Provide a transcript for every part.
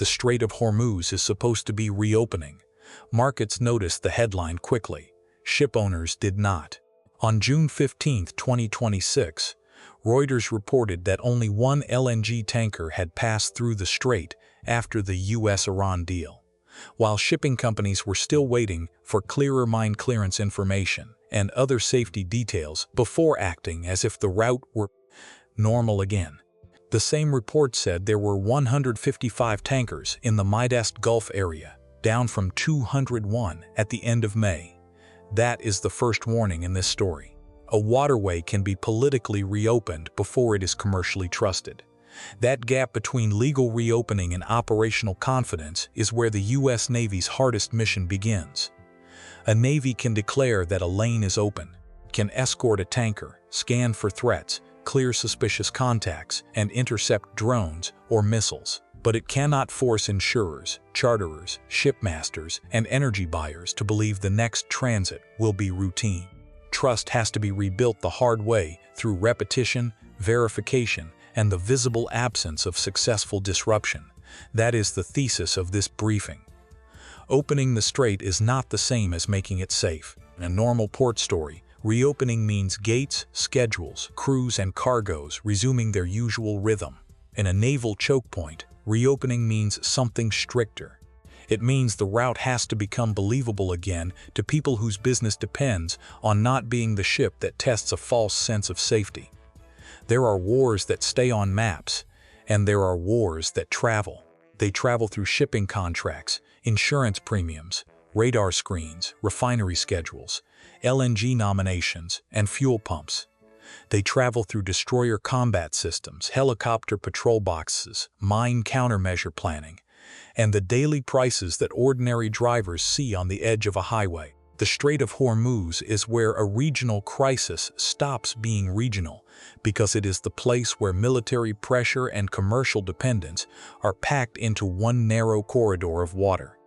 the Strait of Hormuz is supposed to be reopening. Markets noticed the headline quickly. Ship owners did not. On June 15, 2026, Reuters reported that only one LNG tanker had passed through the strait after the U.S.-Iran deal, while shipping companies were still waiting for clearer mine clearance information and other safety details before acting as if the route were normal again. The same report said there were 155 tankers in the Middle Gulf area, down from 201 at the end of May. That is the first warning in this story. A waterway can be politically reopened before it is commercially trusted. That gap between legal reopening and operational confidence is where the U.S. Navy's hardest mission begins. A Navy can declare that a lane is open, can escort a tanker, scan for threats, clear suspicious contacts, and intercept drones or missiles. But it cannot force insurers, charterers, shipmasters, and energy buyers to believe the next transit will be routine. Trust has to be rebuilt the hard way through repetition, verification, and the visible absence of successful disruption. That is the thesis of this briefing. Opening the strait is not the same as making it safe. In a normal port story, reopening means gates, schedules, crews, and cargoes resuming their usual rhythm. In a naval choke point, reopening means something stricter. It means the route has to become believable again to people whose business depends on not being the ship that tests a false sense of safety. There are wars that stay on maps, and there are wars that travel. They travel through shipping contracts, insurance premiums, radar screens, refinery schedules, LNG nominations, and fuel pumps. They travel through destroyer combat systems, helicopter patrol boxes, mine countermeasure planning, and the daily prices that ordinary drivers see on the edge of a highway. The Strait of Hormuz is where a regional crisis stops being regional, because it is the place where military pressure and commercial dependence are packed into one narrow corridor of water.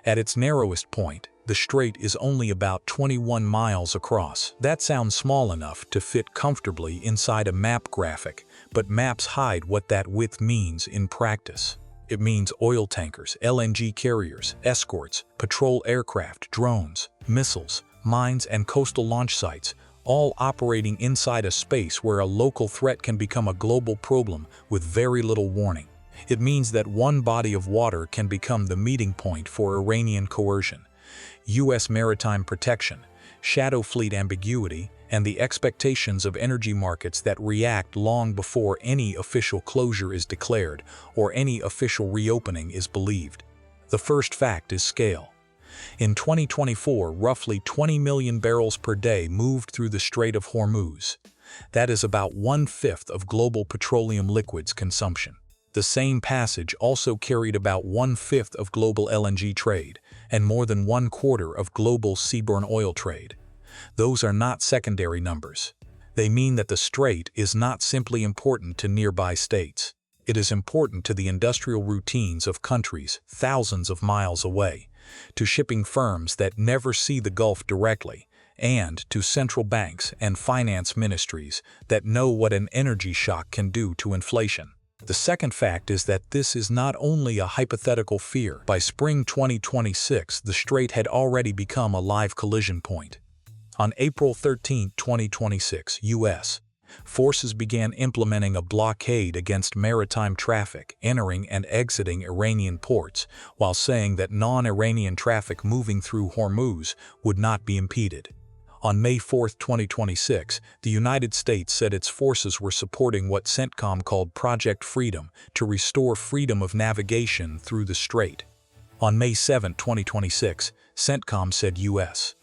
At its narrowest point, the strait is only about 21 miles across. That sounds small enough to fit comfortably inside a map graphic, but maps hide what that width means in practice. It means oil tankers, LNG carriers, escorts, patrol aircraft, drones, missiles, mines, and coastal launch sites, all operating inside a space where a local threat can become a global problem with very little warning. It means that one body of water can become the meeting point for Iranian coercion, U.S. maritime protection, shadow fleet ambiguity, and the expectations of energy markets that react long before any official closure is declared or any official reopening is believed. The first fact is scale. In 2024, roughly 20 million barrels per day moved through the Strait of Hormuz. That is about 1/5 of global petroleum liquids consumption. The same passage also carried about 1/5 of global LNG trade and more than 1/4 of global seaborne oil trade. Those are not secondary numbers. They mean that the strait is not simply important to nearby states. It is important to the industrial routines of countries thousands of miles away, to shipping firms that never see the Gulf directly, and to central banks and finance ministries that know what an energy shock can do to inflation. The second fact is that this is not only a hypothetical fear. By spring 2026, the strait had already become a live collision point. On April 13, 2026, U.S. forces began implementing a blockade against maritime traffic entering and exiting Iranian ports, while saying that non-Iranian traffic moving through Hormuz would not be impeded. On May 4, 2026, the United States said its forces were supporting what CENTCOM called Project Freedom to restore freedom of navigation through the strait. On May 7, 2026, CENTCOM said U.S.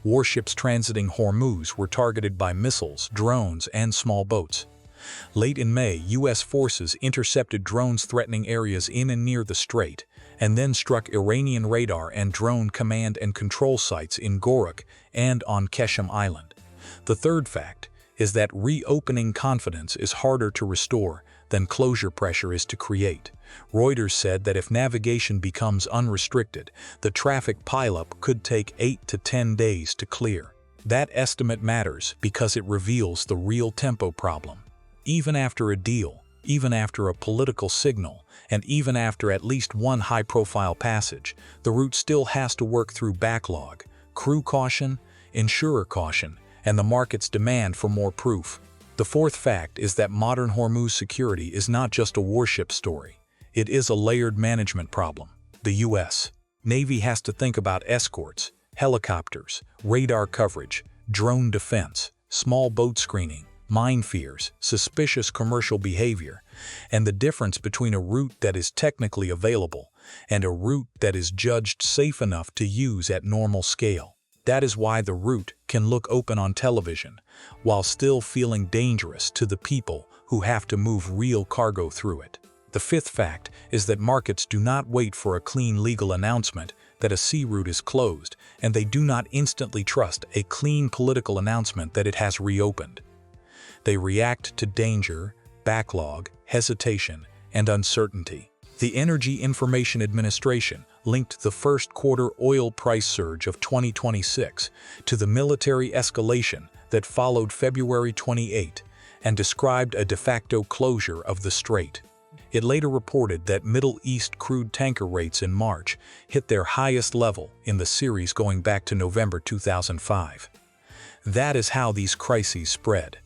warships transiting Hormuz were targeted by missiles, drones, and small boats. Late in May, U.S. forces intercepted drones threatening areas in and near the strait, and then struck Iranian radar and drone command and control sites in Gorak and on Keshem Island. The third fact is that reopening confidence is harder to restore than closure pressure is to create. Reuters said that if navigation becomes unrestricted, the traffic pileup could take 8 to 10 days to clear. That estimate matters because it reveals the real tempo problem. Even after a deal, Even after a political signal, and even after at least one high-profile passage, the route still has to work through backlog, crew caution, insurer caution, and the market's demand for more proof. The fourth fact is that modern Hormuz security is not just a warship story. It is a layered management problem. The U.S. Navy has to think about escorts, helicopters, radar coverage, drone defense, small boat screening, mine fears, suspicious commercial behavior, and the difference between a route that is technically available and a route that is judged safe enough to use at normal scale. That is why the route can look open on television, while still feeling dangerous to the people who have to move real cargo through it. The fifth fact is that markets do not wait for a clean legal announcement that a sea route is closed, and they do not instantly trust a clean political announcement that it has reopened. They react to danger, backlog, hesitation, and uncertainty. The Energy Information Administration linked the first quarter oil price surge of 2026 to the military escalation that followed February 28 and described a de facto closure of the strait. It later reported that Middle East crude tanker rates in March hit their highest level in the series going back to November 2005. That is how these crises spread.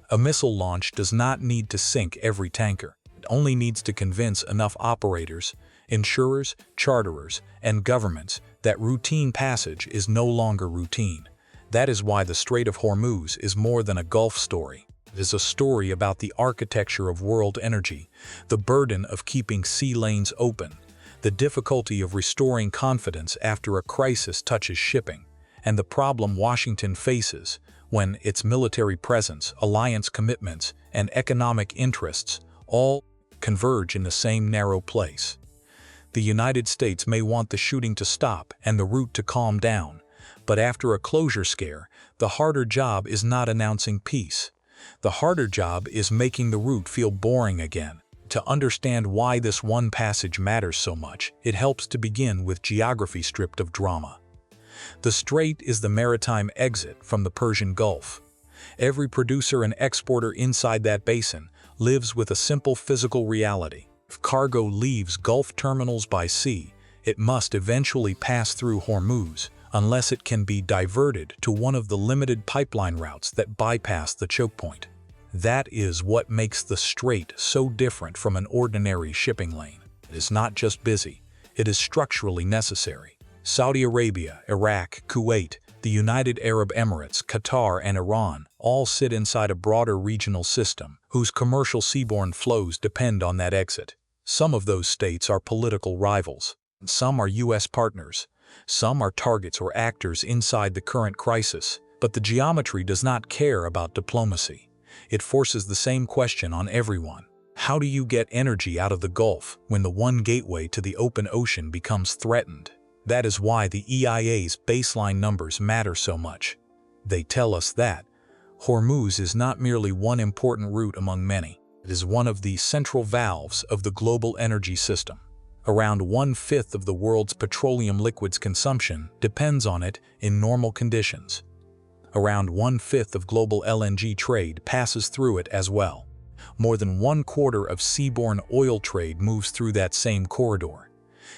A missile launch does not need to sink every tanker. It only needs to convince enough operators, insurers, charterers, and governments that routine passage is no longer routine. That is why the Strait of Hormuz is more than a Gulf story. It is a story about the architecture of world energy, the burden of keeping sea lanes open, the difficulty of restoring confidence after a crisis touches shipping, and the problem Washington faces when its military presence, alliance commitments, and economic interests all converge in the same narrow place. The United States may want the shooting to stop and the route to calm down, but after a closure scare, the harder job is not announcing peace. The harder job is making the route feel boring again. To understand why this one passage matters so much, it helps to begin with geography stripped of drama. The strait is the maritime exit from the Persian Gulf. Every producer and exporter inside that basin lives with a simple physical reality. If cargo leaves Gulf terminals by sea, it must eventually pass through Hormuz, unless it can be diverted to one of the limited pipeline routes that bypass the choke point. That is what makes the strait so different from an ordinary shipping lane. It is not just busy, it is structurally necessary. Saudi Arabia, Iraq, Kuwait, the United Arab Emirates, Qatar, and Iran all sit inside a broader regional system whose commercial seaborne flows depend on that exit. Some of those states are political rivals. Some are U.S. partners. Some are targets or actors inside the current crisis. But the geometry does not care about diplomacy. It forces the same question on everyone. How do you get energy out of the Gulf when the one gateway to the open ocean becomes threatened? That is why the EIA's baseline numbers matter so much. They tell us that Hormuz is not merely one important route among many. It is one of the central valves of the global energy system. Around 1/5 of the world's petroleum liquids consumption depends on it in normal conditions. Around 1/5 of global LNG trade passes through it as well. More than 1/4 of seaborne oil trade moves through that same corridor.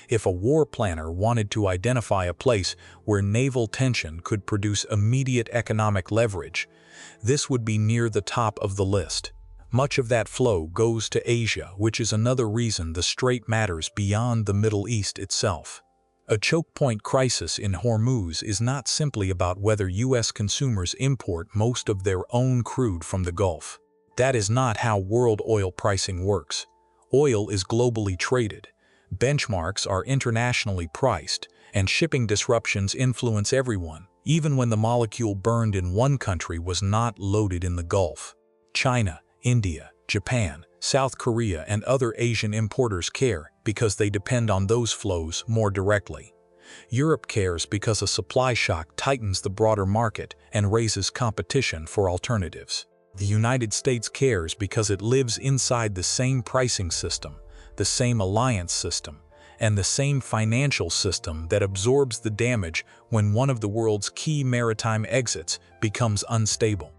If a war planner wanted to identify a place where naval tension could produce immediate economic leverage, this would be near the top of the list. Much of that flow goes to Asia, which is another reason the strait matters beyond the Middle East itself. A choke point crisis in Hormuz is not simply about whether U.S. consumers import most of their own crude from the Gulf. That is not how world oil pricing works. Oil is globally traded. Benchmarks are internationally priced, and shipping disruptions influence everyone, even when the molecule burned in one country was not loaded in the Gulf. China, India, Japan, South Korea, and other Asian importers care because they depend on those flows more directly. Europe cares because a supply shock tightens the broader market and raises competition for alternatives. The United States cares because it lives inside the same pricing system, the same alliance system, and the same financial system that absorbs the damage when one of the world's key maritime exits becomes unstable.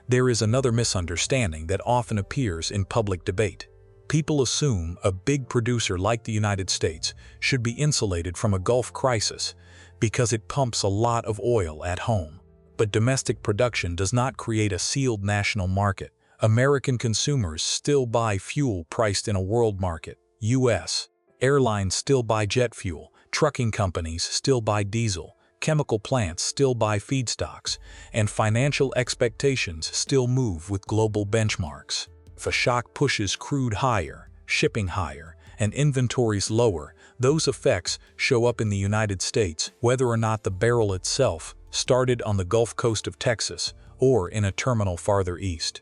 There is another misunderstanding that often appears in public debate. People assume a big producer like the United States should be insulated from a Gulf crisis because it pumps a lot of oil at home. But domestic production does not create a sealed national market. American consumers still buy fuel priced in a world market, U.S. Airlines still buy jet fuel, trucking companies still buy diesel, chemical plants still buy feedstocks, and financial expectations still move with global benchmarks. If a shock pushes crude higher, shipping higher, and inventories lower, those effects show up in the United States, whether or not the barrel itself started on the Gulf Coast of Texas or in a terminal farther east.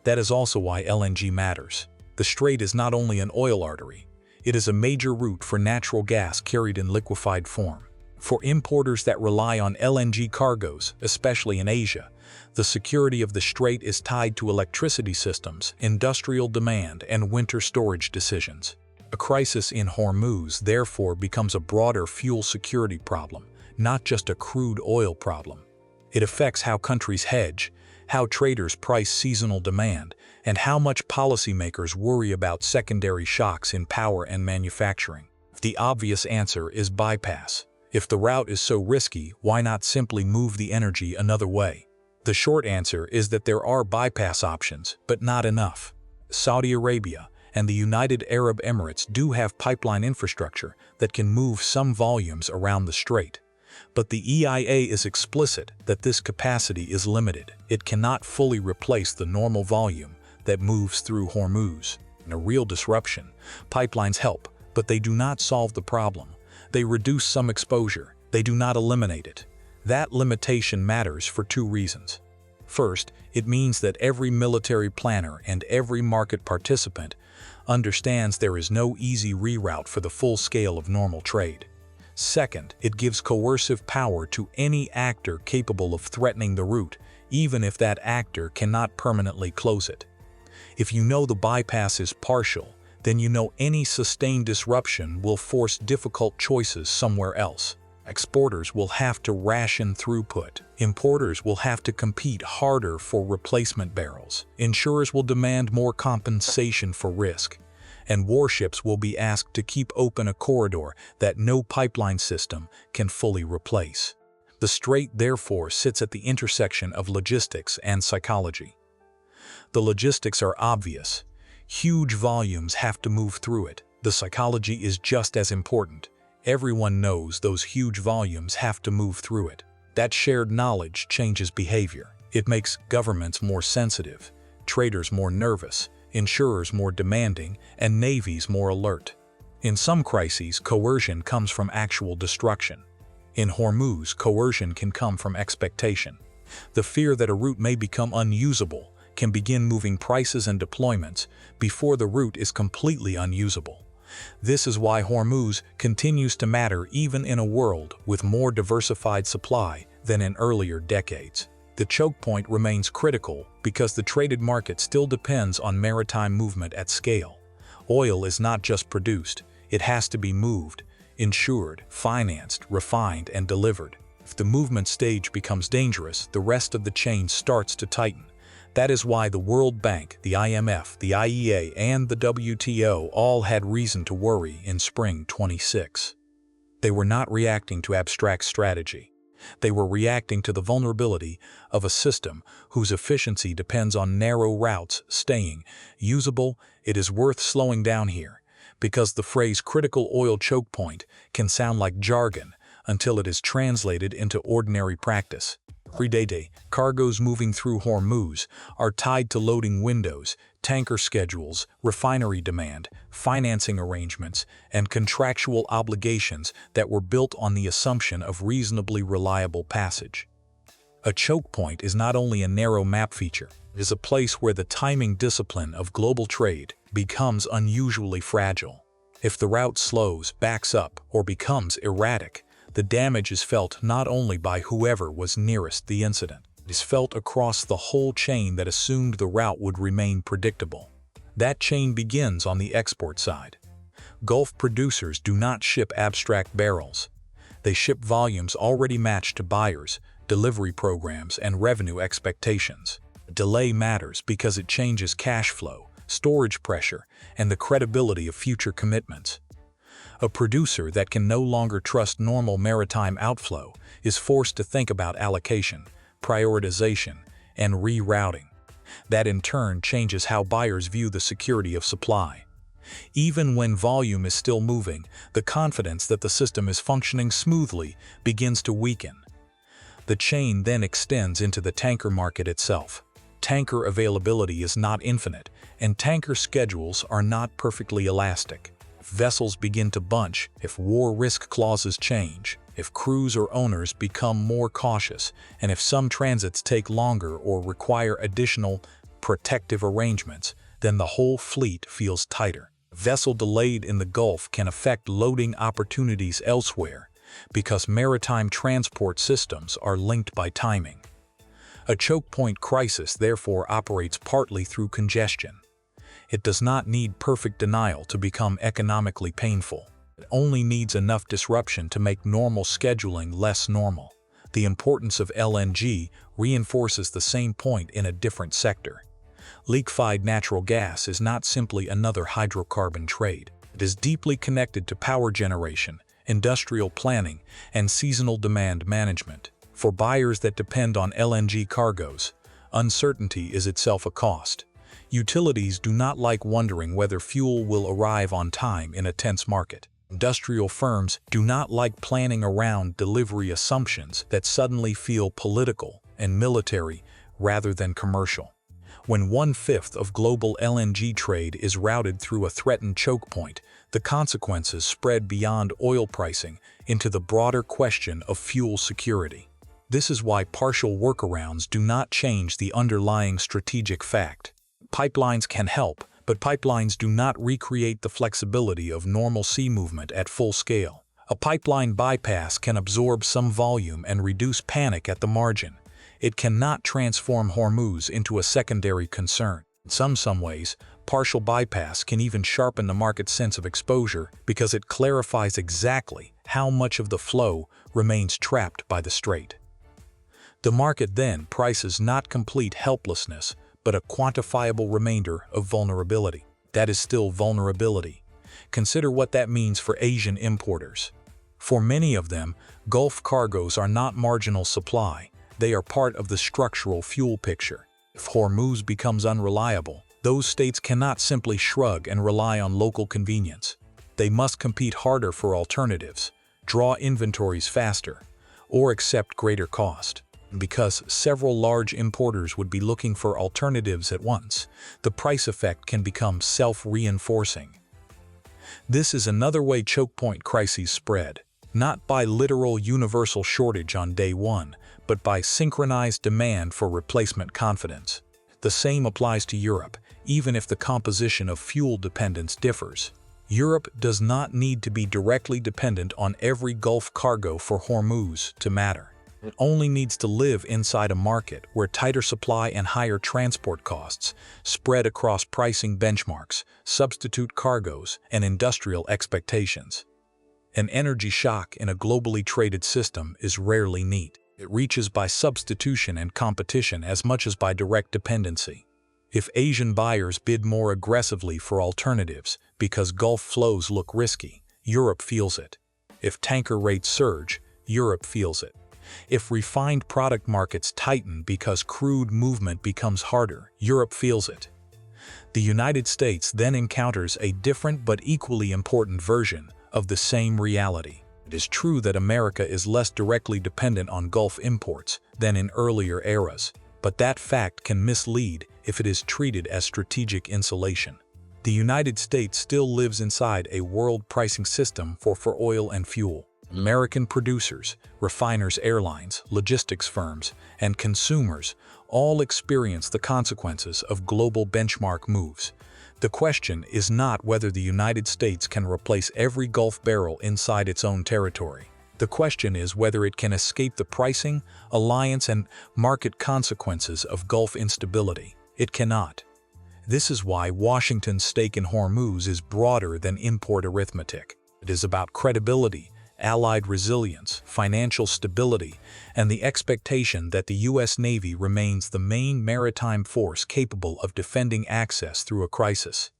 That is also why LNG matters. The Strait is not only an oil artery, it is a major route for natural gas carried in liquefied form. For importers that rely on LNG cargoes, especially in Asia, the security of the Strait is tied to electricity systems, industrial demand, and winter storage decisions. A crisis in Hormuz therefore becomes a broader fuel security problem, not just a crude oil problem. It affects how countries hedge, how traders price seasonal demand, and how much policymakers worry about secondary shocks in power and manufacturing. The obvious answer is bypass. If the route is so risky, why not simply move the energy another way? The short answer is that there are bypass options, but not enough. Saudi Arabia and the United Arab Emirates do have pipeline infrastructure that can move some volumes around the strait. But the EIA is explicit that this capacity is limited. It cannot fully replace the normal volume that moves through Hormuz. In a real disruption, pipelines help, but they do not solve the problem. They reduce some exposure. They do not eliminate it. That limitation matters for two reasons. First, it means that every military planner and every market participant understands there is no easy reroute for the full scale of normal trade. Second, it gives coercive power to any actor capable of threatening the route, even if that actor cannot permanently close it. If you know the bypass is partial, then you know any sustained disruption will force difficult choices somewhere else. Exporters will have to ration throughput. Importers will have to compete harder for replacement barrels. Insurers will demand more compensation for risk. And warships will be asked to keep open a corridor that no pipeline system can fully replace. The Strait, therefore, sits at the intersection of logistics and psychology. The logistics are obvious. Huge volumes have to move through it. The psychology is just as important. Everyone knows those huge volumes have to move through it. That shared knowledge changes behavior. It makes governments more sensitive, traders more nervous, insurers more demanding, and navies more alert. In some crises, coercion comes from actual destruction. In Hormuz, coercion can come from expectation. The fear that a route may become unusable can begin moving prices and deployments before the route is completely unusable. This is why Hormuz continues to matter even in a world with more diversified supply than in earlier decades. The choke point remains critical because the traded market still depends on maritime movement at scale. Oil is not just produced, it has to be moved, insured, financed, refined, and delivered. If the movement stage becomes dangerous, the rest of the chain starts to tighten. That is why the World Bank, the IMF, the IEA, and the WTO all had reason to worry in spring 26. They were not reacting to abstract strategy. They were reacting to the vulnerability of a system whose efficiency depends on narrow routes staying usable. It is worth slowing down here, because the phrase critical oil choke point can sound like jargon until it is translated into ordinary practice. Every day, cargoes moving through Hormuz are tied to loading windows, tanker schedules, refinery demand, financing arrangements, and contractual obligations that were built on the assumption of reasonably reliable passage. A choke point is not only a narrow map feature, it is a place where the timing discipline of global trade becomes unusually fragile. If the route slows, backs up, or becomes erratic, the damage is felt not only by whoever was nearest the incident. It is felt across the whole chain that assumed the route would remain predictable. That chain begins on the export side. Gulf producers do not ship abstract barrels. They ship volumes already matched to buyers, delivery programs, and revenue expectations. Delay matters because it changes cash flow, storage pressure, and the credibility of future commitments. A producer that can no longer trust normal maritime outflow is forced to think about allocation, prioritization, and rerouting. That in turn changes how buyers view the security of supply. Even when volume is still moving, the confidence that the system is functioning smoothly begins to weaken. The chain then extends into the tanker market itself. Tanker availability is not infinite, and tanker schedules are not perfectly elastic. If vessels begin to bunch, if war risk clauses change, if crews or owners become more cautious, and if some transits take longer or require additional protective arrangements, then the whole fleet feels tighter. A vessel delayed in the Gulf can affect loading opportunities elsewhere because maritime transport systems are linked by timing. A choke point crisis therefore operates partly through congestion. It does not need perfect denial to become economically painful. It only needs enough disruption to make normal scheduling less normal. The importance of LNG reinforces the same point in a different sector. Liquefied natural gas is not simply another hydrocarbon trade. It is deeply connected to power generation, industrial planning, and seasonal demand management. For buyers that depend on LNG cargoes, uncertainty is itself a cost. Utilities do not like wondering whether fuel will arrive on time in a tense market. Industrial firms do not like planning around delivery assumptions that suddenly feel political and military rather than commercial. When 1/5 of global LNG trade is routed through a threatened choke point, the consequences spread beyond oil pricing into the broader question of fuel security. This is why partial workarounds do not change the underlying strategic fact. Pipelines can help, but pipelines do not recreate the flexibility of normal sea movement at full scale. A pipeline bypass can absorb some volume and reduce panic at the margin. It cannot transform Hormuz into a secondary concern. In some ways, partial bypass can even sharpen the market's sense of exposure because it clarifies exactly how much of the flow remains trapped by the strait. The market then prices not complete helplessness, but a quantifiable remainder of vulnerability. That is still vulnerability. Consider what that means for Asian importers. For many of them, Gulf cargoes are not marginal supply. They are part of the structural fuel picture. If Hormuz becomes unreliable, those states cannot simply shrug and rely on local convenience. They must compete harder for alternatives, draw inventories faster, or accept greater cost. Because several large importers would be looking for alternatives at once, the price effect can become self-reinforcing. This is another way choke point crises spread, not by literal universal shortage on day one, but by synchronized demand for replacement confidence. The same applies to Europe, even if the composition of fuel dependence differs. Europe does not need to be directly dependent on every Gulf cargo for Hormuz to matter. It only needs to live inside a market where tighter supply and higher transport costs spread across pricing benchmarks, substitute cargoes, and industrial expectations. An energy shock in a globally traded system is rarely neat. It reaches by substitution and competition as much as by direct dependency. If Asian buyers bid more aggressively for alternatives because Gulf flows look risky, Europe feels it. If tanker rates surge, Europe feels it. If refined product markets tighten because crude movement becomes harder, Europe feels it. The United States then encounters a different but equally important version of the same reality. It is true that America is less directly dependent on Gulf imports than in earlier eras, but that fact can mislead if it is treated as strategic insulation. The United States still lives inside a world pricing system for oil and fuel. American producers, refiners, airlines, logistics firms, and consumers all experience the consequences of global benchmark moves. The question is not whether the United States can replace every Gulf barrel inside its own territory. The question is whether it can escape the pricing, alliance, and market consequences of Gulf instability. It cannot. This is why Washington's stake in Hormuz is broader than import arithmetic. It is about credibility, Allied resilience, financial stability, and the expectation that the U.S. Navy remains the main maritime force capable of defending access through a crisis.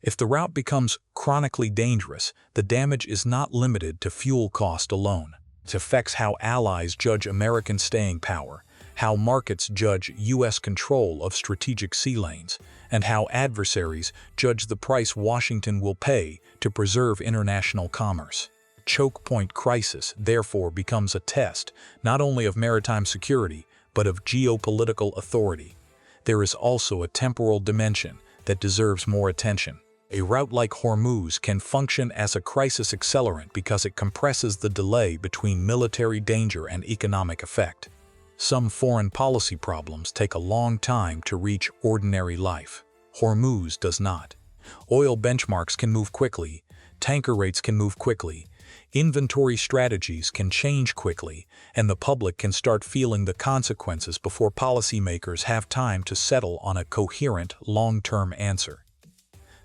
If the route becomes chronically dangerous, the damage is not limited to fuel cost alone. It affects how allies judge American staying power, how markets judge U.S. control of strategic sea lanes, and how adversaries judge the price Washington will pay to preserve international commerce. Choke point crisis therefore becomes a test not only of maritime security, but of geopolitical authority. There is also a temporal dimension that deserves more attention. A route like Hormuz can function as a crisis accelerant because it compresses the delay between military danger and economic effect. Some foreign policy problems take a long time to reach ordinary life. Hormuz does not. Oil benchmarks can move quickly, tanker rates can move quickly, inventory strategies can change quickly, and the public can start feeling the consequences before policymakers have time to settle on a coherent, long-term answer.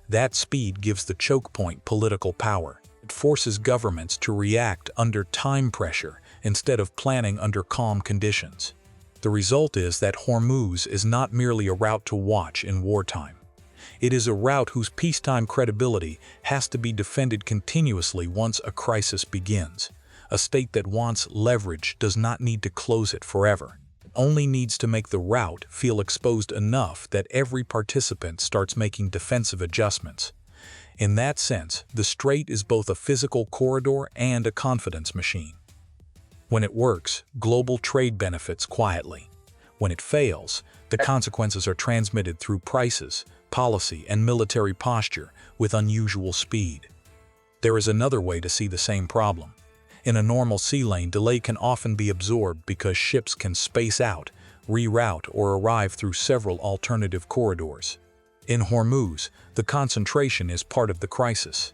That speed gives the choke point political power. It forces governments to react under time pressure instead of planning under calm conditions. The result is that Hormuz is not merely a route to watch in wartime. It is a route whose peacetime credibility has to be defended continuously once a crisis begins. A state that wants leverage does not need to close it forever. Only needs to make the route feel exposed enough that every participant starts making defensive adjustments. In that sense, the strait is both a physical corridor and a confidence machine. When it works, global trade benefits quietly. When it fails, the consequences are transmitted through prices, policy, and military posture with unusual speed. There is another way to see the same problem. In a normal sea lane, delay can often be absorbed because ships can space out, reroute, or arrive through several alternative corridors. In Hormuz, the concentration is part of the crisis.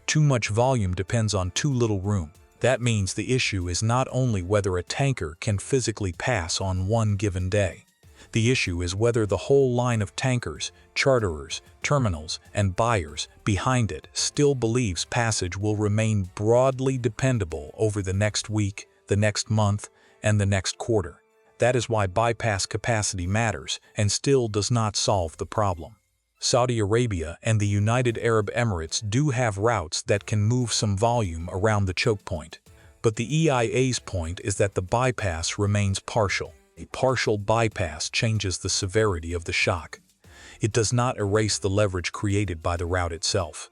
Too much volume depends on too little room. That means the issue is not only whether a tanker can physically pass on one given day. The issue is whether the whole line of tankers, charterers, terminals, and buyers behind it still believes passage will remain broadly dependable over the next week, the next month, and the next quarter. That is why bypass capacity matters and still does not solve the problem. Saudi Arabia and the United Arab Emirates do have routes that can move some volume around the choke point, but the EIA's point is that the bypass remains partial. A partial bypass changes the severity of the shock. It does not erase the leverage created by the route itself.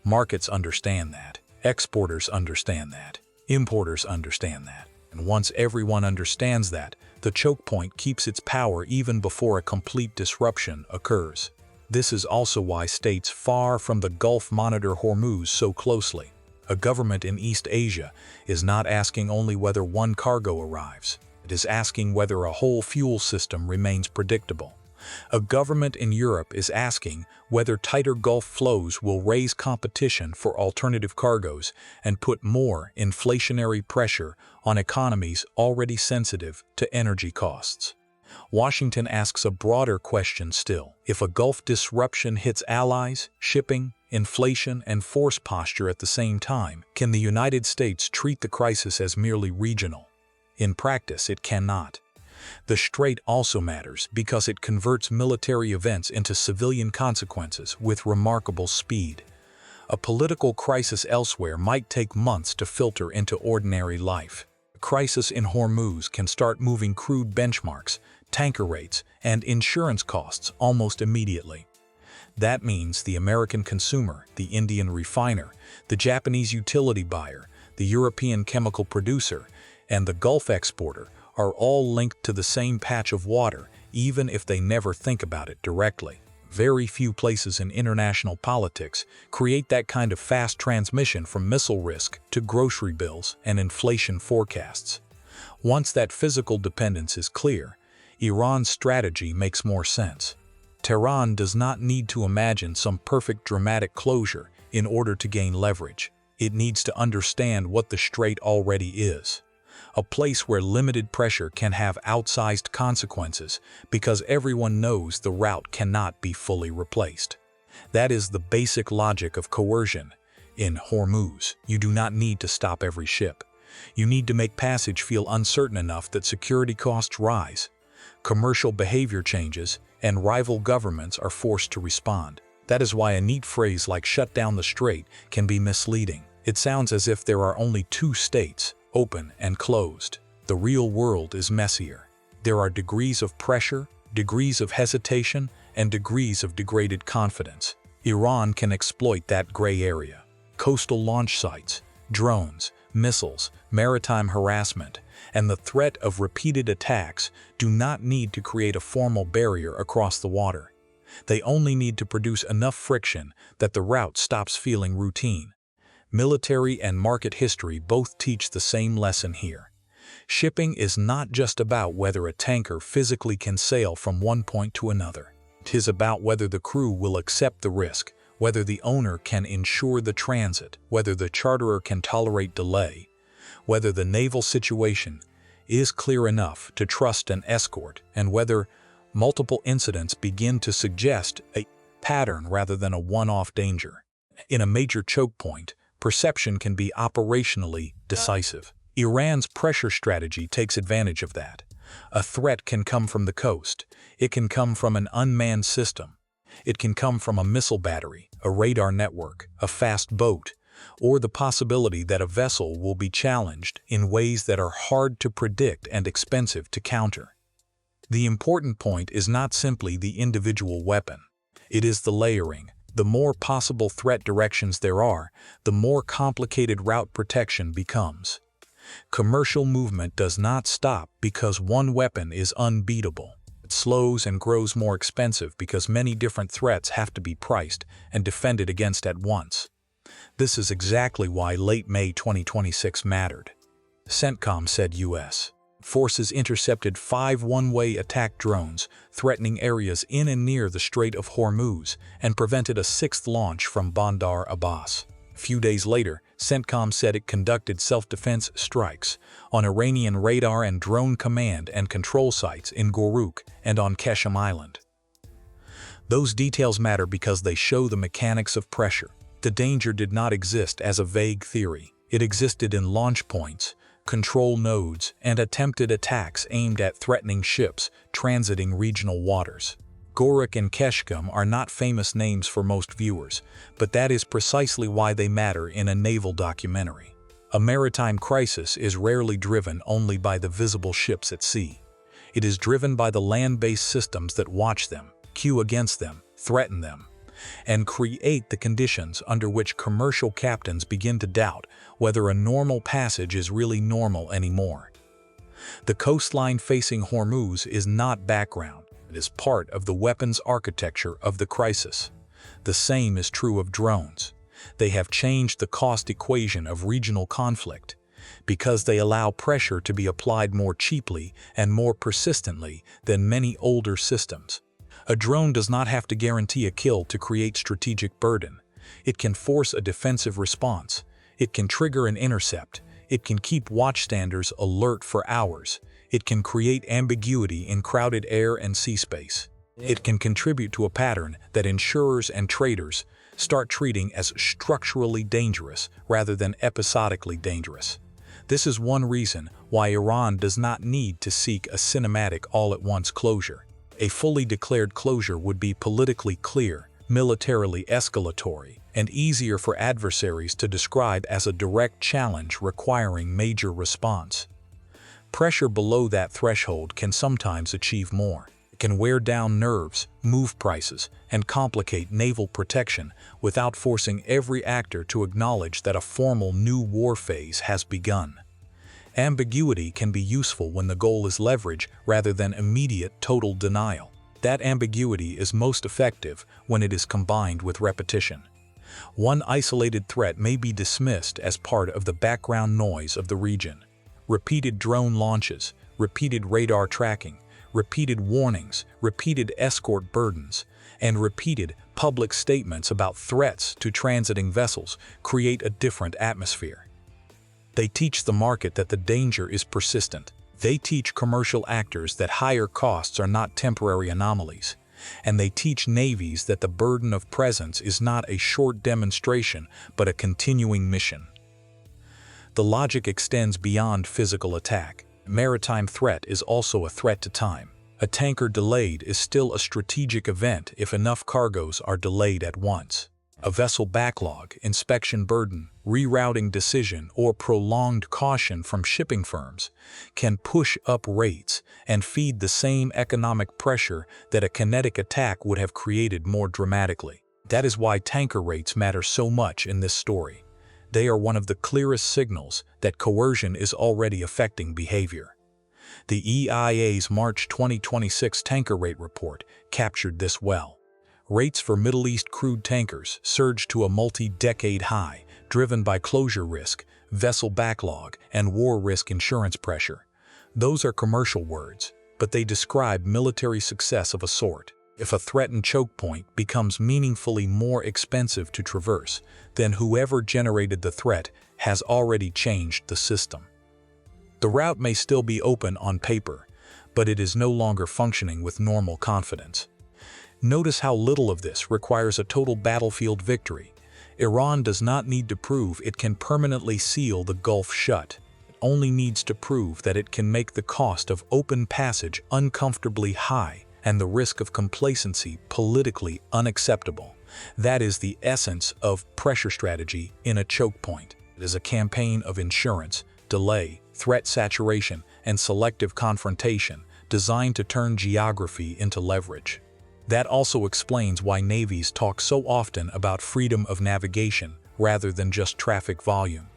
Markets understand that. Exporters understand that. Importers understand that. And once everyone understands that, the choke point keeps its power even before a complete disruption occurs. This is also why states far from the Gulf monitor Hormuz so closely. A government in East Asia is not asking only whether one cargo arrives. It is asking whether a whole fuel system remains predictable. A government in Europe is asking whether tighter Gulf flows will raise competition for alternative cargoes and put more inflationary pressure on economies already sensitive to energy costs. Washington asks a broader question still. If a Gulf disruption hits allies, shipping, inflation, and force posture at the same time, can the United States treat the crisis as merely regional? In practice, it cannot. The strait also matters because it converts military events into civilian consequences with remarkable speed. A political crisis elsewhere might take months to filter into ordinary life. A crisis in Hormuz can start moving crude benchmarks, tanker rates, and insurance costs almost immediately. That means the American consumer, the Indian refiner, the Japanese utility buyer, the European chemical producer, and the Gulf exporter are all linked to the same patch of water, even if they never think about it directly. Very few places in international politics create that kind of fast transmission from missile risk to grocery bills and inflation forecasts. Once that physical dependence is clear, Iran's strategy makes more sense. Tehran does not need to imagine some perfect dramatic closure in order to gain leverage. It needs to understand what the strait already is. A place where limited pressure can have outsized consequences because everyone knows the route cannot be fully replaced. That is the basic logic of coercion. In Hormuz, you do not need to stop every ship. You need to make passage feel uncertain enough that security costs rise. Commercial behavior changes, and rival governments are forced to respond. That is why a neat phrase like "shut down the strait" can be misleading. It sounds as if there are only two states, open and closed. The real world is messier. There are degrees of pressure, degrees of hesitation, and degrees of degraded confidence. Iran can exploit that gray area. Coastal launch sites, drones, missiles, maritime harassment, and the threat of repeated attacks do not need to create a formal barrier across the water. They only need to produce enough friction that the route stops feeling routine. Military and market history both teach the same lesson here. Shipping is not just about whether a tanker physically can sail from one point to another. It is about whether the crew will accept the risk, whether the owner can ensure the transit, whether the charterer can tolerate delay, whether the naval situation is clear enough to trust an escort, and whether multiple incidents begin to suggest a pattern rather than a one-off danger. In a major choke point, perception can be operationally decisive. Iran's pressure strategy takes advantage of that. A threat can come from the coast. It can come from an unmanned system. It can come from a missile battery, a radar network, a fast boat, or the possibility that a vessel will be challenged in ways that are hard to predict and expensive to counter. The important point is not simply the individual weapon. It is the layering. The more possible threat directions there are, the more complicated route protection becomes. Commercial movement does not stop because one weapon is unbeatable. It slows and grows more expensive because many different threats have to be priced and defended against at once. This is exactly why late May 2026 mattered. CENTCOM said U.S. forces intercepted 5 one-way attack drones threatening areas in and near the Strait of Hormuz and prevented a 6th launch from Bandar Abbas. A few days later, CENTCOM said it conducted self-defense strikes on Iranian radar and drone command and control sites in Goruk and on Keshem Island. Those details matter because they show the mechanics of pressure. The danger did not exist as a vague theory. It existed in launch points, control nodes, and attempted attacks aimed at threatening ships transiting regional waters. Goruk and Keshem are not famous names for most viewers, but that is precisely why they matter in a naval documentary. A maritime crisis is rarely driven only by the visible ships at sea. It is driven by the land-based systems that watch them, queue against them, threaten them, and create the conditions under which commercial captains begin to doubt whether a normal passage is really normal anymore. The coastline facing Hormuz is not background. It is part of the weapons architecture of the crisis. The same is true of drones. They have changed the cost equation of regional conflict because they allow pressure to be applied more cheaply and more persistently than many older systems. A drone does not have to guarantee a kill to create strategic burden. It can force a defensive response. It can trigger an intercept. It can keep watchstanders alert for hours. It can create ambiguity in crowded air and sea space. It can contribute to a pattern that insurers and traders start treating as structurally dangerous rather than episodically dangerous. This is one reason why Iran does not need to seek a cinematic all-at-once closure. A fully declared closure would be politically clear, militarily escalatory, and easier for adversaries to describe as a direct challenge requiring major response. Pressure below that threshold can sometimes achieve more. It can wear down nerves, move prices, and complicate naval protection without forcing every actor to acknowledge that a formal new war phase has begun. Ambiguity can be useful when the goal is leverage rather than immediate total denial. That ambiguity is most effective when it is combined with repetition. One isolated threat may be dismissed as part of the background noise of the region. Repeated drone launches, repeated radar tracking, repeated warnings, repeated escort burdens, and repeated public statements about threats to transiting vessels create a different atmosphere. They teach the market that the danger is persistent. They teach commercial actors that higher costs are not temporary anomalies. and they teach navies that the burden of presence is not a short demonstration but a continuing mission. The logic extends beyond physical attack. Maritime threat is also a threat to time. A tanker delayed is still a strategic event if enough cargoes are delayed at once. A vessel backlog, inspection burden, rerouting decision, or prolonged caution from shipping firms can push up rates and feed the same economic pressure that a kinetic attack would have created more dramatically. That is why tanker rates matter so much in this story. They are one of the clearest signals that coercion is already affecting behavior. The EIA's March 2026 tanker rate report captured this well. Rates for Middle East crude tankers surged to a multi-decade high, driven by closure risk, vessel backlog, and war risk insurance pressure. Those are commercial words, but they describe military success of a sort. If a threatened choke point becomes meaningfully more expensive to traverse, then whoever generated the threat has already changed the system. The route may still be open on paper, but it is no longer functioning with normal confidence. Notice how little of this requires a total battlefield victory. Iran does not need to prove it can permanently seal the Gulf shut. It only needs to prove that it can make the cost of open passage uncomfortably high and the risk of complacency politically unacceptable. That is the essence of pressure strategy in a choke point. It is a campaign of insurance, delay, threat saturation, and selective confrontation designed to turn geography into leverage. That also explains why navies talk so often about freedom of navigation rather than just traffic volume.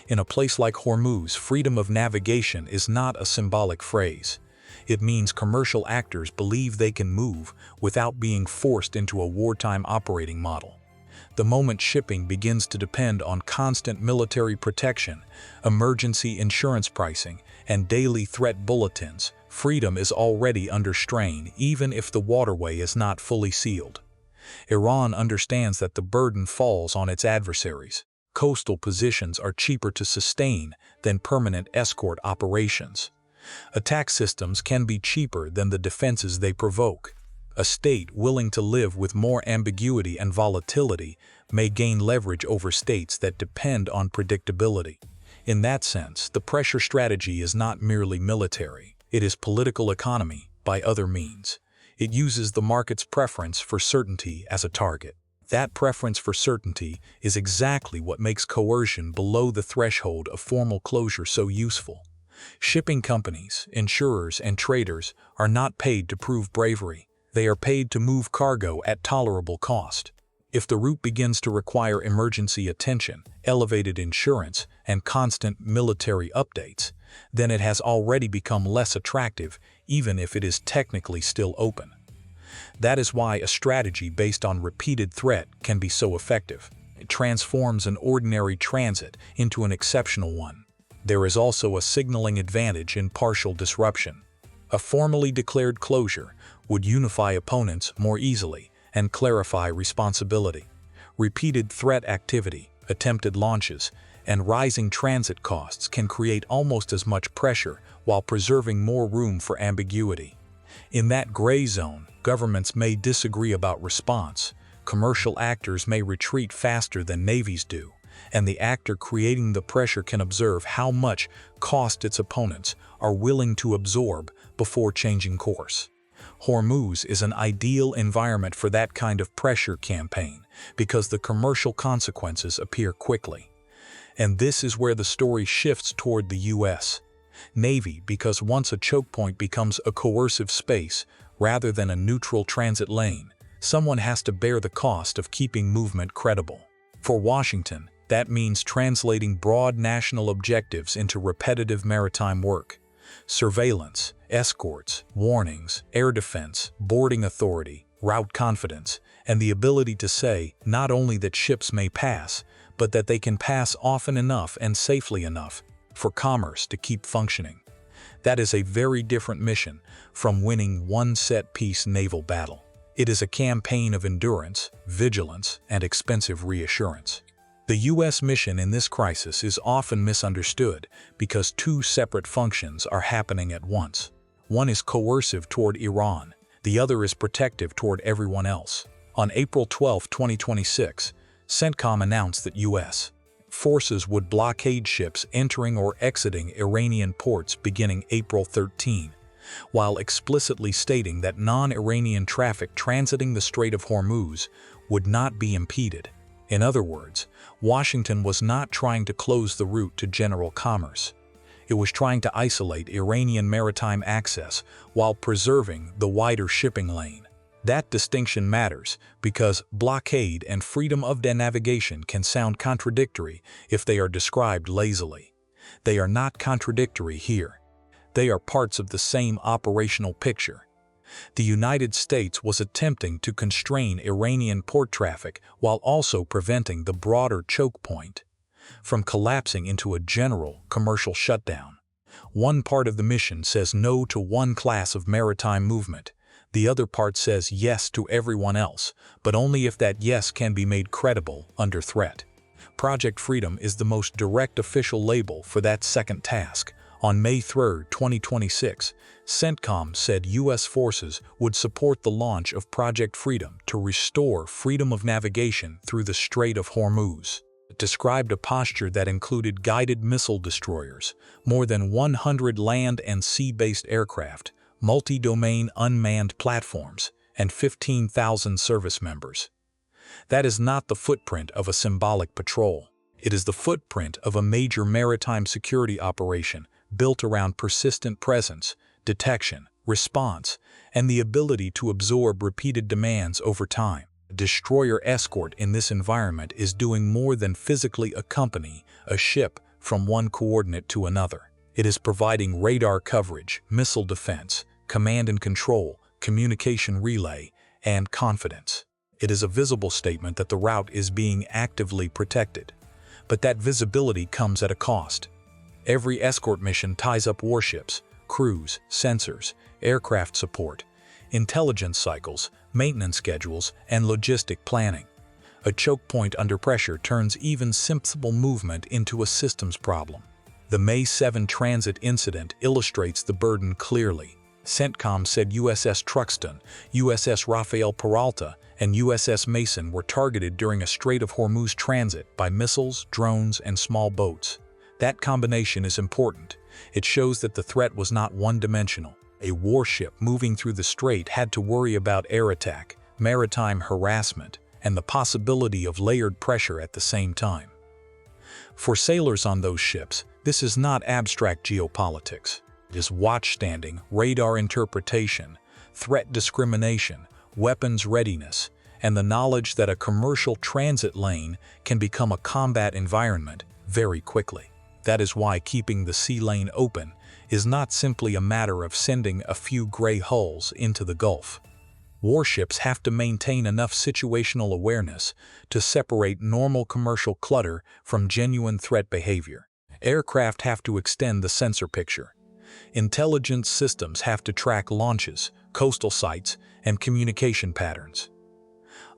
In a place like Hormuz, freedom of navigation is not a symbolic phrase. It means commercial actors believe they can move without being forced into a wartime operating model. The moment shipping begins to depend on constant military protection, emergency insurance pricing, and daily threat bulletins, freedom is already under strain even if the waterway is not fully sealed. Iran understands that the burden falls on its adversaries. Coastal positions are cheaper to sustain than permanent escort operations. Attack systems can be cheaper than the defenses they provoke. A state willing to live with more ambiguity and volatility may gain leverage over states that depend on predictability. In that sense, the pressure strategy is not merely military. It is political economy by other means. It uses the market's preference for certainty as a target. That preference for certainty is exactly what makes coercion below the threshold of formal closure so useful. Shipping companies, insurers, and traders are not paid to prove bravery. They are paid to move cargo at tolerable cost. If the route begins to require emergency attention, elevated insurance, and constant military updates, then it has already become less attractive, even if it is technically still open. That is why a strategy based on repeated threat can be so effective. It transforms an ordinary transit into an exceptional one. There is also a signaling advantage in partial disruption. A formally declared closure would unify opponents more easily and clarify responsibility. Repeated threat activity, attempted launches, and rising transit costs can create almost as much pressure while preserving more room for ambiguity. In that gray zone, governments may disagree about response, commercial actors may retreat faster than navies do, and the actor creating the pressure can observe how much cost its opponents are willing to absorb before changing course. Hormuz is an ideal environment for that kind of pressure campaign because the commercial consequences appear quickly. And this is where the story shifts toward the U.S. Navy, because once a choke point becomes a coercive space rather than a neutral transit lane, someone has to bear the cost of keeping movement credible. For Washington, that means translating broad national objectives into repetitive maritime work. Surveillance, escorts, warnings, air defense, boarding authority, route confidence, and the ability to say not only that ships may pass, but that they can pass often enough and safely enough for commerce to keep functioning. That is a very different mission from winning one set-piece naval battle. It is a campaign of endurance, vigilance, and expensive reassurance. The U.S. mission in this crisis is often misunderstood because two separate functions are happening at once. One is coercive toward Iran, The other is protective toward everyone else. On April 12, 2026, CENTCOM announced that U.S. forces would blockade ships entering or exiting Iranian ports beginning April 13, while explicitly stating that non-Iranian traffic transiting the Strait of Hormuz would not be impeded. In other words, Washington was not trying to close the route to general commerce. It was trying to isolate Iranian maritime access while preserving the wider shipping lane. That distinction matters because blockade and freedom of navigation can sound contradictory if they are described lazily. They are not contradictory here. They are parts of the same operational picture. The United States was attempting to constrain Iranian port traffic while also preventing the broader choke point from collapsing into a general commercial shutdown. One part of the mission says no to one class of maritime movement. The other part says yes to everyone else, but only if that yes can be made credible under threat. Project Freedom is the most direct official label for that second task. On May 3, 2026, CENTCOM said U.S. forces would support the launch of Project Freedom to restore freedom of navigation through the Strait of Hormuz. It described a posture that included guided missile destroyers, more than 100 land and sea-based aircraft, multi-domain unmanned platforms, and 15,000 service members. That is not the footprint of a symbolic patrol. It is the footprint of a major maritime security operation built around persistent presence, detection, response, and the ability to absorb repeated demands over time. A destroyer escort in this environment is doing more than physically accompany a ship from one coordinate to another. It is providing radar coverage, missile defense, command and control, communication relay, and confidence. It is a visible statement that the route is being actively protected. But that visibility comes at a cost. Every escort mission ties up warships, crews, sensors, aircraft support, intelligence cycles, maintenance schedules, and logistic planning. A choke point under pressure turns even simple movement into a systems problem. The May 7 transit incident illustrates the burden clearly. CENTCOM said USS Truxtun, USS Rafael Peralta, and USS Mason were targeted during a Strait of Hormuz transit by missiles, drones, and small boats. That combination is important. It shows that the threat was not one-dimensional. A warship moving through the strait had to worry about air attack, maritime harassment, and the possibility of layered pressure at the same time. For sailors on those ships, this is not abstract geopolitics. It is watchstanding, radar interpretation, threat discrimination, weapons readiness, and the knowledge that a commercial transit lane can become a combat environment very quickly. That is why keeping the sea lane open is not simply a matter of sending a few gray hulls into the Gulf. Warships have to maintain enough situational awareness to separate normal commercial clutter from genuine threat behavior. Aircraft have to extend the sensor picture. Intelligence systems have to track launches, coastal sites, and communication patterns.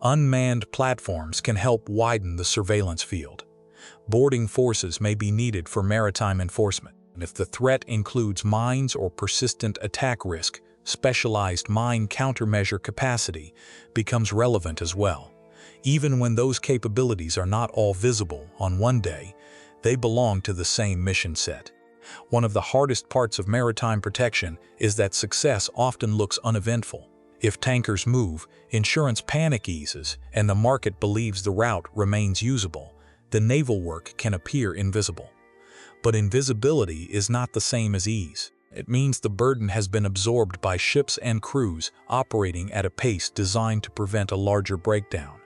Unmanned platforms can help widen the surveillance field. Boarding forces may be needed for maritime enforcement, and if the threat includes mines or persistent attack risk, specialized mine countermeasure capacity becomes relevant as well. Even when those capabilities are not all visible on one day, they belong to the same mission set. One of the hardest parts of maritime protection is that success often looks uneventful. If tankers move, insurance panic eases, and the market believes the route remains usable, the naval work can appear invisible. But invisibility is not the same as ease. It means the burden has been absorbed by ships and crews operating at a pace designed to prevent a larger breakdown.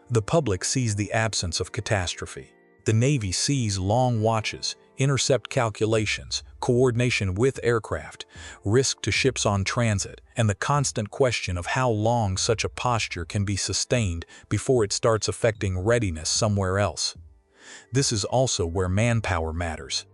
The public sees the absence of catastrophe. The Navy sees long watches, intercept calculations, coordination with aircraft, risk to ships on transit, and the constant question of how long such a posture can be sustained before it starts affecting readiness somewhere else. This is also where manpower matters.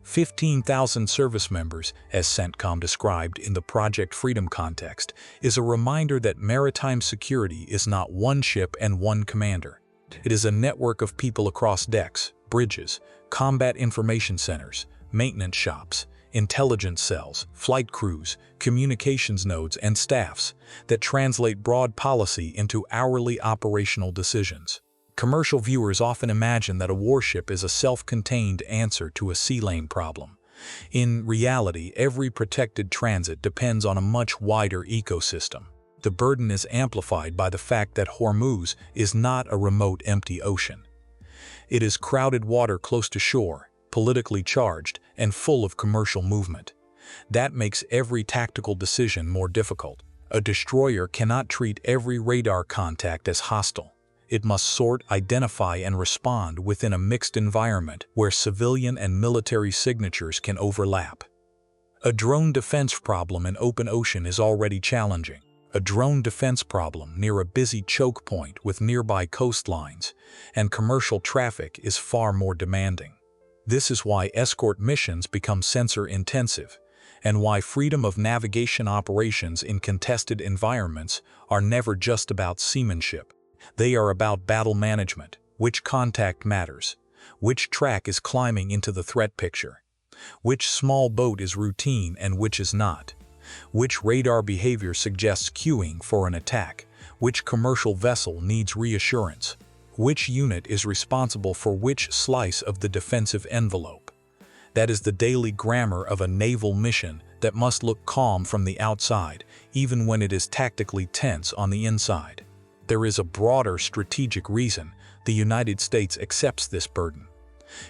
15,000 service members, as CENTCOM described in the Project Freedom context, is a reminder that maritime security is not one ship and one commander. It is a network of people across decks, bridges, combat information centers, maintenance shops, intelligence cells, flight crews, communications nodes, and staffs that translate broad policy into hourly operational decisions. Commercial viewers often imagine that a warship is a self-contained answer to a sea lane problem. In reality, every protected transit depends on a much wider ecosystem. The burden is amplified by the fact that Hormuz is not a remote, empty ocean. It is crowded water close to shore, politically charged, and full of commercial movement. That makes every tactical decision more difficult. A destroyer cannot treat every radar contact as hostile. It must sort, identify, and respond within a mixed environment where civilian and military signatures can overlap. A drone defense problem in open ocean is already challenging. A drone defense problem near a busy choke point with nearby coastlines and commercial traffic is far more demanding. This is why escort missions become sensor-intensive, and why freedom of navigation operations in contested environments are never just about seamanship. They are about battle management, which contact matters, which track is climbing into the threat picture, which small boat is routine and which is not, which radar behavior suggests queuing for an attack, which commercial vessel needs reassurance, which unit is responsible for which slice of the defensive envelope. That is the daily grammar of a naval mission that must look calm from the outside, even when it is tactically tense on the inside. There is a broader strategic reason the United States accepts this burden.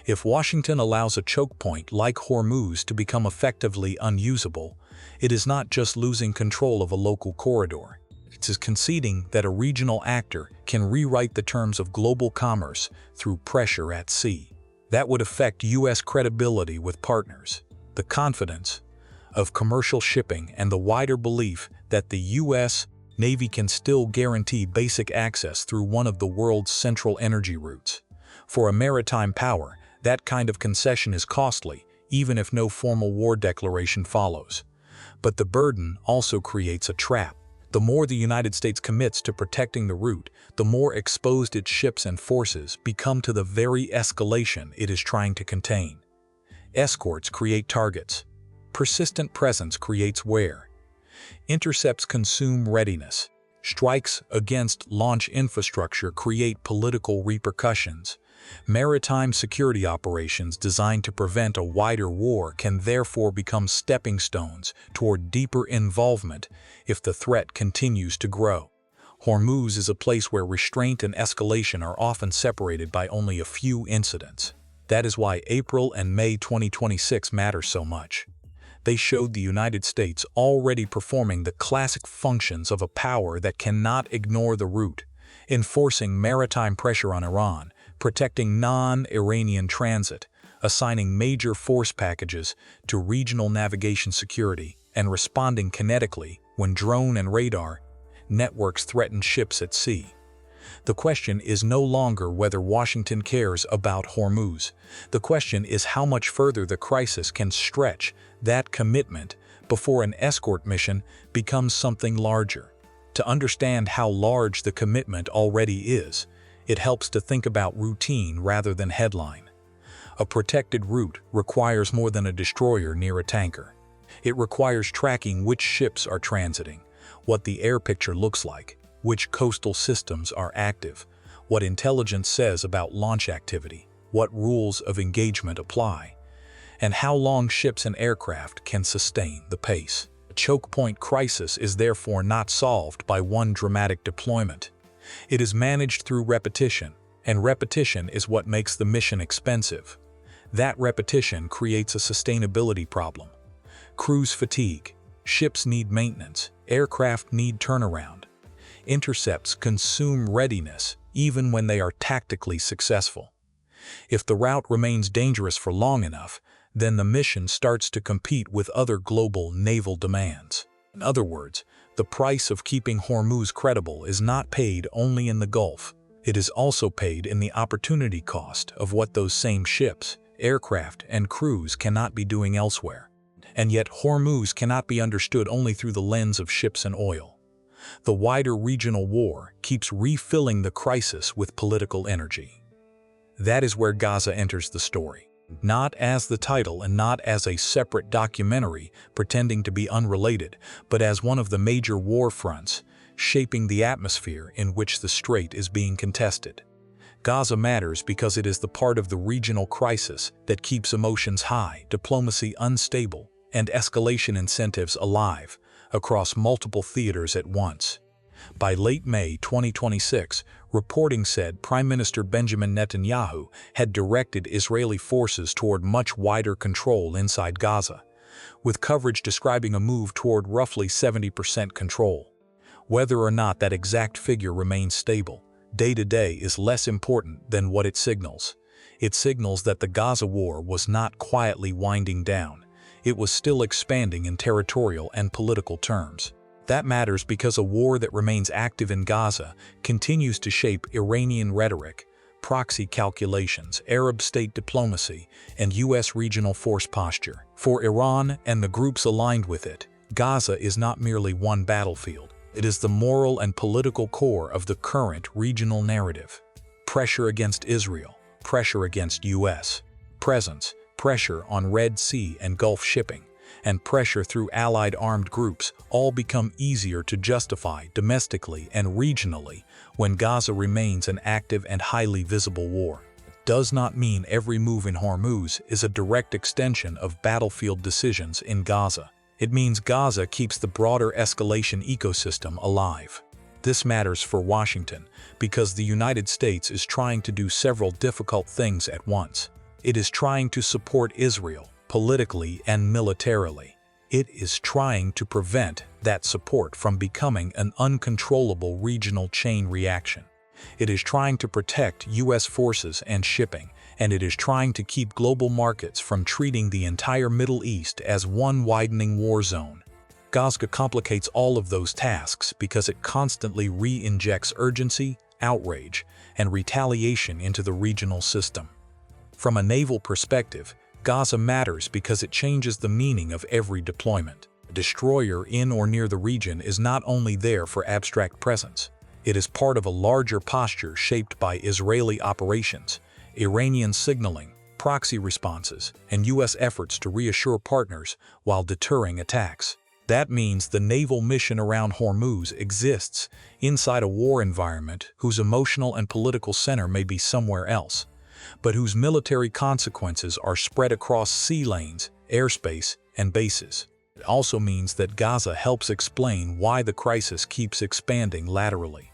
If Washington allows a choke point like Hormuz to become effectively unusable, it is not just losing control of a local corridor. It is conceding that a regional actor can rewrite the terms of global commerce through pressure at sea. That would affect U.S. credibility with partners, the confidence of commercial shipping, and the wider belief that the U.S. Navy can still guarantee basic access through one of the world's central energy routes. For a maritime power, that kind of concession is costly, even if no formal war declaration follows. But the burden also creates a trap. The more the United States commits to protecting the route, the more exposed its ships and forces become to the very escalation it is trying to contain. Escorts create targets. Persistent presence creates wear. Intercepts consume readiness. Strikes against launch infrastructure create political repercussions. Maritime security operations designed to prevent a wider war can therefore become stepping stones toward deeper involvement if the threat continues to grow. Hormuz is a place where restraint and escalation are often separated by only a few incidents. That is why April and May 2026 matter so much. They showed the United States already performing the classic functions of a power that cannot ignore the route, enforcing maritime pressure on Iran, protecting non-Iranian transit, assigning major force packages to regional navigation security, and responding kinetically when drone and radar networks threaten ships at sea. The question is no longer whether Washington cares about Hormuz. The question is how much further the crisis can stretch that commitment before an escort mission becomes something larger. To understand how large the commitment already is, it helps to think about routine rather than headline. A protected route requires more than a destroyer near a tanker. It requires tracking which ships are transiting, what the air picture looks like, which coastal systems are active, what intelligence says about launch activity, what rules of engagement apply, and how long ships and aircraft can sustain the pace. A choke point crisis is therefore not solved by one dramatic deployment. It is managed through repetition, and repetition is what makes the mission expensive. That repetition creates a sustainability problem. Crews fatigue, ships need maintenance, aircraft need turnaround. Intercepts consume readiness even when they are tactically successful. If the route remains dangerous for long enough, then the mission starts to compete with other global naval demands. In other words, the price of keeping Hormuz credible is not paid only in the Gulf. It is also paid in the opportunity cost of what those same ships, aircraft, and crews cannot be doing elsewhere. And yet Hormuz cannot be understood only through the lens of ships and oil. The wider regional war keeps refilling the crisis with political energy. That is where Gaza enters the story. Not as the title and not as a separate documentary pretending to be unrelated, but as one of the major war fronts, shaping the atmosphere in which the strait is being contested. Gaza matters because it is the part of the regional crisis that keeps emotions high, diplomacy unstable, and escalation incentives alive across multiple theaters at once. By late May 2026, reporting said Prime Minister Benjamin Netanyahu had directed Israeli forces toward much wider control inside Gaza, with coverage describing a move toward roughly 70% control. Whether or not that exact figure remains stable, day-to-day is less important than what it signals. It signals that the Gaza war was not quietly winding down. It was still expanding in territorial and political terms. That matters because a war that remains active in Gaza continues to shape Iranian rhetoric, proxy calculations, Arab state diplomacy, and U.S. regional force posture. For Iran and the groups aligned with it, Gaza is not merely one battlefield. It is the moral and political core of the current regional narrative. Pressure against Israel, pressure against U.S. presence, pressure on Red Sea and Gulf shipping, and pressure through allied armed groups all become easier to justify domestically and regionally when Gaza remains an active and highly visible war. It does not mean every move in Hormuz is a direct extension of battlefield decisions in Gaza. It means Gaza keeps the broader escalation ecosystem alive. This matters for Washington because the United States is trying to do several difficult things at once. It is trying to support Israel politically and militarily. It is trying to prevent that support from becoming an uncontrollable regional chain reaction. It is trying to protect U.S. forces and shipping, and it is trying to keep global markets from treating the entire Middle East as one widening war zone. Gaza complicates all of those tasks because it constantly re-injects urgency, outrage, and retaliation into the regional system. From a naval perspective, Gaza matters because it changes the meaning of every deployment. A destroyer in or near the region is not only there for abstract presence. It is part of a larger posture shaped by Israeli operations, Iranian signaling, proxy responses, and U.S. efforts to reassure partners while deterring attacks. That means the naval mission around Hormuz exists inside a war environment whose emotional and political center may be somewhere else, but whose military consequences are spread across sea lanes, airspace, and bases. It also means that Gaza helps explain why the crisis keeps expanding laterally.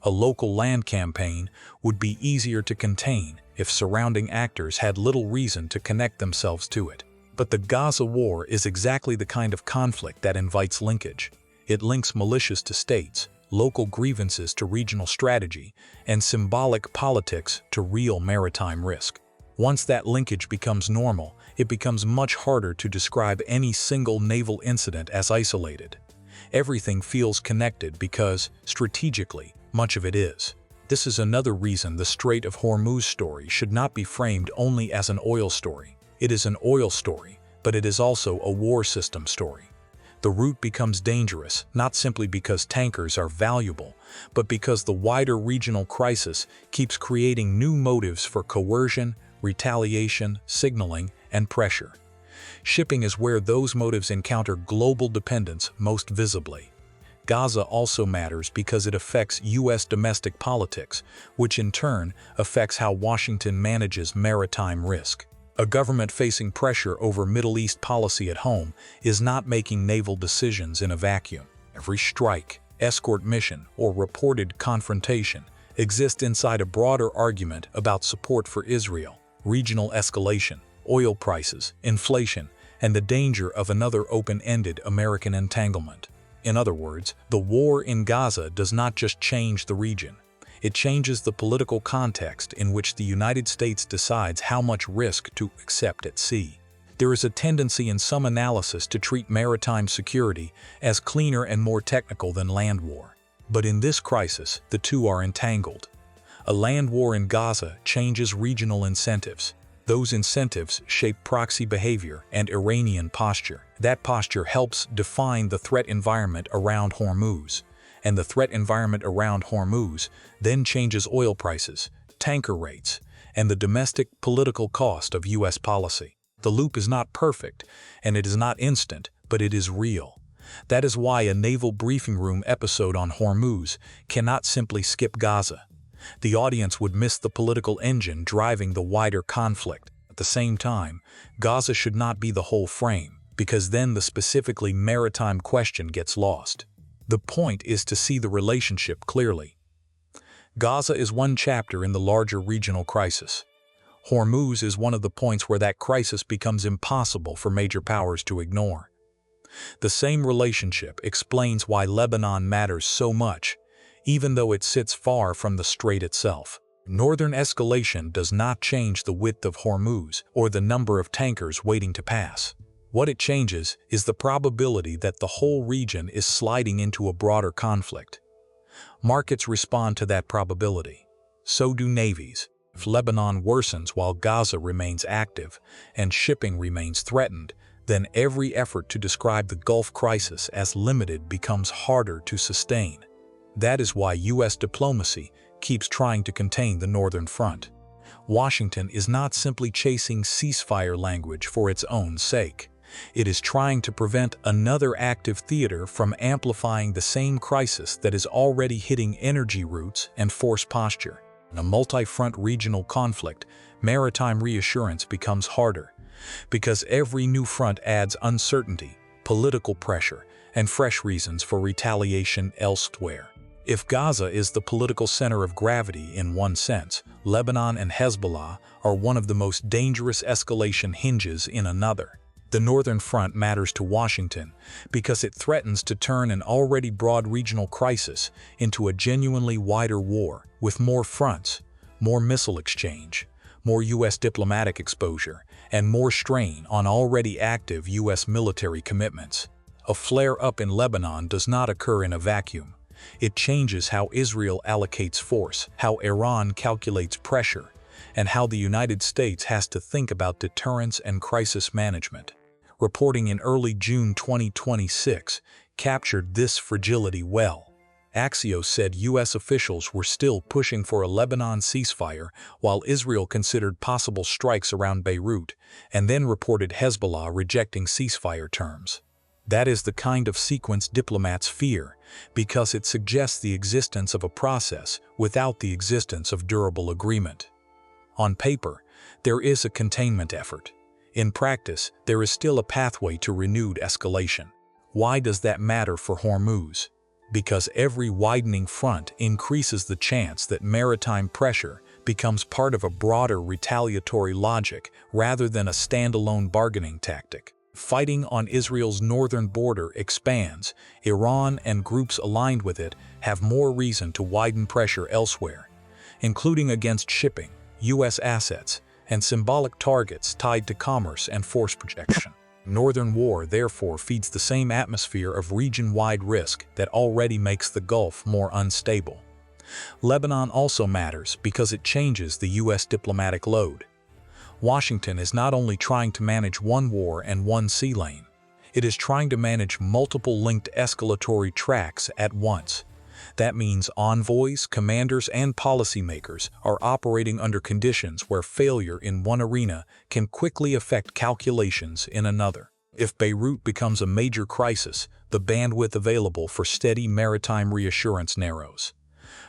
A local land campaign would be easier to contain if surrounding actors had little reason to connect themselves to it. But the Gaza war is exactly the kind of conflict that invites linkage. It links militias to states, local grievances to regional strategy, and symbolic politics to real maritime risk. Once that linkage becomes normal, it becomes much harder to describe any single naval incident as isolated. Everything feels connected because, strategically, much of it is. This is another reason the Strait of Hormuz story should not be framed only as an oil story. It is an oil story, but it is also a war system story. The route becomes dangerous, not simply because tankers are valuable, but because the wider regional crisis keeps creating new motives for coercion, retaliation, signaling, and pressure. Shipping is where those motives encounter global dependence most visibly. Gaza also matters because it affects U.S. domestic politics, which in turn affects how Washington manages maritime risk. A government facing pressure over Middle East policy at home is not making naval decisions in a vacuum. Every strike, escort mission, or reported confrontation exists inside a broader argument about support for Israel, regional escalation, oil prices, inflation, and the danger of another open-ended American entanglement. In other words, the war in Gaza does not just change the region. It changes the political context in which the United States decides how much risk to accept at sea. There is a tendency in some analysis to treat maritime security as cleaner and more technical than land war. But in this crisis, the two are entangled. A land war in Gaza changes regional incentives. Those incentives shape proxy behavior and Iranian posture. That posture helps define the threat environment around Hormuz. And the threat environment around Hormuz then changes oil prices, tanker rates, and the domestic political cost of U.S. policy. The loop is not perfect, and it is not instant, but it is real. That is why a naval briefing room episode on Hormuz cannot simply skip Gaza. The audience would miss the political engine driving the wider conflict. At the same time, Gaza should not be the whole frame, because then the specifically maritime question gets lost. The point is to see the relationship clearly. Gaza is one chapter in the larger regional crisis. Hormuz is one of the points where that crisis becomes impossible for major powers to ignore. The same relationship explains why Lebanon matters so much, even though it sits far from the strait itself. Northern escalation does not change the width of Hormuz or the number of tankers waiting to pass. What it changes is the probability that the whole region is sliding into a broader conflict. Markets respond to that probability. So do navies. If Lebanon worsens while Gaza remains active and shipping remains threatened, then every effort to describe the Gulf crisis as limited becomes harder to sustain. That is why U.S. diplomacy keeps trying to contain the northern front. Washington is not simply chasing ceasefire language for its own sake. It is trying to prevent another active theater from amplifying the same crisis that is already hitting energy routes and force posture. In a multi-front regional conflict, maritime reassurance becomes harder, because every new front adds uncertainty, political pressure, and fresh reasons for retaliation elsewhere. If Gaza is the political center of gravity in one sense, Lebanon and Hezbollah are one of the most dangerous escalation hinges in another. The Northern Front matters to Washington because it threatens to turn an already broad regional crisis into a genuinely wider war with more fronts, more missile exchange, more U.S. diplomatic exposure, and more strain on already active U.S. military commitments. A flare-up in Lebanon does not occur in a vacuum. It changes how Israel allocates force, how Iran calculates pressure, and how the United States has to think about deterrence and crisis management. Reporting in early June 2026 captured this fragility well. Axios said U.S. officials were still pushing for a Lebanon ceasefire while Israel considered possible strikes around Beirut, and then reported Hezbollah rejecting ceasefire terms. That is the kind of sequence diplomats fear, because it suggests the existence of a process without the existence of durable agreement. On paper, there is a containment effort. In practice, there is still a pathway to renewed escalation. Why does that matter for Hormuz? Because every widening front increases the chance that maritime pressure becomes part of a broader retaliatory logic rather than a standalone bargaining tactic. Fighting on Israel's northern border expands. Iran and groups aligned with it have more reason to widen pressure elsewhere, including against shipping, U.S. assets, and symbolic targets tied to commerce and force projection. Northern war therefore feeds the same atmosphere of region-wide risk that already makes the Gulf more unstable. Lebanon also matters because it changes the U.S. diplomatic load. Washington is not only trying to manage one war and one sea lane, it is trying to manage multiple linked escalatory tracks at once. That means envoys, commanders, and policymakers are operating under conditions where failure in one arena can quickly affect calculations in another. If Beirut becomes a major crisis, the bandwidth available for steady maritime reassurance narrows.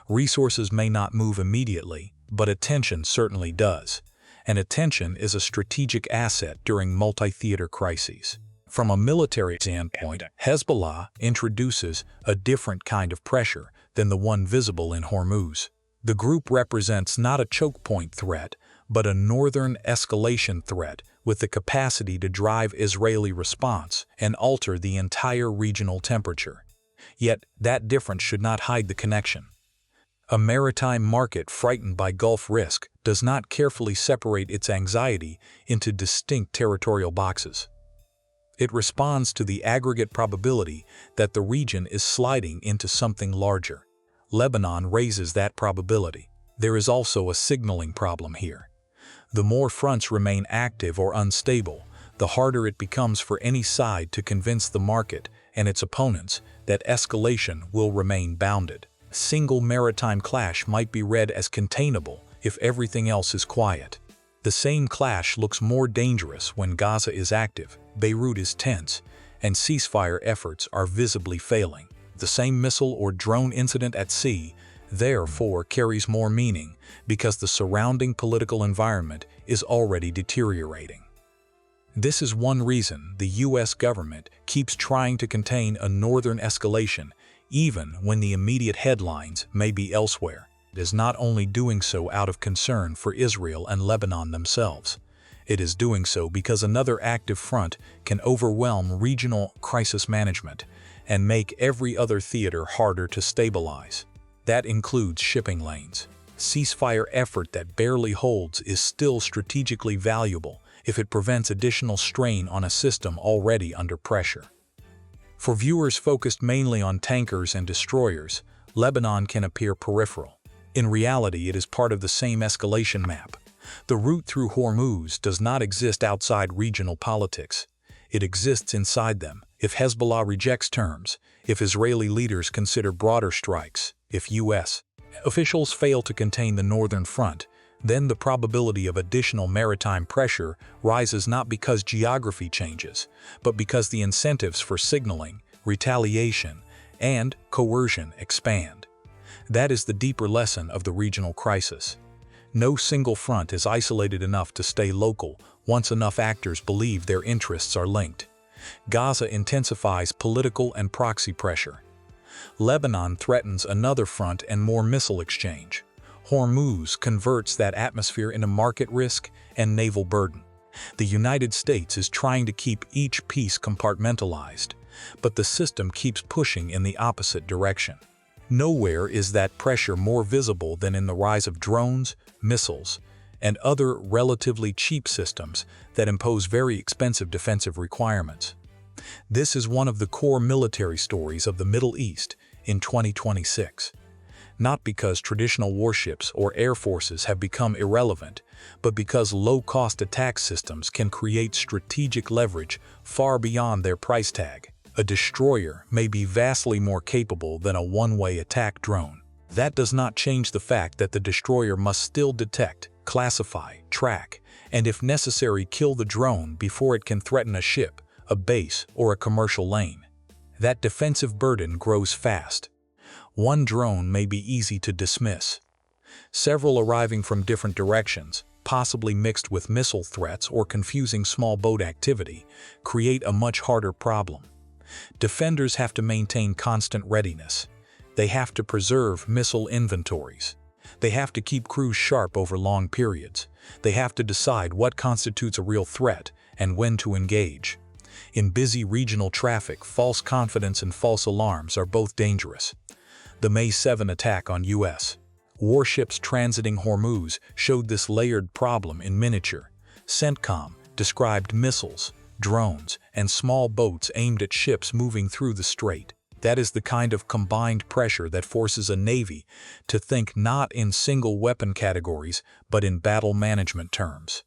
Resources may not move immediately, but attention certainly does. And attention is a strategic asset during multi-theater crises. From a military standpoint, Hezbollah introduces a different kind of pressure than the one visible in Hormuz. The group represents not a choke point threat, but a northern escalation threat with the capacity to drive Israeli response and alter the entire regional temperature. Yet, that difference should not hide the connection. A maritime market frightened by Gulf risk does not carefully separate its anxiety into distinct territorial boxes. It responds to the aggregate probability that the region is sliding into something larger. Lebanon raises that probability. There is also a signaling problem here. The more fronts remain active or unstable, the harder it becomes for any side to convince the market and its opponents that escalation will remain bounded. A single maritime clash might be read as containable if everything else is quiet. The same clash looks more dangerous when Gaza is active, Beirut is tense, and ceasefire efforts are visibly failing. The same missile or drone incident at sea, therefore, carries more meaning because the surrounding political environment is already deteriorating. This is one reason the U.S. government keeps trying to contain a northern escalation, even when the immediate headlines may be elsewhere. It is not only doing so out of concern for Israel and Lebanon themselves. It is doing so because another active front can overwhelm regional crisis management and make every other theater harder to stabilize. That includes shipping lanes. Ceasefire effort that barely holds is still strategically valuable if it prevents additional strain on a system already under pressure. For viewers focused mainly on tankers and destroyers, Lebanon can appear peripheral. In reality, it is part of the same escalation map. The route through Hormuz does not exist outside regional politics. It exists inside them. If Hezbollah rejects terms, if Israeli leaders consider broader strikes, if U.S. officials fail to contain the northern front, then the probability of additional maritime pressure rises not because geography changes, but because the incentives for signaling, retaliation, and coercion expand. That is the deeper lesson of the regional crisis. No single front is isolated enough to stay local once enough actors believe their interests are linked. Gaza intensifies political and proxy pressure. Lebanon threatens another front and more missile exchange. Hormuz converts that atmosphere into market risk and naval burden. The United States is trying to keep each piece compartmentalized, but the system keeps pushing in the opposite direction. Nowhere is that pressure more visible than in the rise of drones, missiles, and other relatively cheap systems that impose very expensive defensive requirements. This is one of the core military stories of the Middle East in 2026. Not because traditional warships or air forces have become irrelevant, but because low-cost attack systems can create strategic leverage far beyond their price tag. A destroyer may be vastly more capable than a one-way attack drone. That does not change the fact that the destroyer must still detect, classify, track, and if necessary kill the drone before it can threaten a ship, a base, or a commercial lane. That defensive burden grows fast. One drone may be easy to dismiss. Several arriving from different directions, possibly mixed with missile threats or confusing small boat activity, create a much harder problem. Defenders have to maintain constant readiness. They have to preserve missile inventories. They have to keep crews sharp over long periods. They have to decide what constitutes a real threat and when to engage. In busy regional traffic, false confidence and false alarms are both dangerous. The May 7 attack on U.S. warships transiting Hormuz showed this layered problem in miniature. CENTCOM described missiles, drones, and small boats aimed at ships moving through the strait. That is the kind of combined pressure that forces a navy to think not in single weapon categories, but in battle management terms.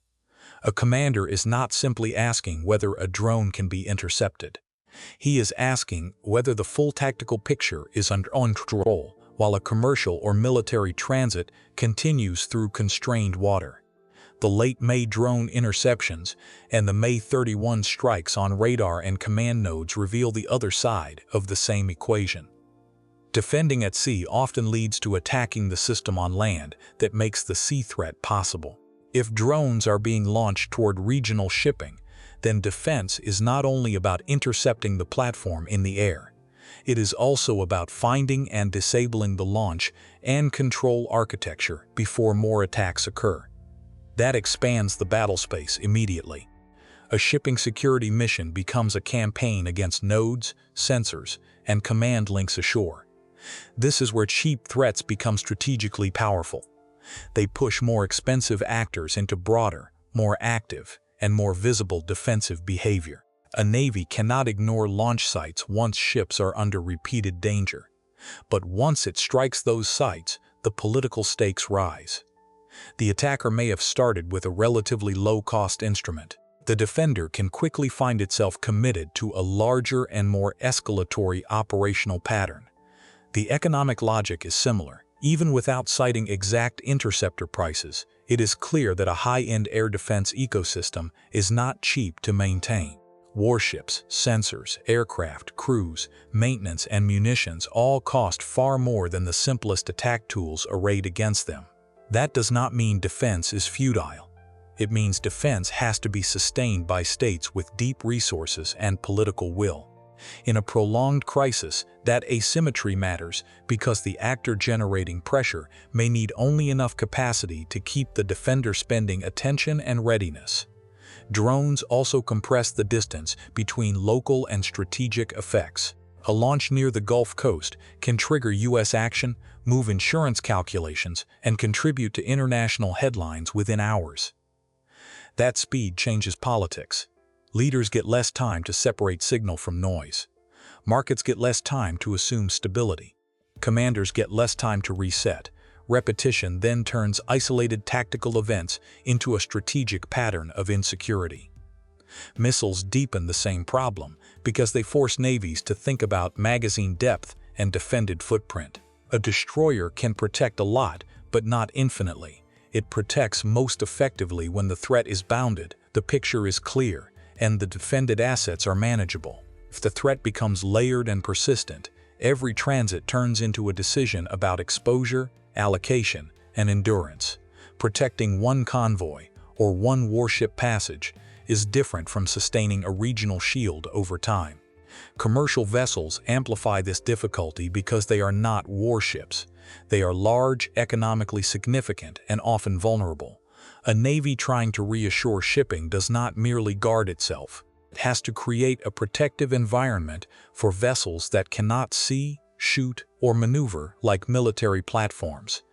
A commander is not simply asking whether a drone can be intercepted. He is asking whether the full tactical picture is under control while a commercial or military transit continues through constrained water. The late May drone interceptions and the May 31 strikes on radar and command nodes reveal the other side of the same equation. Defending at sea often leads to attacking the system on land that makes the sea threat possible. If drones are being launched toward regional shipping, then defense is not only about intercepting the platform in the air. It is also about finding and disabling the launch and control architecture before more attacks occur. That expands the battle space immediately. A shipping security mission becomes a campaign against nodes, sensors, and command links ashore. This is where cheap threats become strategically powerful. They push more expensive actors into broader, more active, and more visible defensive behavior. A navy cannot ignore launch sites once ships are under repeated danger. But once it strikes those sites, the political stakes rise. The attacker may have started with a relatively low-cost instrument. The defender can quickly find itself committed to a larger and more escalatory operational pattern. The economic logic is similar. Even without citing exact interceptor prices, it is clear that a high-end air defense ecosystem is not cheap to maintain. Warships, sensors, aircraft, crews, maintenance, and munitions all cost far more than the simplest attack tools arrayed against them. That does not mean defense is futile. It means defense has to be sustained by states with deep resources and political will. In a prolonged crisis, that asymmetry matters because the actor generating pressure may need only enough capacity to keep the defender spending attention and readiness. Drones also compress the distance between local and strategic effects. A launch near the Gulf Coast can trigger U.S. action, move insurance calculations, and contribute to international headlines within hours. That speed changes politics. Leaders get less time to separate signal from noise. Markets get less time to assume stability. Commanders get less time to reset. Repetition then turns isolated tactical events into a strategic pattern of insecurity. Missiles deepen the same problem because they force navies to think about magazine depth and defended footprint. A destroyer can protect a lot, but not infinitely. It protects most effectively when the threat is bounded, the picture is clear, and the defended assets are manageable. If the threat becomes layered and persistent, every transit turns into a decision about exposure, allocation, and endurance. Protecting one convoy or one warship passage is different from sustaining a regional shield over time. Commercial vessels amplify this difficulty because they are not warships. They are large, economically significant, and often vulnerable. A navy trying to reassure shipping does not merely guard itself. It has to create a protective environment for vessels that cannot see, shoot, or maneuver like military platforms.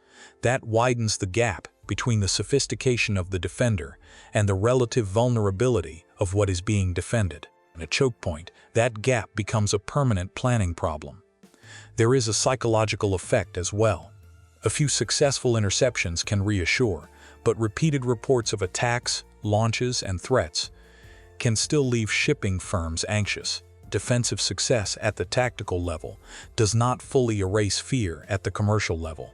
That widens the gap between the sophistication of the defender and the relative vulnerability of what is being defended. In a choke point, that gap becomes a permanent planning problem. There is a psychological effect as well. A few successful interceptions can reassure, but repeated reports of attacks, launches, and threats can still leave shipping firms anxious. Defensive success at the tactical level does not fully erase fear at the commercial level.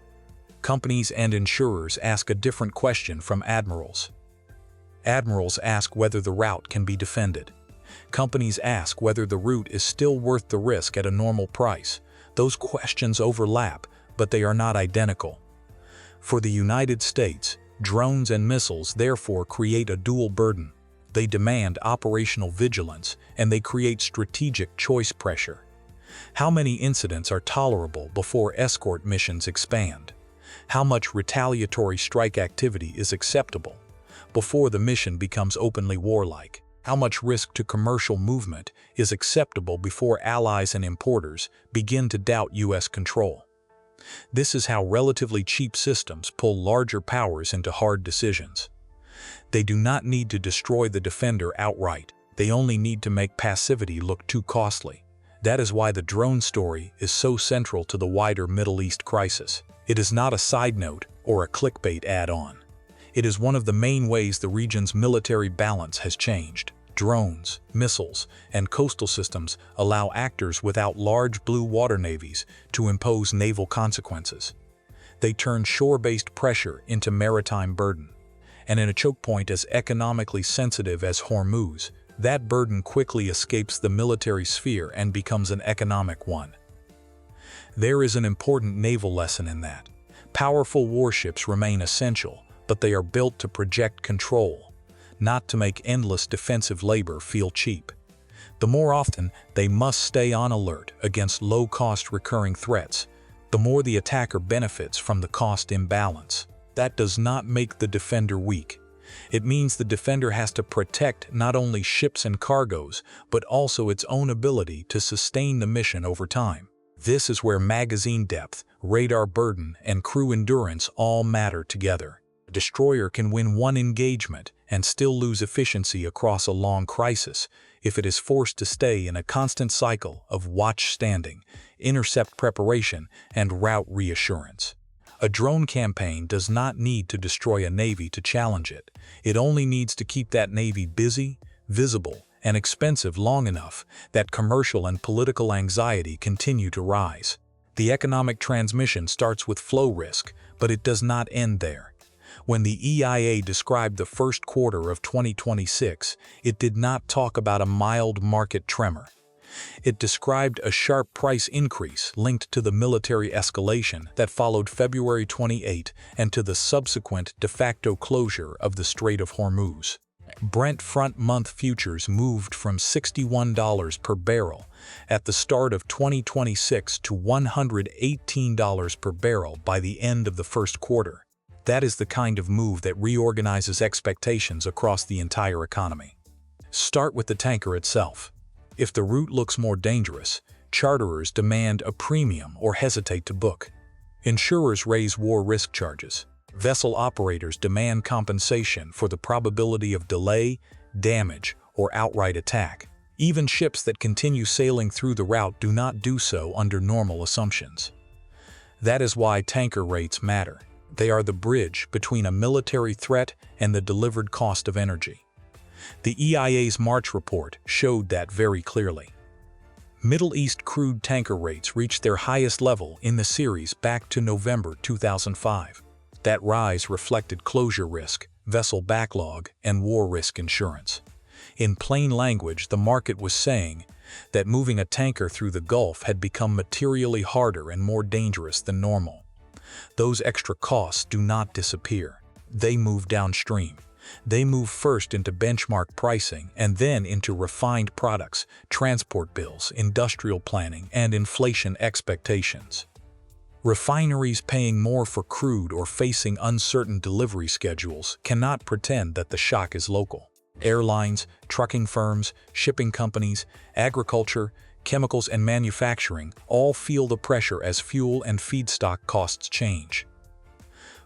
Companies and insurers ask a different question from admirals. Admirals ask whether the route can be defended. Companies ask whether the route is still worth the risk at a normal price. Those questions overlap, but they are not identical. For the United States, drones and missiles therefore create a dual burden. They demand operational vigilance, and they create strategic choice pressure. How many incidents are tolerable before escort missions expand? How much retaliatory strike activity is acceptable before the mission becomes openly warlike? How much risk to commercial movement is acceptable before allies and importers begin to doubt U.S. control? This is how relatively cheap systems pull larger powers into hard decisions. They do not need to destroy the defender outright. They only need to make passivity look too costly. That is why the drone story is so central to the wider Middle East crisis. It is not a side note or a clickbait add-on. It is one of the main ways the region's military balance has changed. Drones, missiles, and coastal systems allow actors without large blue water navies to impose naval consequences. They turn shore-based pressure into maritime burden. And in a choke point as economically sensitive as Hormuz, that burden quickly escapes the military sphere and becomes an economic one. There is an important naval lesson in that. Powerful warships remain essential, but they are built to project control, not to make endless defensive labor feel cheap. The more often they must stay on alert against low-cost recurring threats, the more the attacker benefits from the cost imbalance. That does not make the defender weak. It means the defender has to protect not only ships and cargoes, but also its own ability to sustain the mission over time. This is where magazine depth, radar burden, and crew endurance all matter together. A destroyer can win one engagement and still lose efficiency across a long crisis if it is forced to stay in a constant cycle of watch standing, intercept preparation, and route reassurance. A drone campaign does not need to destroy a navy to challenge it. It only needs to keep that navy busy, visible, and expensive long enough that commercial and political anxiety continue to rise. The economic transmission starts with flow risk, but it does not end there. When the EIA described the first quarter of 2026, it did not talk about a mild market tremor. It described a sharp price increase linked to the military escalation that followed February 28 and to the subsequent de facto closure of the Strait of Hormuz. Brent front-month futures moved from $61 per barrel at the start of 2026 to $118 per barrel by the end of the first quarter. That is the kind of move that reorganizes expectations across the entire economy. Start with the tanker itself. If the route looks more dangerous, charterers demand a premium or hesitate to book. Insurers raise war risk charges. Vessel operators demand compensation for the probability of delay, damage, or outright attack. Even ships that continue sailing through the route do not do so under normal assumptions. That is why tanker rates matter. They are the bridge between a military threat and the delivered cost of energy. The EIA's March report showed that very clearly. Middle East crude tanker rates reached their highest level in the series back to November 2005. That rise reflected closure risk, vessel backlog, and war risk insurance. In plain language, the market was saying that moving a tanker through the Gulf had become materially harder and more dangerous than normal. Those extra costs do not disappear. They move downstream. They move first into benchmark pricing and then into refined products, transport bills, industrial planning, and inflation expectations. Refineries paying more for crude or facing uncertain delivery schedules cannot pretend that the shock is local. Airlines, trucking firms, shipping companies, agriculture, chemicals, and manufacturing all feel the pressure as fuel and feedstock costs change.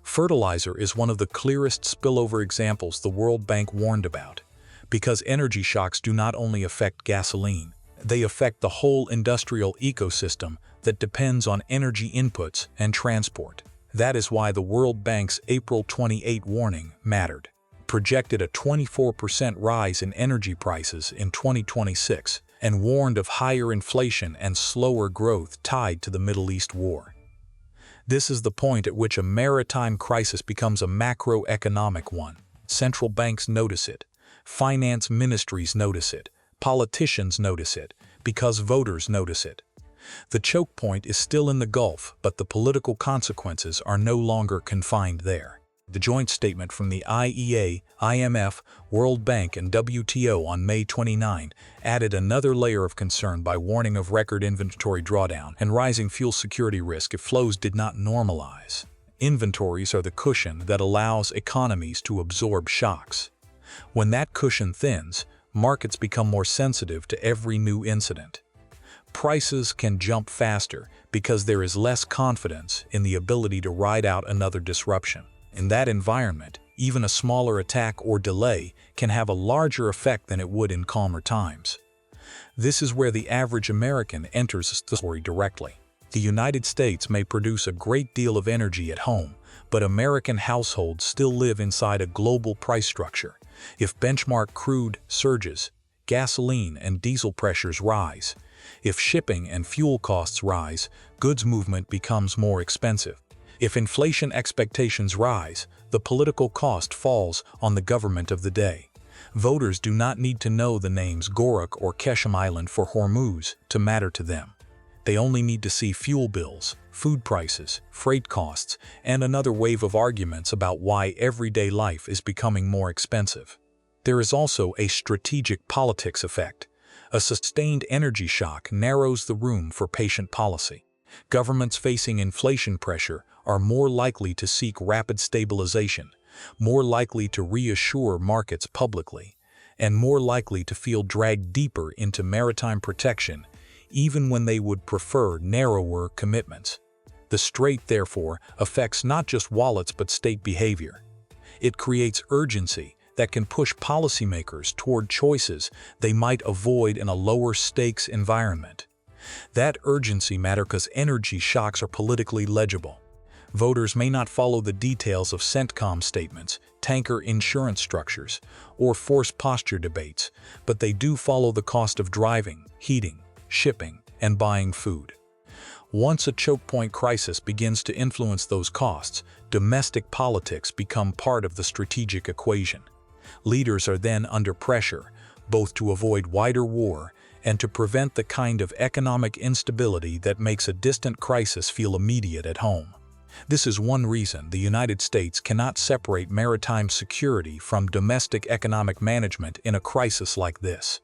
Fertilizer is one of the clearest spillover examples the World Bank warned about, because energy shocks do not only affect gasoline, they affect the whole industrial ecosystem that depends on energy inputs and transport. That is why the World Bank's April 28 warning mattered. Projected a 24% rise in energy prices in 2026 and warned of higher inflation and slower growth tied to the Middle East war. This is the point at which a maritime crisis becomes a macroeconomic one. Central banks notice it, finance ministries notice it, politicians notice it, because voters notice it. The choke point is still in the Gulf, but the political consequences are no longer confined there. The joint statement from the IEA, IMF, World Bank, and WTO on May 29 added another layer of concern by warning of record inventory drawdown and rising fuel security risk if flows did not normalize. Inventories are the cushion that allows economies to absorb shocks. When that cushion thins, markets become more sensitive to every new incident. Prices can jump faster because there is less confidence in the ability to ride out another disruption. In that environment, even a smaller attack or delay can have a larger effect than it would in calmer times. This is where the average American enters the story directly. The United States may produce a great deal of energy at home, but American households still live inside a global price structure. If benchmark crude surges, gasoline and diesel pressures rise. If shipping and fuel costs rise, goods movement becomes more expensive. If inflation expectations rise, the political cost falls on the government of the day. Voters do not need to know the names Gorak or Keshem Island for Hormuz to matter to them. They only need to see fuel bills, food prices, freight costs, and another wave of arguments about why everyday life is becoming more expensive. There is also a strategic politics effect. A sustained energy shock narrows the room for patient policy. Governments facing inflation pressure are more likely to seek rapid stabilization, more likely to reassure markets publicly, and more likely to feel dragged deeper into maritime protection, even when they would prefer narrower commitments. The strait, therefore, affects not just wallets but state behavior. It creates urgency that can push policymakers toward choices they might avoid in a lower-stakes environment. That urgency matters because energy shocks are politically legible. Voters may not follow the details of CENTCOM statements, tanker insurance structures, or force posture debates, but they do follow the cost of driving, heating, shipping, and buying food. Once a choke point crisis begins to influence those costs, domestic politics become part of the strategic equation. Leaders are then under pressure, both to avoid wider war and to prevent the kind of economic instability that makes a distant crisis feel immediate at home. This is one reason the United States cannot separate maritime security from domestic economic management in a crisis like this.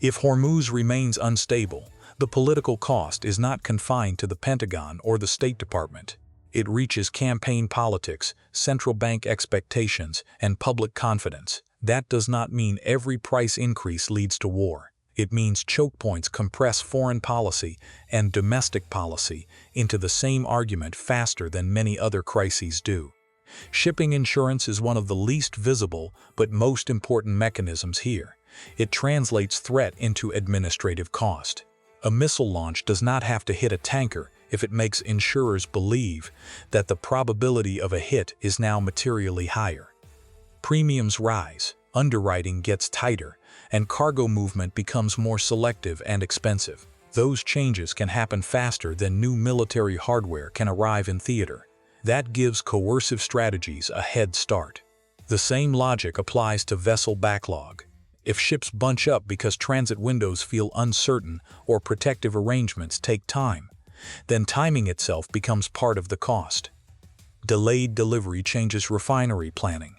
If Hormuz remains unstable, the political cost is not confined to the Pentagon or the State Department. It reaches campaign politics, central bank expectations, and public confidence. That does not mean every price increase leads to war. It means choke points compress foreign policy and domestic policy into the same argument faster than many other crises do. Shipping insurance is one of the least visible but most important mechanisms here. It translates threat into administrative cost. A missile launch does not have to hit a tanker if it makes insurers believe that the probability of a hit is now materially higher. Premiums rise, underwriting gets tighter, and cargo movement becomes more selective and expensive. Those changes can happen faster than new military hardware can arrive in theater. That gives coercive strategies a head start. The same logic applies to vessel backlog. If ships bunch up because transit windows feel uncertain or protective arrangements take time, then timing itself becomes part of the cost. Delayed delivery changes refinery planning.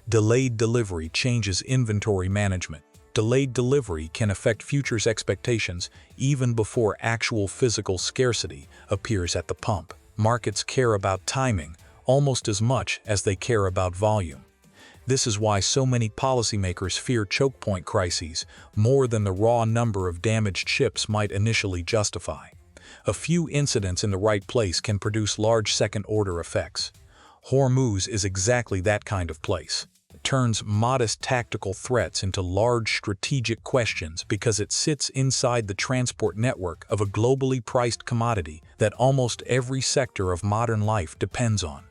Delayed delivery changes inventory management. Delayed delivery can affect futures expectations even before actual physical scarcity appears at the pump. Markets care about timing almost as much as they care about volume. This is why so many policymakers fear choke point crises more than the raw number of damaged ships might initially justify. A few incidents in the right place can produce large second-order effects. Hormuz is exactly that kind of place. It turns modest tactical threats into large strategic questions because it sits inside the transport network of a globally priced commodity that almost every sector of modern life depends on.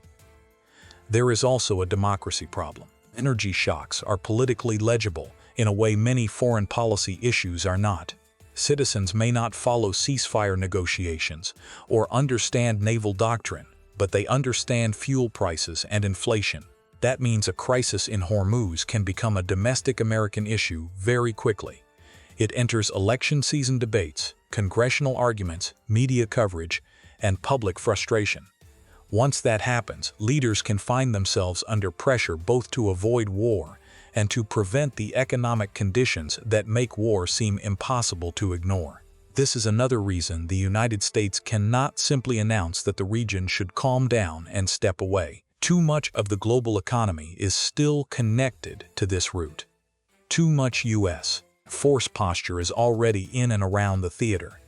There is also a democracy problem. Energy shocks are politically legible in a way many foreign policy issues are not. Citizens may not follow ceasefire negotiations or understand naval doctrine, but they understand fuel prices and inflation. That means a crisis in Hormuz can become a domestic American issue very quickly. It enters election season debates, congressional arguments, media coverage, and public frustration. Once that happens, leaders can find themselves under pressure both to avoid war and to prevent the economic conditions that make war seem impossible to ignore. This is another reason the United States cannot simply announce that the region should calm down and step away. Too much of the global economy is still connected to this route. Too much U.S. force posture is already in and around the theater.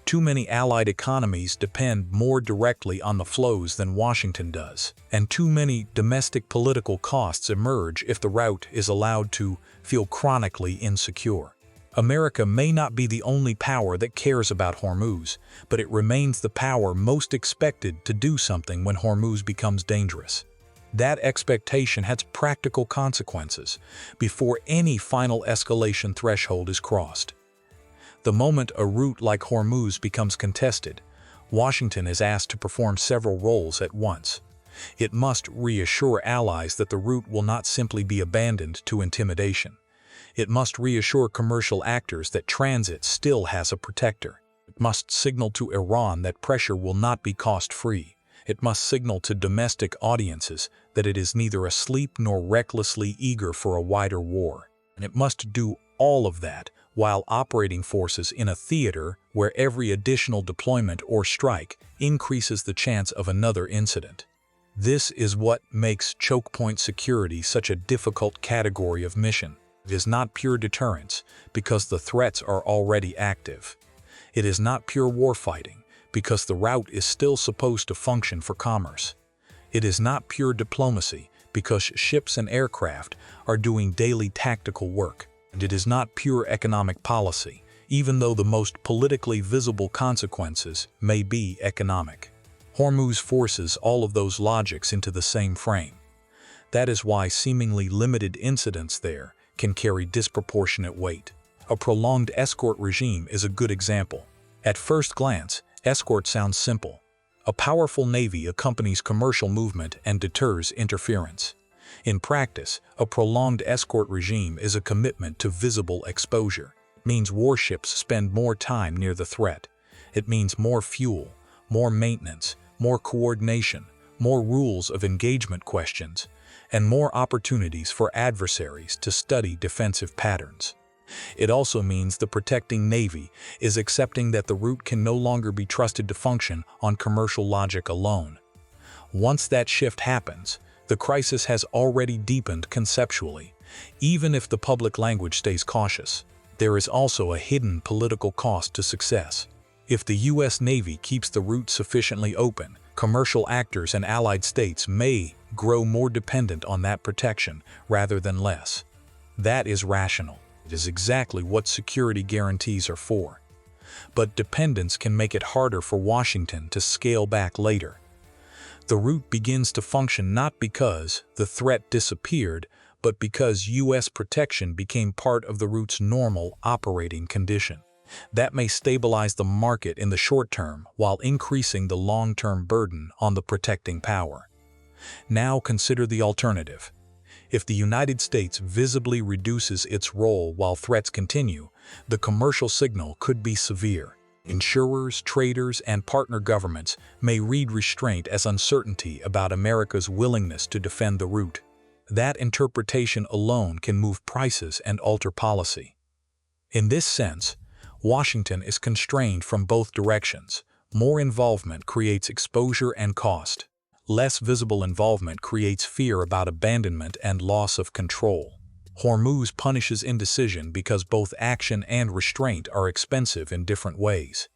Too many allied economies depend more directly on the flows than Washington does, and too many domestic political costs emerge if the route is allowed to feel chronically insecure. America may not be the only power that cares about Hormuz, but it remains the power most expected to do something when Hormuz becomes dangerous. That expectation has practical consequences before any final escalation threshold is crossed. The moment a route like Hormuz becomes contested, Washington is asked to perform several roles at once. It must reassure allies that the route will not simply be abandoned to intimidation. It must reassure commercial actors that transit still has a protector. It must signal to Iran that pressure will not be cost-free. It must signal to domestic audiences that it is neither asleep nor recklessly eager for a wider war. And it must do all of that while operating forces in a theater where every additional deployment or strike increases the chance of another incident. This is what makes choke point security such a difficult category of mission. It is not pure deterrence because the threats are already active. It is not pure warfighting because the route is still supposed to function for commerce. It is not pure diplomacy because ships and aircraft are doing daily tactical work. And it is not pure economic policy, even though the most politically visible consequences may be economic. Hormuz forces all of those logics into the same frame. That is why seemingly limited incidents there can carry disproportionate weight. A prolonged escort regime is a good example. At first glance, Escort sounds simple. A powerful navy accompanies commercial movement and deters interference. In practice, a prolonged escort regime is a commitment to visible exposure. It means warships spend more time near the threat. It means more fuel, more maintenance, more coordination, more rules of engagement questions, and more opportunities for adversaries to study defensive patterns. It also means the protecting Navy is accepting that the route can no longer be trusted to function on commercial logic alone. Once that shift happens, the crisis has already deepened conceptually. Even if the public language stays cautious, there is also a hidden political cost to success. If the U.S. Navy keeps the route sufficiently open, commercial actors and allied states may grow more dependent on that protection rather than less. That is rational. It is exactly what security guarantees are for. But dependence can make it harder for Washington to scale back later. The route begins to function not because the threat disappeared, but because U.S. protection became part of the route's normal operating condition. That may stabilize the market in the short term while increasing the long-term burden on the protecting power. Now consider the alternative. If the United States visibly reduces its role while threats continue, the commercial signal could be severe. Insurers, traders, and partner governments may read restraint as uncertainty about America's willingness to defend the route. That interpretation alone can move prices and alter policy. In this sense, Washington is constrained from both directions. More involvement creates exposure and cost. Less visible involvement creates fear about abandonment and loss of control. Hormuz punishes indecision because both action and restraint are expensive in different ways.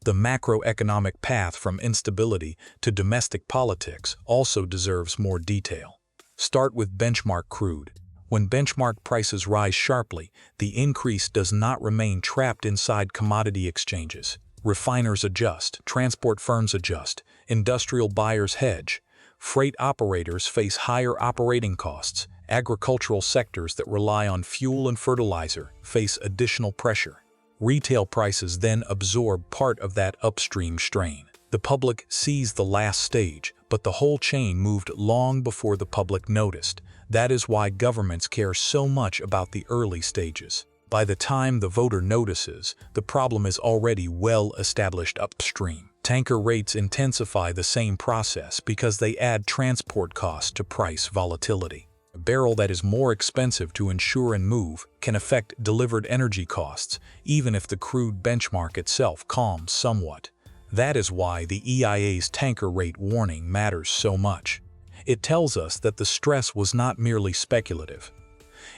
The macroeconomic path from instability to domestic politics also deserves more detail. Start with benchmark crude. When benchmark prices rise sharply, the increase does not remain trapped inside commodity exchanges. Refiners adjust, transport firms adjust, industrial buyers hedge, freight operators face higher operating costs, agricultural sectors that rely on fuel and fertilizer face additional pressure. Retail prices then absorb part of that upstream strain. The public sees the last stage, but the whole chain moved long before the public noticed. That is why governments care so much about the early stages. By the time the voter notices, the problem is already well established upstream. Tanker rates intensify the same process because they add transport costs to price volatility. A barrel that is more expensive to insure and move can affect delivered energy costs, even if the crude benchmark itself calms somewhat. That is why the EIA's tanker rate warning matters so much. It tells us that the stress was not merely speculative.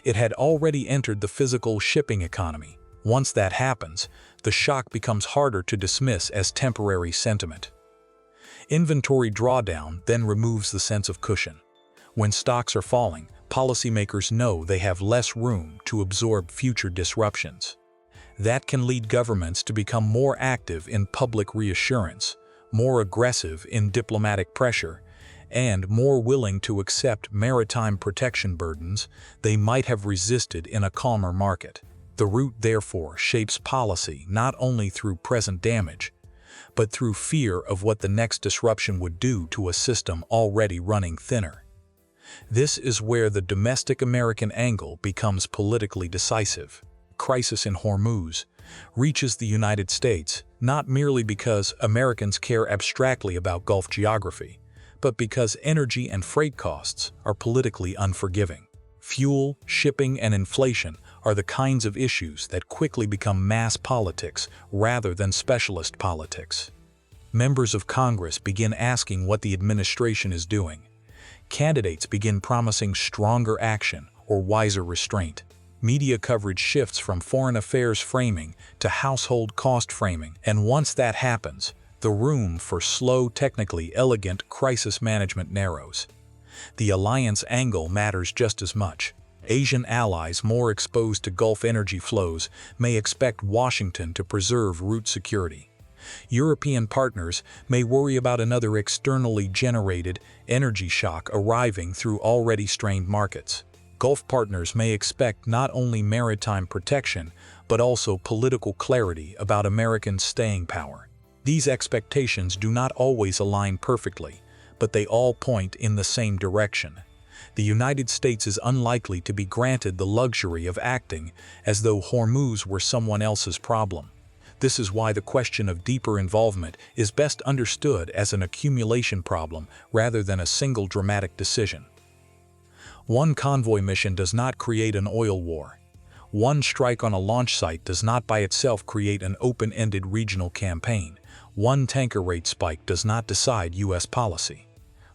It had already entered the physical shipping economy. Once that happens, the shock becomes harder to dismiss as temporary sentiment. Inventory drawdown then removes the sense of cushion. When stocks are falling, policymakers know they have less room to absorb future disruptions. That can lead governments to become more active in public reassurance, more aggressive in diplomatic pressure, and more willing to accept maritime protection burdens they might have resisted in a calmer market. The route, therefore, shapes policy not only through present damage, but through fear of what the next disruption would do to a system already running thinner. This is where the domestic American angle becomes politically decisive. Crisis in Hormuz reaches the United States not merely because Americans care abstractly about Gulf geography, but because energy and freight costs are politically unforgiving. Fuel, shipping, and inflation are the kinds of issues that quickly become mass politics rather than specialist politics. Members of Congress begin asking what the administration is doing. Candidates begin promising stronger action or wiser restraint. Media coverage shifts from foreign affairs framing to household cost framing, and once that happens, the room for slow, technically elegant crisis management narrows. The alliance angle matters just as much. Asian allies more exposed to Gulf energy flows may expect Washington to preserve route security. European partners may worry about another externally generated energy shock arriving through already strained markets. Gulf partners may expect not only maritime protection, but also political clarity about American staying power. These expectations do not always align perfectly, but they all point in the same direction. The United States is unlikely to be granted the luxury of acting as though Hormuz were someone else's problem. This is why the question of deeper involvement is best understood as an accumulation problem rather than a single dramatic decision. One convoy mission does not create an oil war. One strike on a launch site does not by itself create an open-ended regional campaign. One tanker rate spike does not decide U.S. policy.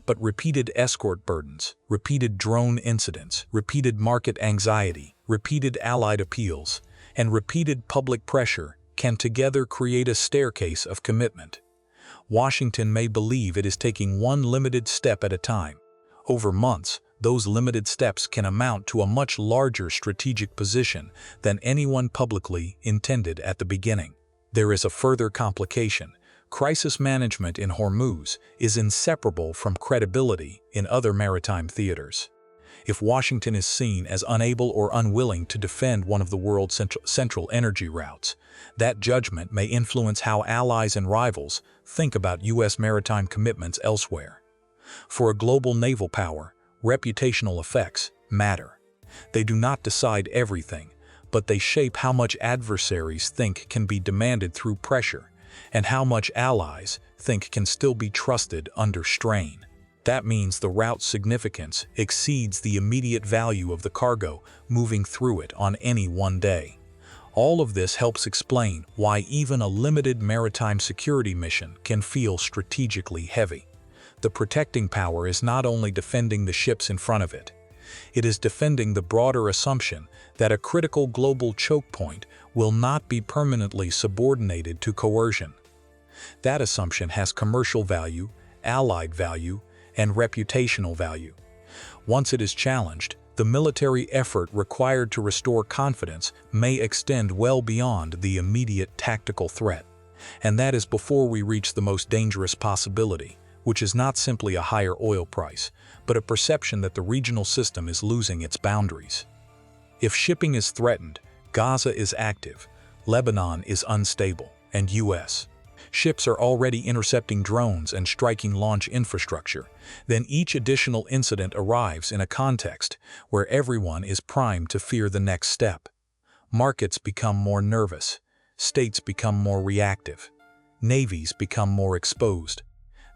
But repeated escort burdens, repeated drone incidents, repeated market anxiety, repeated allied appeals, and repeated public pressure can together create a staircase of commitment. Washington may believe it is taking one limited step at a time. Over months, those limited steps can amount to a much larger strategic position than anyone publicly intended at the beginning. There is a further complication. Crisis management in Hormuz is inseparable from credibility in other maritime theaters. If Washington is seen as unable or unwilling to defend one of the world's central energy routes, that judgment may influence how allies and rivals think about U.S. maritime commitments elsewhere. For a global naval power, reputational effects matter. They do not decide everything, but they shape how much adversaries think can be demanded through pressure, and how much allies think can still be trusted under strain. That means the route's significance exceeds the immediate value of the cargo moving through it on any one day. All of this helps explain why even a limited maritime security mission can feel strategically heavy. The protecting power is not only defending the ships in front of it. It is defending the broader assumption that a critical global choke point will not be permanently subordinated to coercion. That assumption has commercial value, allied value, and reputational value. Once it is challenged, the military effort required to restore confidence may extend well beyond the immediate tactical threat. And that is before we reach the most dangerous possibility, which is not simply a higher oil price, but a perception that the regional system is losing its boundaries. If shipping is threatened, Gaza is active, Lebanon is unstable, and U.S. ships are already intercepting drones and striking launch infrastructure, then each additional incident arrives in a context where everyone is primed to fear the next step. Markets become more nervous, states become more reactive, navies become more exposed.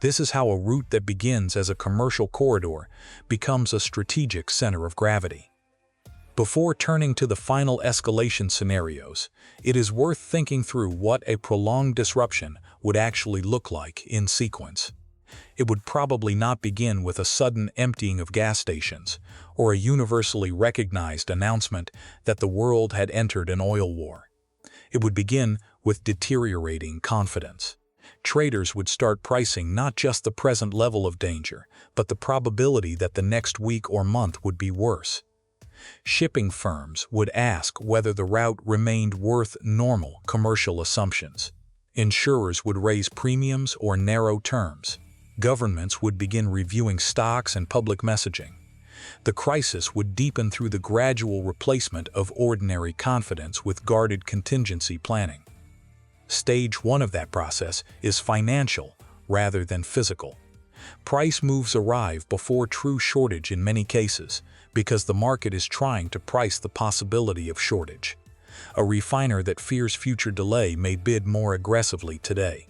This is how a route that begins as a commercial corridor becomes a strategic center of gravity. Before turning to the final escalation scenarios, it is worth thinking through what a prolonged disruption would actually look like in sequence. It would probably not begin with a sudden emptying of gas stations or a universally recognized announcement that the world had entered an oil war. It would begin with deteriorating confidence. Traders would start pricing not just the present level of danger, but the probability that the next week or month would be worse. Shipping firms would ask whether the route remained worth normal commercial assumptions. Insurers would raise premiums or narrow terms. Governments would begin reviewing stocks and public messaging. The crisis would deepen through the gradual replacement of ordinary confidence with guarded contingency planning. Stage 1 of that process is financial rather than physical. Price moves arrive before true shortage in many cases because the market is trying to price the possibility of shortage. A refiner that fears future delay may bid more aggressively today.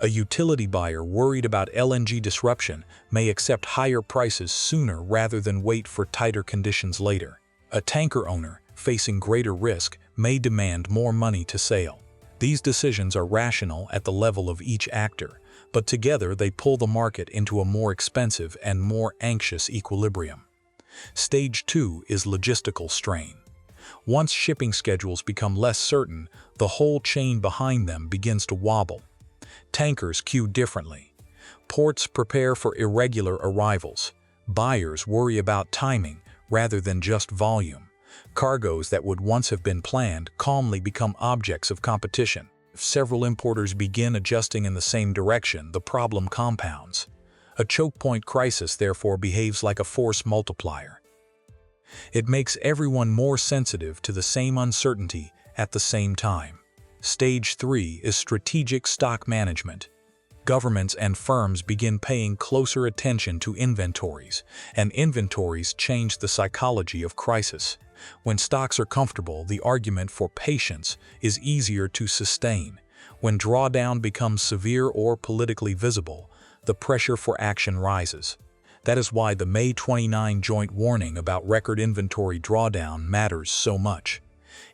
A utility buyer worried about LNG disruption may accept higher prices sooner rather than wait for tighter conditions later. A tanker owner facing greater risk may demand more money to sail. These decisions are rational at the level of each actor, but together they pull the market into a more expensive and more anxious equilibrium. Stage 2 is logistical strain. Once shipping schedules become less certain, the whole chain behind them begins to wobble. Tankers queue differently. Ports prepare for irregular arrivals. Buyers worry about timing rather than just volume. Cargoes that would once have been planned calmly become objects of competition. If several importers begin adjusting in the same direction, the problem compounds. A choke point crisis therefore behaves like a force multiplier. It makes everyone more sensitive to the same uncertainty at the same time. Stage 3 is strategic stock management. Governments and firms begin paying closer attention to inventories, and inventories change the psychology of crisis. When stocks are comfortable, the argument for patience is easier to sustain. When drawdown becomes severe or politically visible, the pressure for action rises. That is why the May 29 joint warning about record inventory drawdown matters so much.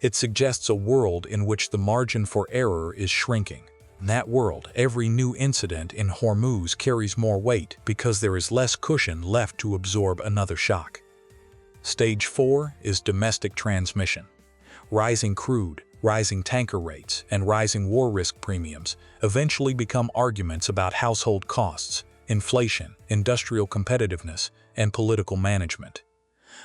It suggests a world in which the margin for error is shrinking. In that world, every new incident in Hormuz carries more weight because there is less cushion left to absorb another shock. Stage 4 is domestic transmission. Rising crude, rising tanker rates, and rising war risk premiums eventually become arguments about household costs, inflation, industrial competitiveness, and political management.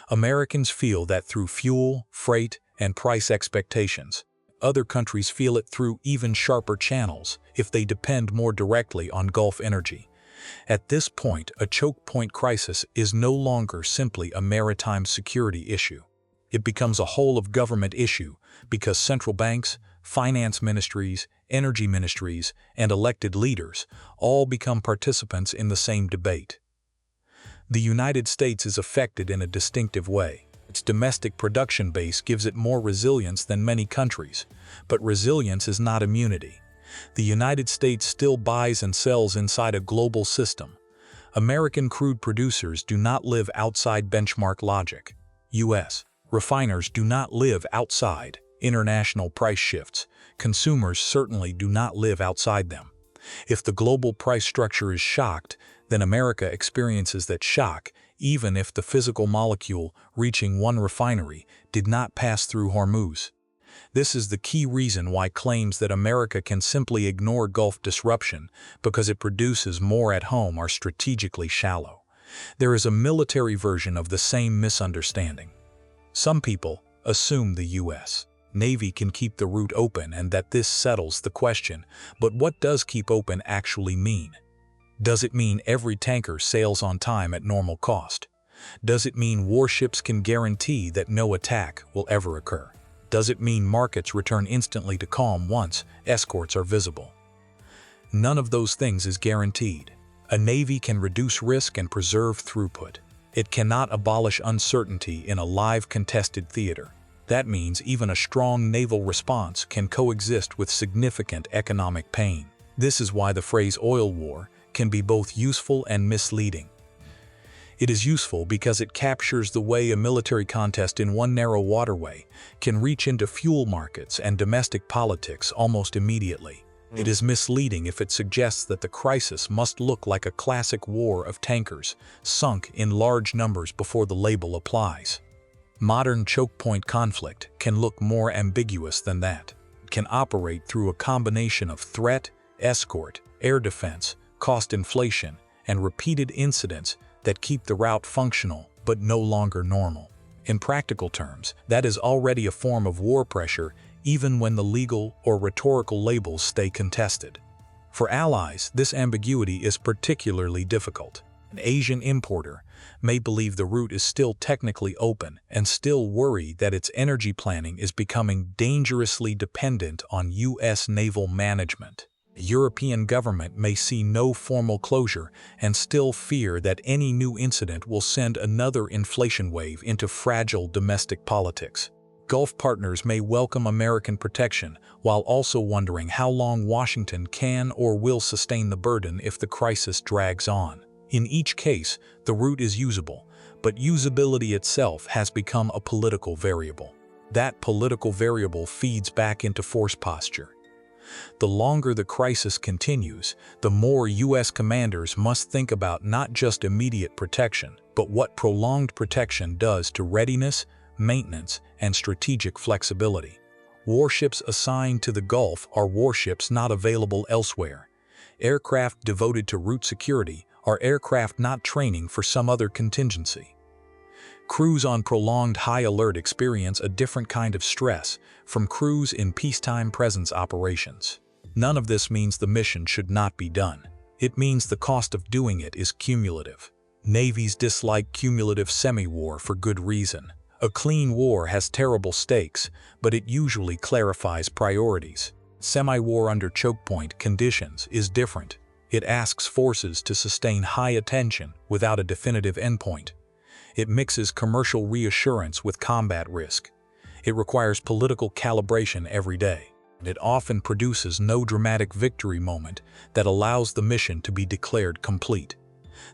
Americans feel that through fuel, freight, and price expectations. Other countries feel it through even sharper channels if they depend more directly on Gulf energy. At this point, a choke point crisis is no longer simply a maritime security issue. It becomes a whole-of-government issue because central banks, finance ministries, energy ministries, and elected leaders all become participants in the same debate. The United States is affected in a distinctive way. Its domestic production base gives it more resilience than many countries, but resilience is not immunity. The United States still buys and sells inside a global system. American crude producers do not live outside benchmark logic. U.S. refiners do not live outside international price shifts. Consumers certainly do not live outside them. If the global price structure is shocked, then America experiences that shock, even if the physical molecule reaching one refinery did not pass through Hormuz. This is the key reason why claims that America can simply ignore Gulf disruption because it produces more at home are strategically shallow. There is a military version of the same misunderstanding. Some people assume the U.S. Navy can keep the route open and that this settles the question, but what does keep open actually mean? Does it mean every tanker sails on time at normal cost? Does it mean warships can guarantee that no attack will ever occur? Does it mean markets return instantly to calm once escorts are visible? None of those things is guaranteed. A navy can reduce risk and preserve throughput. It cannot abolish uncertainty in a live contested theater. That means even a strong naval response can coexist with significant economic pain. This is why the phrase oil war can be both useful and misleading. It is useful because it captures the way a military contest in one narrow waterway can reach into fuel markets and domestic politics almost immediately. It is misleading if it suggests that the crisis must look like a classic war of tankers, sunk in large numbers before the label applies. Modern choke point conflict can look more ambiguous than that. It can operate through a combination of threat, escort, air defense, cost inflation, and repeated incidents that keep the route functional but no longer normal. In practical terms, that is already a form of war pressure even when the legal or rhetorical labels stay contested. For allies, this ambiguity is particularly difficult. An Asian importer may believe the route is still technically open and still worry that its energy planning is becoming dangerously dependent on U.S. naval management. The European government may see no formal closure and still fear that any new incident will send another inflation wave into fragile domestic politics. Gulf partners may welcome American protection while also wondering how long Washington can or will sustain the burden if the crisis drags on. In each case, the route is usable, but usability itself has become a political variable. That political variable feeds back into force posture. The longer the crisis continues, the more U.S. commanders must think about not just immediate protection, but what prolonged protection does to readiness, maintenance, and strategic flexibility. Warships assigned to the Gulf are warships not available elsewhere. Aircraft devoted to route security are aircraft not training for some other contingency. Crews on prolonged high alert experience a different kind of stress from crews in peacetime presence operations. None of this means the mission should not be done. It means the cost of doing it is cumulative. Navies dislike cumulative semi-war for good reason. A clean war has terrible stakes, but it usually clarifies priorities. Semi-war under choke point conditions is different. It asks forces to sustain high attention without a definitive endpoint. It mixes commercial reassurance with combat risk. It requires political calibration every day. It often produces no dramatic victory moment that allows the mission to be declared complete.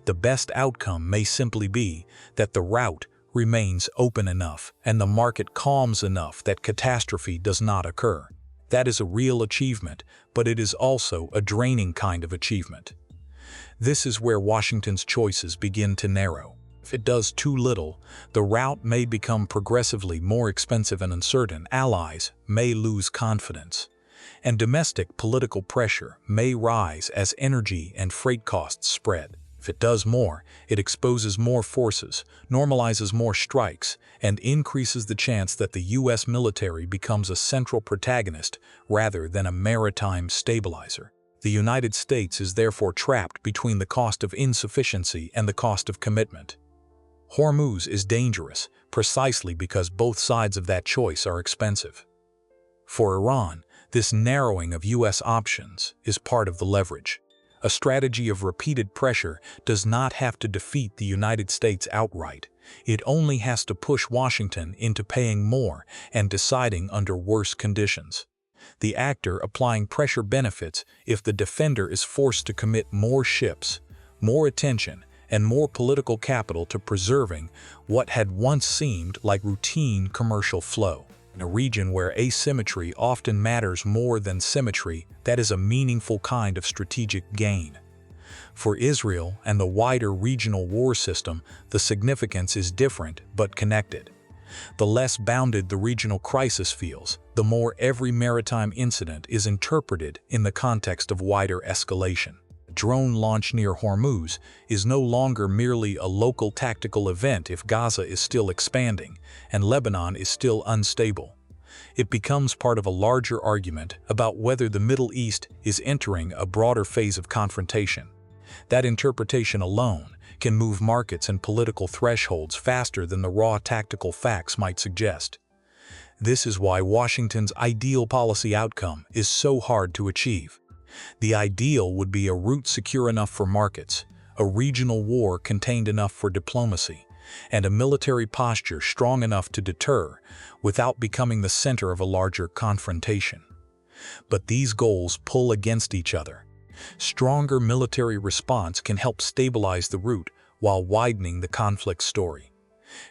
The best outcome may simply be that the route remains open enough and the market calms enough that catastrophe does not occur. That is a real achievement, but it is also a draining kind of achievement. This is where Washington's choices begin to narrow. If it does too little, the route may become progressively more expensive and uncertain. Allies may lose confidence, and domestic political pressure may rise as energy and freight costs spread. If it does more, it exposes more forces, normalizes more strikes, and increases the chance that the U.S. military becomes a central protagonist rather than a maritime stabilizer. The United States is therefore trapped between the cost of insufficiency and the cost of commitment. Hormuz is dangerous precisely because both sides of that choice are expensive. For Iran, this narrowing of U.S. options is part of the leverage. A strategy of repeated pressure does not have to defeat the United States outright. It only has to push Washington into paying more and deciding under worse conditions. The actor applying pressure benefits if the defender is forced to commit more ships, more attention, and more political capital to preserving what had once seemed like routine commercial flow. In a region where asymmetry often matters more than symmetry, that is a meaningful kind of strategic gain. For Israel and the wider regional war system, the significance is different but connected. The less bounded the regional crisis feels, the more every maritime incident is interpreted in the context of wider escalation. Drone launch near Hormuz is no longer merely a local tactical event if Gaza is still expanding and Lebanon is still unstable. It becomes part of a larger argument about whether the Middle East is entering a broader phase of confrontation. That interpretation alone can move markets and political thresholds faster than the raw tactical facts might suggest. This is why Washington's ideal policy outcome is so hard to achieve. The ideal would be a route secure enough for markets, a regional war contained enough for diplomacy, and a military posture strong enough to deter without becoming the center of a larger confrontation. But these goals pull against each other. Stronger military response can help stabilize the route while widening the conflict story.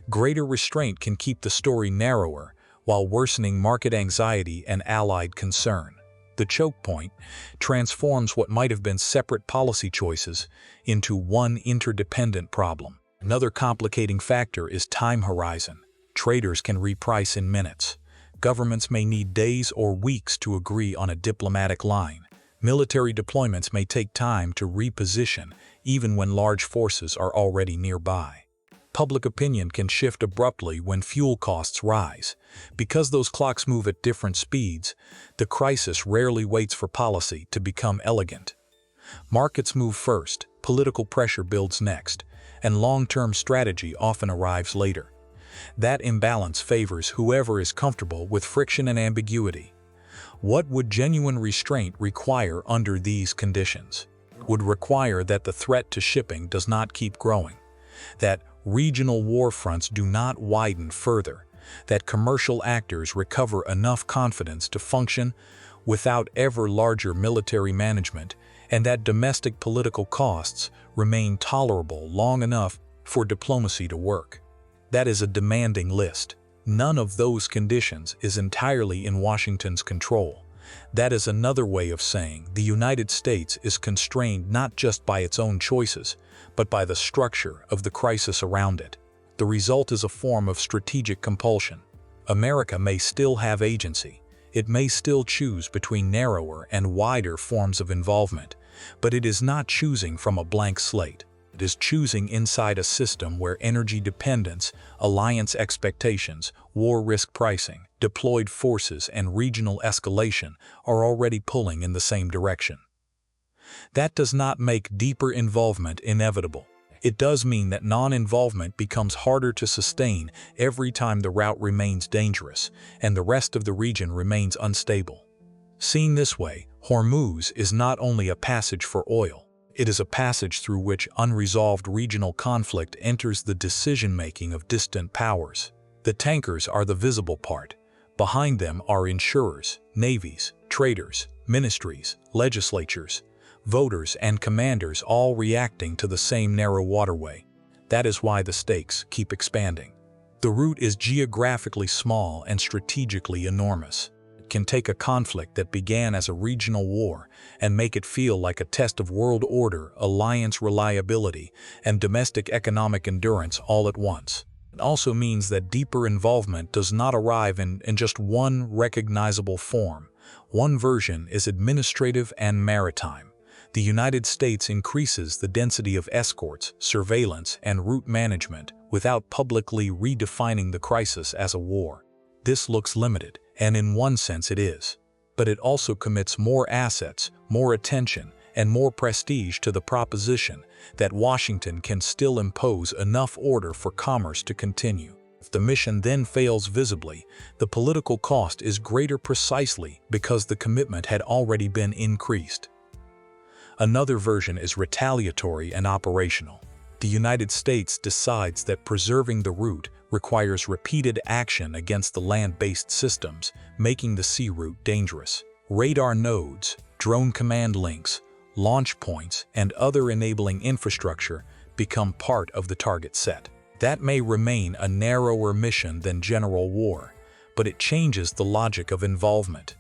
Greater restraint can keep the story narrower while worsening market anxiety and allied concern. The choke point transforms what might have been separate policy choices into one interdependent problem. Another complicating factor is time horizon. Traders can reprice in minutes. Governments may need days or weeks to agree on a diplomatic line. Military deployments may take time to reposition, even when large forces are already nearby. Public opinion can shift abruptly when fuel costs rise. Because those clocks move at different speeds, the crisis rarely waits for policy to become elegant. Markets move first, political pressure builds next, and long-term strategy often arrives later. That imbalance favors whoever is comfortable with friction and ambiguity. What would genuine restraint require under these conditions? It would require that the threat to shipping does not keep growing, that regional war fronts do not widen further, that commercial actors recover enough confidence to function without ever larger military management, and that domestic political costs remain tolerable long enough for diplomacy to work. That is a demanding list. None of those conditions is entirely in Washington's control. That is another way of saying the United States is constrained not just by its own choices, but by the structure of the crisis around it. The result is a form of strategic compulsion. America may still have agency. It may still choose between narrower and wider forms of involvement, but it is not choosing from a blank slate. It is choosing inside a system where energy dependence, alliance expectations, war risk pricing, deployed forces, and regional escalation are already pulling in the same direction. That does not make deeper involvement inevitable. It does mean that non-involvement becomes harder to sustain every time the route remains dangerous and the rest of the region remains unstable. Seen this way, Hormuz is not only a passage for oil, it is a passage through which unresolved regional conflict enters the decision-making of distant powers. The tankers are the visible part. Behind them are insurers, navies, traders, ministries, legislatures, voters, and commanders, all reacting to the same narrow waterway. That is why the stakes keep expanding. The route is geographically small and strategically enormous. It can take a conflict that began as a regional war and make it feel like a test of world order, alliance reliability, and domestic economic endurance all at once. It also means that deeper involvement does not arrive in just one recognizable form. One version is administrative and maritime. The United States increases the density of escorts, surveillance, and route management without publicly redefining the crisis as a war. This looks limited, and in one sense it is. But it also commits more assets, more attention, and more prestige to the proposition that Washington can still impose enough order for commerce to continue. If the mission then fails visibly, the political cost is greater precisely because the commitment had already been increased. Another version is retaliatory and operational. The United States decides that preserving the route requires repeated action against the land-based systems, making the sea route dangerous. Radar nodes, drone command links, launch points, and other enabling infrastructure become part of the target set. That may remain a narrower mission than general war, but it changes the logic of involvement.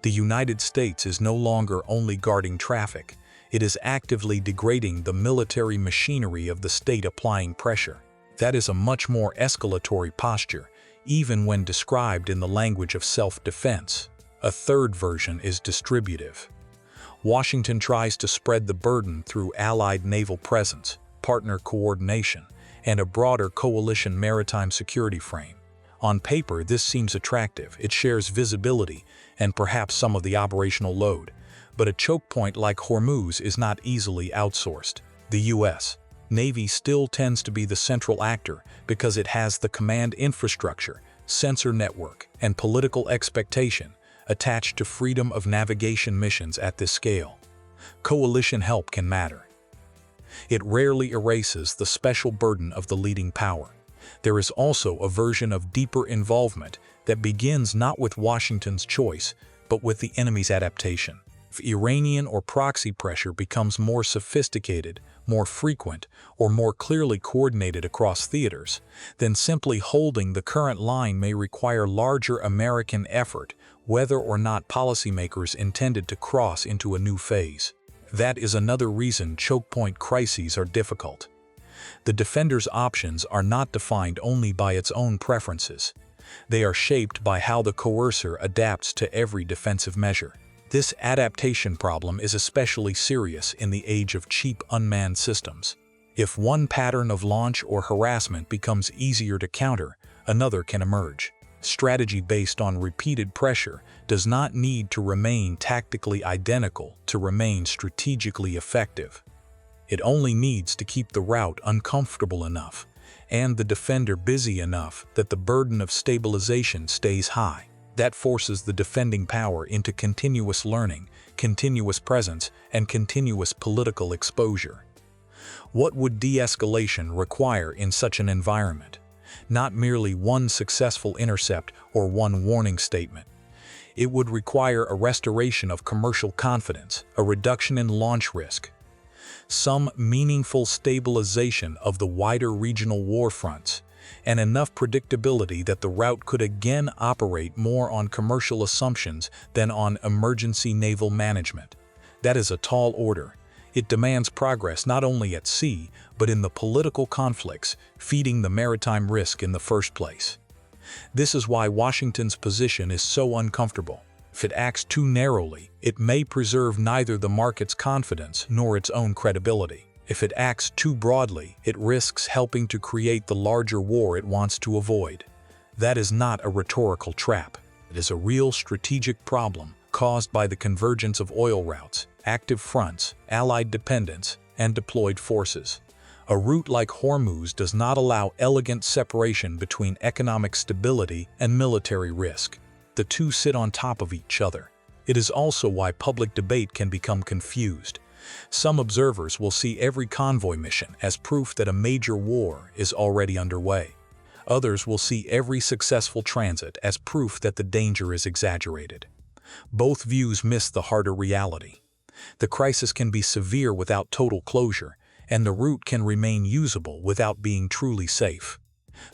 The United States is no longer only guarding traffic, it is actively degrading the military machinery of the state applying pressure. That is a much more escalatory posture, even when described in the language of self-defense. A third version is distributive. Washington tries to spread the burden through allied naval presence, partner coordination, and a broader coalition maritime security frame. On paper, this seems attractive. It shares visibility and perhaps some of the operational load. But a choke point like Hormuz is not easily outsourced. The U.S. Navy still tends to be the central actor because it has the command infrastructure, sensor network, and political expectation attached to freedom of navigation missions at this scale. Coalition help can matter. It rarely erases the special burden of the leading power. There is also a version of deeper involvement that begins not with Washington's choice, but with the enemy's adaptation. If Iranian or proxy pressure becomes more sophisticated, more frequent, or more clearly coordinated across theaters, then simply holding the current line may require larger American effort, whether or not policymakers intended to cross into a new phase. That is another reason choke point crises are difficult. The defender's options are not defined only by its own preferences. They are shaped by how the coercer adapts to every defensive measure. This adaptation problem is especially serious in the age of cheap unmanned systems. If one pattern of launch or harassment becomes easier to counter, another can emerge. Strategy based on repeated pressure does not need to remain tactically identical to remain strategically effective. It only needs to keep the route uncomfortable enough and the defender busy enough that the burden of stabilization stays high. That forces the defending power into continuous learning, continuous presence, and continuous political exposure. What would de-escalation require in such an environment? Not merely one successful intercept or one warning statement. It would require a restoration of commercial confidence, a reduction in launch risk, some meaningful stabilization of the wider regional war fronts, and enough predictability that the route could again operate more on commercial assumptions than on emergency naval management. That is a tall order. It demands progress not only at sea, but in the political conflicts feeding the maritime risk in the first place. This is why Washington's position is so uncomfortable. If it acts too narrowly, it may preserve neither the market's confidence nor its own credibility. If it acts too broadly, it risks helping to create the larger war it wants to avoid. That is not a rhetorical trap. It is a real strategic problem caused by the convergence of oil routes, active fronts, allied dependence, and deployed forces. A route like Hormuz does not allow elegant separation between economic stability and military risk. The two sit on top of each other. It is also why public debate can become confused. Some observers will see every convoy mission as proof that a major war is already underway. Others will see every successful transit as proof that the danger is exaggerated. Both views miss the harder reality. The crisis can be severe without total closure, and the route can remain usable without being truly safe.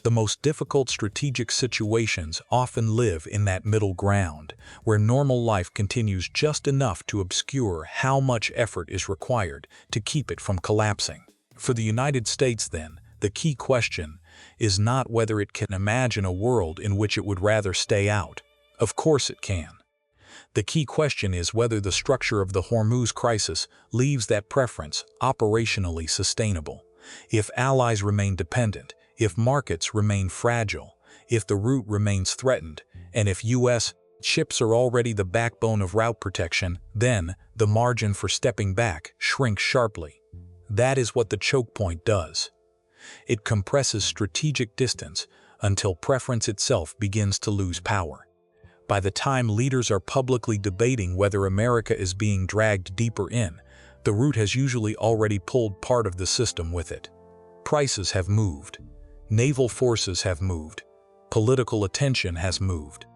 The most difficult strategic situations often live in that middle ground, where normal life continues just enough to obscure how much effort is required to keep it from collapsing. For the United States, then, the key question is not whether it can imagine a world in which it would rather stay out. Of course it can. The key question is whether the structure of the Hormuz crisis leaves that preference operationally sustainable. If allies remain dependent, if markets remain fragile, if the route remains threatened, and if U.S. ships are already the backbone of route protection, then the margin for stepping back shrinks sharply. That is what the choke point does. It compresses strategic distance until preference itself begins to lose power. By the time leaders are publicly debating whether America is being dragged deeper in, the route has usually already pulled part of the system with it. Prices have moved. Naval forces have moved. Political attention has moved.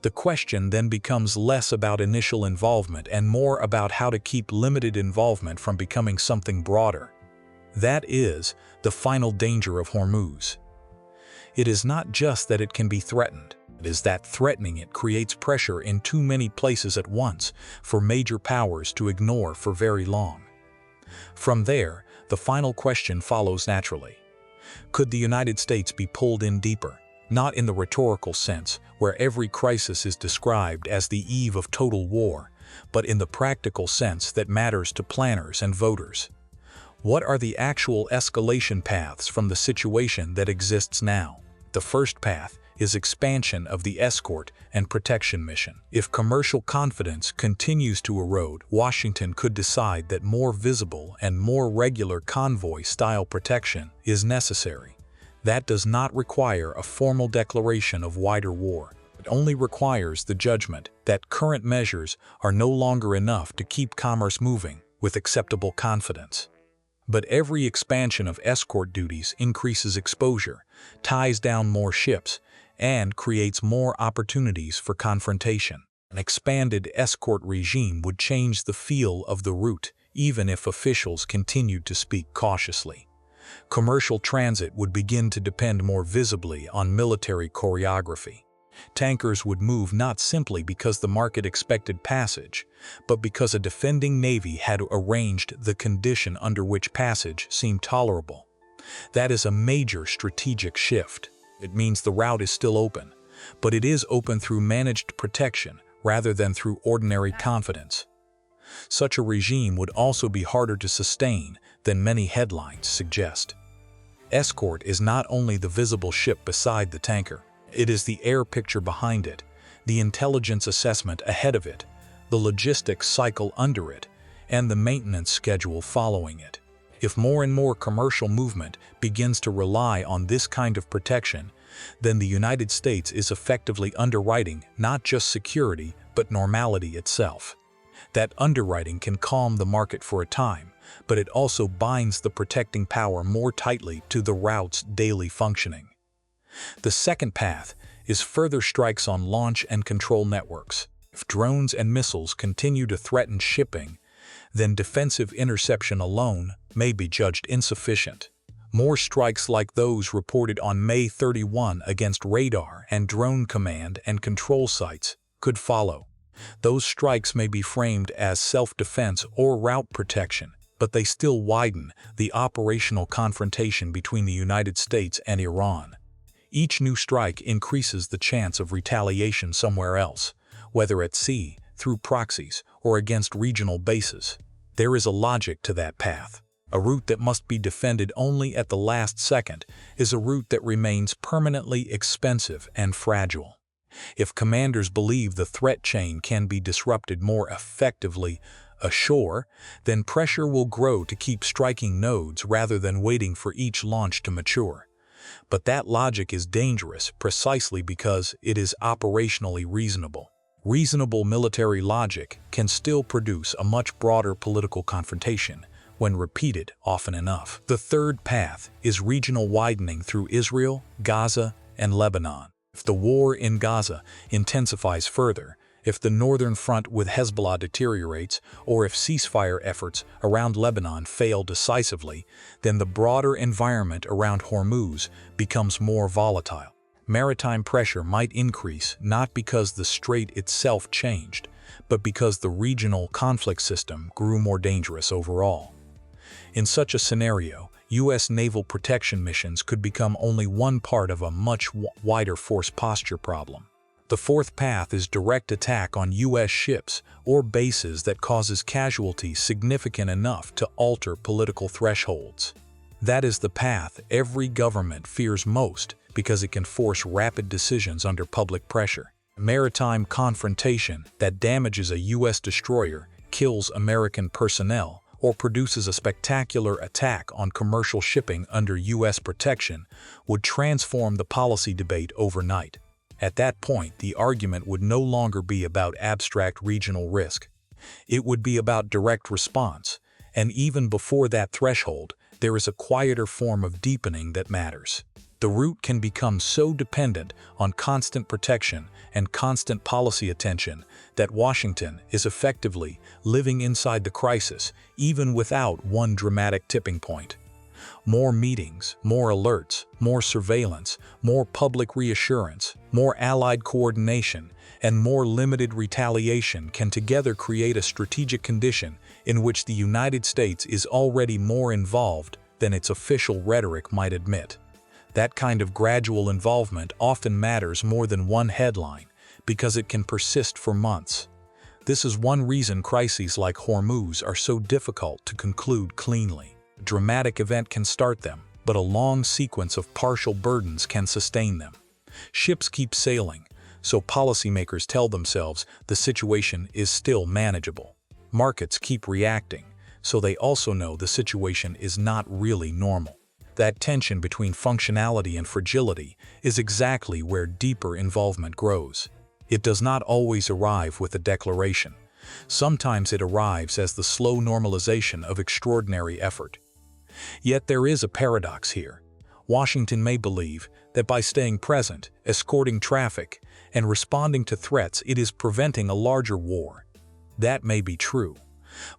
The question then becomes less about initial involvement and more about how to keep limited involvement from becoming something broader. That is the final danger of Hormuz. It is not just that it can be threatened. It is that threatening it creates pressure in too many places at once for major powers to ignore for very long. From there, the final question follows naturally. Could the United States be pulled in deeper? Not in the rhetorical sense, where every crisis is described as the eve of total war, but in the practical sense that matters to planners and voters. What are the actual escalation paths from the situation that exists now? The first path is expansion of the escort and protection mission. If commercial confidence continues to erode, Washington could decide that more visible and more regular convoy-style protection is necessary. That does not require a formal declaration of wider war. It only requires the judgment that current measures are no longer enough to keep commerce moving with acceptable confidence. But every expansion of escort duties increases exposure, ties down more ships, and creates more opportunities for confrontation. An expanded escort regime would change the feel of the route, even if officials continued to speak cautiously. Commercial transit would begin to depend more visibly on military choreography. Tankers would move not simply because the market expected passage, but because a defending navy had arranged the condition under which passage seemed tolerable. That is a major strategic shift. It means the route is still open, but it is open through managed protection rather than through ordinary confidence. Such a regime would also be harder to sustain than many headlines suggest. Escort is not only the visible ship beside the tanker. It is the air picture behind it, the intelligence assessment ahead of it, the logistics cycle under it, and the maintenance schedule following it. If more and more commercial movement begins to rely on this kind of protection, then the United States is effectively underwriting not just security, but normality itself. That underwriting can calm the market for a time, but it also binds the protecting power more tightly to the route's daily functioning. The second path is further strikes on launch and control networks. If drones and missiles continue to threaten shipping, then defensive interception alone may be judged insufficient. More strikes like those reported on May 31 against radar and drone command and control sites could follow. Those strikes may be framed as self-defense or route protection, but they still widen the operational confrontation between the United States and Iran. Each new strike increases the chance of retaliation somewhere else, whether at sea, through proxies, or against regional bases. There is a logic to that path. A route that must be defended only at the last second is a route that remains permanently expensive and fragile. If commanders believe the threat chain can be disrupted more effectively ashore, then pressure will grow to keep striking nodes rather than waiting for each launch to mature. But that logic is dangerous precisely because it is operationally reasonable. Reasonable military logic can still produce a much broader political confrontation when repeated often enough. The third path is regional widening through Israel, Gaza, and Lebanon. If the war in Gaza intensifies further, if the northern front with Hezbollah deteriorates, or if ceasefire efforts around Lebanon fail decisively, then the broader environment around Hormuz becomes more volatile. Maritime pressure might increase not because the strait itself changed, but because the regional conflict system grew more dangerous overall. In such a scenario, U.S. naval protection missions could become only one part of a much wider force posture problem. The fourth path is direct attack on U.S. ships or bases that causes casualties significant enough to alter political thresholds. That is the path every government fears most because it can force rapid decisions under public pressure. Maritime confrontation that damages a U.S. destroyer, kills American personnel, or produces a spectacular attack on commercial shipping under U.S. protection would transform the policy debate overnight. At that point, the argument would no longer be about abstract regional risk. It would be about direct response, and even before that threshold, there is a quieter form of deepening that matters. The route can become so dependent on constant protection and constant policy attention that Washington is effectively living inside the crisis, even without one dramatic tipping point. More meetings, more alerts, more surveillance, more public reassurance, more allied coordination, and more limited retaliation can together create a strategic condition in which the United States is already more involved than its official rhetoric might admit. That kind of gradual involvement often matters more than one headline because it can persist for months. This is one reason crises like Hormuz are so difficult to conclude cleanly. A dramatic event can start them, but a long sequence of partial burdens can sustain them. Ships keep sailing, so policymakers tell themselves the situation is still manageable. Markets keep reacting, so they also know the situation is not really normal. That tension between functionality and fragility is exactly where deeper involvement grows. It does not always arrive with a declaration. Sometimes it arrives as the slow normalization of extraordinary effort. Yet there is a paradox here. Washington may believe that by staying present, escorting traffic, and responding to threats, it is preventing a larger war. That may be true.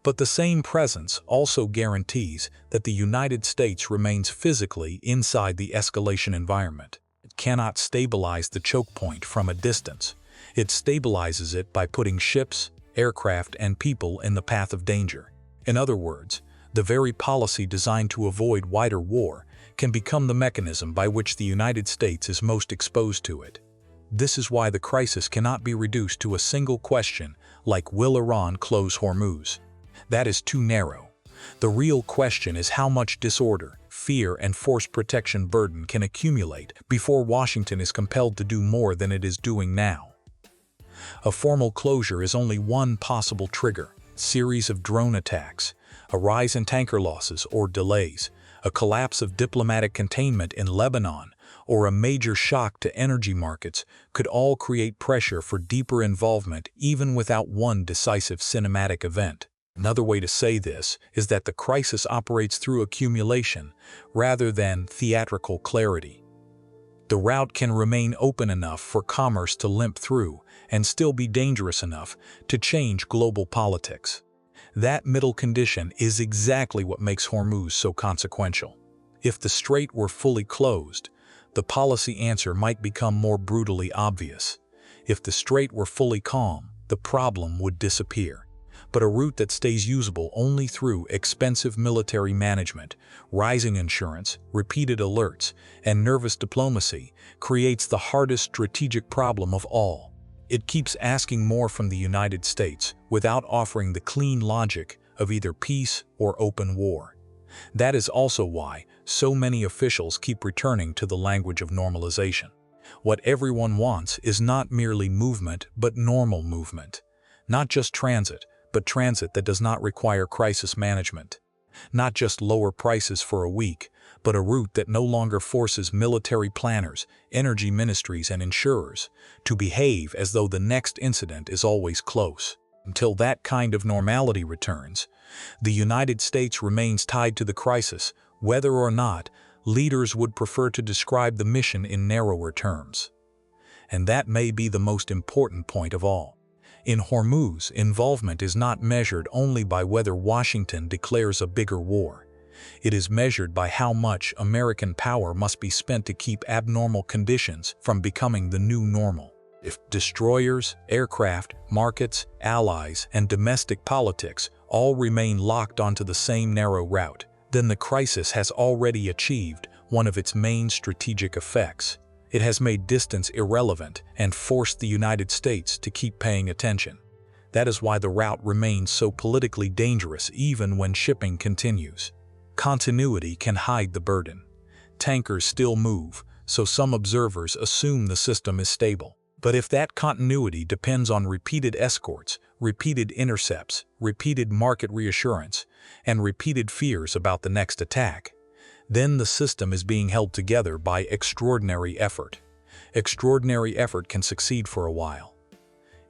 But the same presence also guarantees that the United States remains physically inside the escalation environment. It cannot stabilize the choke point from a distance. It stabilizes it by putting ships, aircraft, and people in the path of danger. In other words, the very policy designed to avoid wider war can become the mechanism by which the United States is most exposed to it. This is why the crisis cannot be reduced to a single question like, will Iran close Hormuz? That is too narrow. The real question is how much disorder, fear, and force protection burden can accumulate before Washington is compelled to do more than it is doing now. A formal closure is only one possible trigger: series of drone attacks, a rise in tanker losses or delays, a collapse of diplomatic containment in Lebanon, or a major shock to energy markets could all create pressure for deeper involvement even without one decisive cinematic event. Another way to say this is that the crisis operates through accumulation rather than theatrical clarity. The route can remain open enough for commerce to limp through and still be dangerous enough to change global politics. That middle condition is exactly what makes Hormuz so consequential. If the strait were fully closed, the policy answer might become more brutally obvious. If the strait were fully calm, the problem would disappear. But a route that stays usable only through expensive military management, rising insurance, repeated alerts, and nervous diplomacy creates the hardest strategic problem of all. It keeps asking more from the United States without offering the clean logic of either peace or open war. That is also why so many officials keep returning to the language of normalization. What everyone wants is not merely movement, but normal movement. Not just transit, but transit that does not require crisis management. Not just lower prices for a week, but a route that no longer forces military planners, energy ministries, and insurers to behave as though the next incident is always close. Until that kind of normality returns, the United States remains tied to the crisis, whether or not leaders would prefer to describe the mission in narrower terms. And that may be the most important point of all. In Hormuz, involvement is not measured only by whether Washington declares a bigger war. It is measured by how much American power must be spent to keep abnormal conditions from becoming the new normal. If destroyers, aircraft, markets, allies, and domestic politics all remain locked onto the same narrow route, then the crisis has already achieved one of its main strategic effects. It has made distance irrelevant and forced the United States to keep paying attention. That is why the route remains so politically dangerous even when shipping continues. Continuity can hide the burden. Tankers still move, so some observers assume the system is stable. But if that continuity depends on repeated escorts, repeated intercepts, repeated market reassurance, and repeated fears about the next attack, then the system is being held together by extraordinary effort. Extraordinary effort can succeed for a while.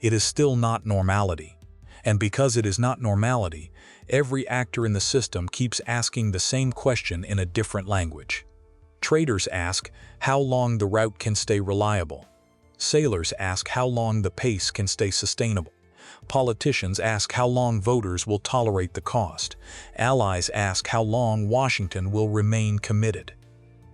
It is still not normality. And because it is not normality, every actor in the system keeps asking the same question in a different language. Traders ask how long the route can stay reliable. Sailors ask how long the pace can stay sustainable. Politicians ask how long voters will tolerate the cost. Allies ask how long Washington will remain committed.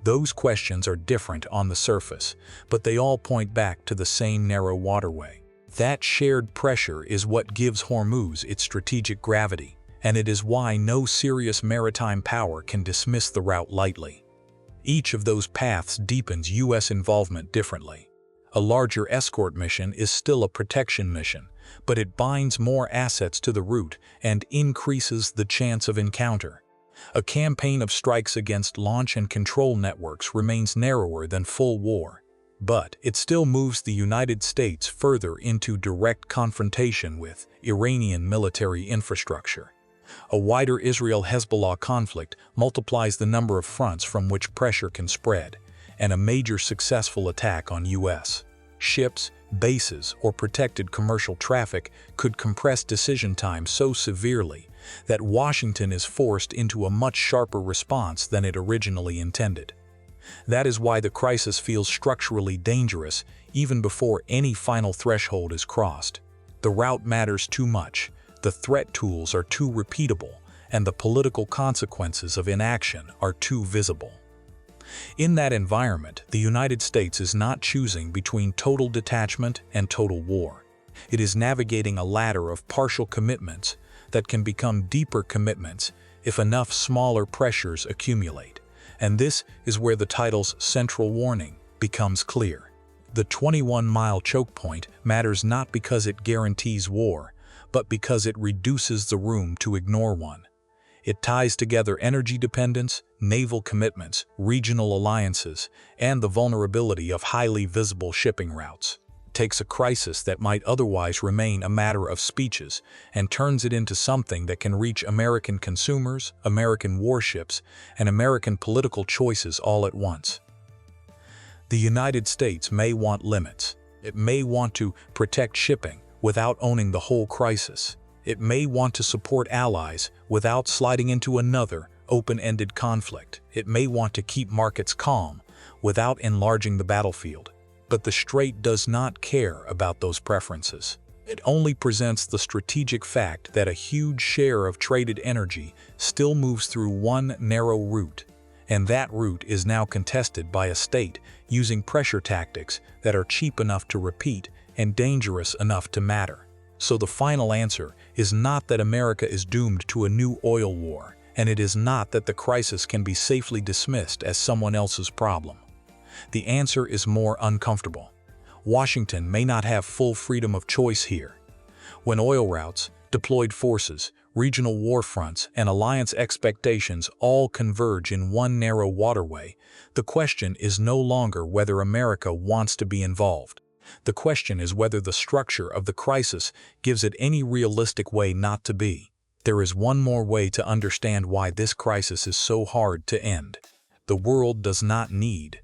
Those questions are different on the surface, but they all point back to the same narrow waterway. That shared pressure is what gives Hormuz its strategic gravity, and it is why no serious maritime power can dismiss the route lightly. Each of those paths deepens U.S. involvement differently. A larger escort mission is still a protection mission, but it binds more assets to the route and increases the chance of encounter. A campaign of strikes against launch and control networks remains narrower than full war, but it still moves the United States further into direct confrontation with Iranian military infrastructure. A wider Israel-Hezbollah conflict multiplies the number of fronts from which pressure can spread, and a major successful attack on U.S. ships, bases, or protected commercial traffic could compress decision time so severely that Washington is forced into a much sharper response than it originally intended. That is why the crisis feels structurally dangerous even before any final threshold is crossed. The route matters too much, the threat tools are too repeatable, and the political consequences of inaction are too visible. In that environment, the United States is not choosing between total detachment and total war. It is navigating a ladder of partial commitments that can become deeper commitments if enough smaller pressures accumulate. And this is where the title's central warning becomes clear. The 21-mile choke point matters not because it guarantees war, but because it reduces the room to ignore one. It ties together energy dependence, naval commitments, regional alliances, and the vulnerability of highly visible shipping routes. It takes a crisis that might otherwise remain a matter of speeches and turns it into something that can reach American consumers, American warships, and American political choices all at once. The United States may want limits. It may want to protect shipping without owning the whole crisis. It may want to support allies without sliding into another open-ended conflict. It may want to keep markets calm without enlarging the battlefield. But the Strait does not care about those preferences. It only presents the strategic fact that a huge share of traded energy still moves through one narrow route, and that route is now contested by a state using pressure tactics that are cheap enough to repeat and dangerous enough to matter. So the final answer is not that America is doomed to a new oil war, and it is not that the crisis can be safely dismissed as someone else's problem. The answer is more uncomfortable. Washington may not have full freedom of choice here. When oil routes, deployed forces, regional war fronts, and alliance expectations all converge in one narrow waterway, the question is no longer whether America wants to be involved. The question is whether the structure of the crisis gives it any realistic way not to be. There is one more way to understand why this crisis is so hard to end. The world does not need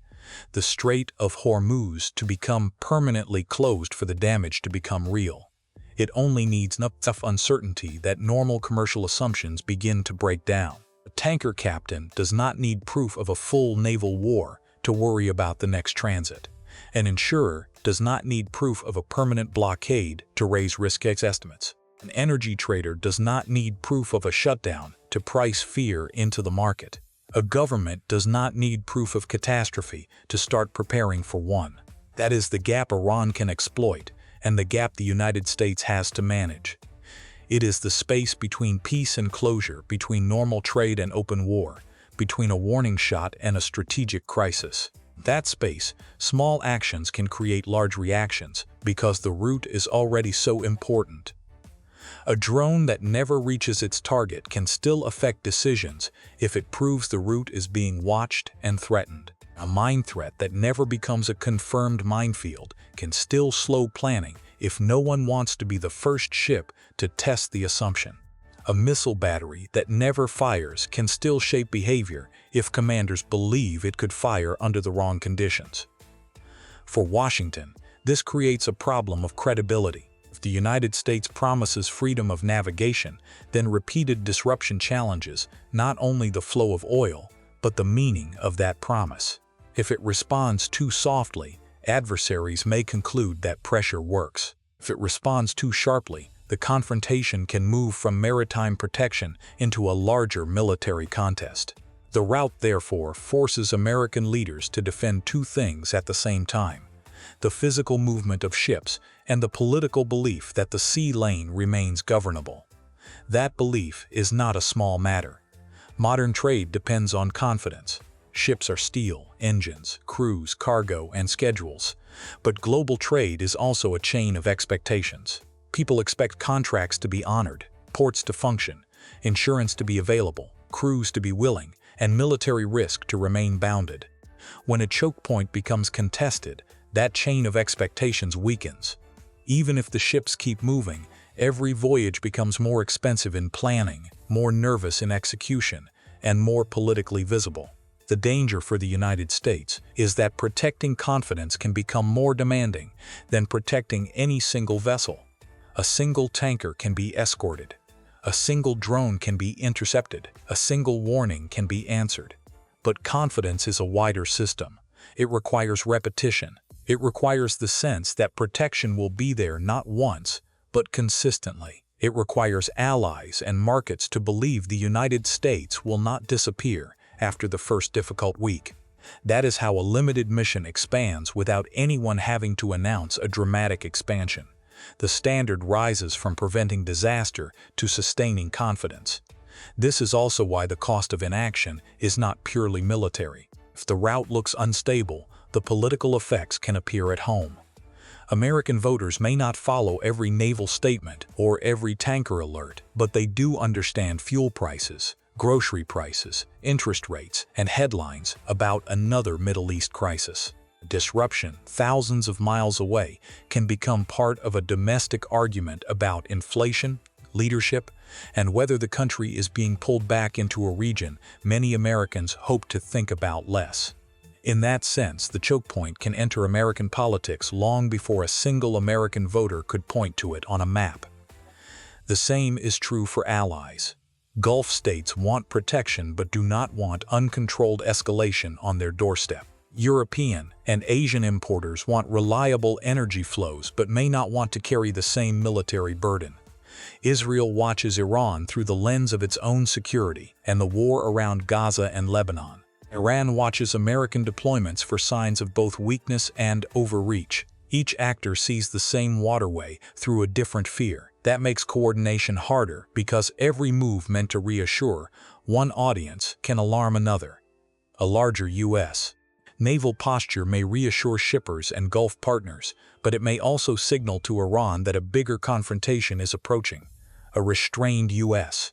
the Strait of Hormuz to become permanently closed for the damage to become real. It only needs enough uncertainty that normal commercial assumptions begin to break down. A tanker captain does not need proof of a full naval war to worry about the next transit. An insurer does not need proof of a permanent blockade to raise risk estimates. An energy trader does not need proof of a shutdown to price fear into the market. A government does not need proof of catastrophe to start preparing for one. That is the gap Iran can exploit, and the gap the United States has to manage. It is the space between peace and closure, between normal trade and open war, between a warning shot and a strategic crisis. That space, small actions can create large reactions because the route is already so important. A drone that never reaches its target can still affect decisions if it proves the route is being watched and threatened. A mine threat that never becomes a confirmed minefield can still slow planning if no one wants to be the first ship to test the assumption. A missile battery that never fires can still shape behavior if commanders believe it could fire under the wrong conditions. For Washington, this creates a problem of credibility. If the United States promises freedom of navigation, then repeated disruption challenges not only the flow of oil, but the meaning of that promise. If it responds too softly, adversaries may conclude that pressure works. If it responds too sharply, the confrontation can move from maritime protection into a larger military contest. The route, therefore, forces American leaders to defend two things at the same time: the physical movement of ships and the political belief that the sea lane remains governable. That belief is not a small matter. Modern trade depends on confidence. Ships are steel, engines, crews, cargo, and schedules. But global trade is also a chain of expectations. People expect contracts to be honored, ports to function, insurance to be available, crews to be willing, and military risk to remain bounded. When a choke point becomes contested, that chain of expectations weakens. Even if the ships keep moving, every voyage becomes more expensive in planning, more nervous in execution, and more politically visible. The danger for the United States is that protecting confidence can become more demanding than protecting any single vessel. A single tanker can be escorted. A single drone can be intercepted. A single warning can be answered. But confidence is a wider system. It requires repetition. It requires the sense that protection will be there not once, but consistently. It requires allies and markets to believe the United States will not disappear after the first difficult week. That is how a limited mission expands without anyone having to announce a dramatic expansion. The standard rises from preventing disaster to sustaining confidence. This is also why the cost of inaction is not purely military. If the route looks unstable, the political effects can appear at home. American voters may not follow every naval statement or every tanker alert, but they do understand fuel prices, grocery prices, interest rates, and headlines about another Middle East crisis. Disruption, thousands of miles away, can become part of a domestic argument about inflation, leadership, and whether the country is being pulled back into a region many Americans hope to think about less. In that sense, the choke point can enter American politics long before a single American voter could point to it on a map. The same is true for allies. Gulf states want protection but do not want uncontrolled escalation on their doorstep. European and Asian importers want reliable energy flows but may not want to carry the same military burden. Israel watches Iran through the lens of its own security and the war around Gaza and Lebanon. Iran watches American deployments for signs of both weakness and overreach. Each actor sees the same waterway through a different fear. That makes coordination harder because every move meant to reassure one audience can alarm another. A larger U.S. naval posture may reassure shippers and Gulf partners, but it may also signal to Iran that a bigger confrontation is approaching. A restrained U.S.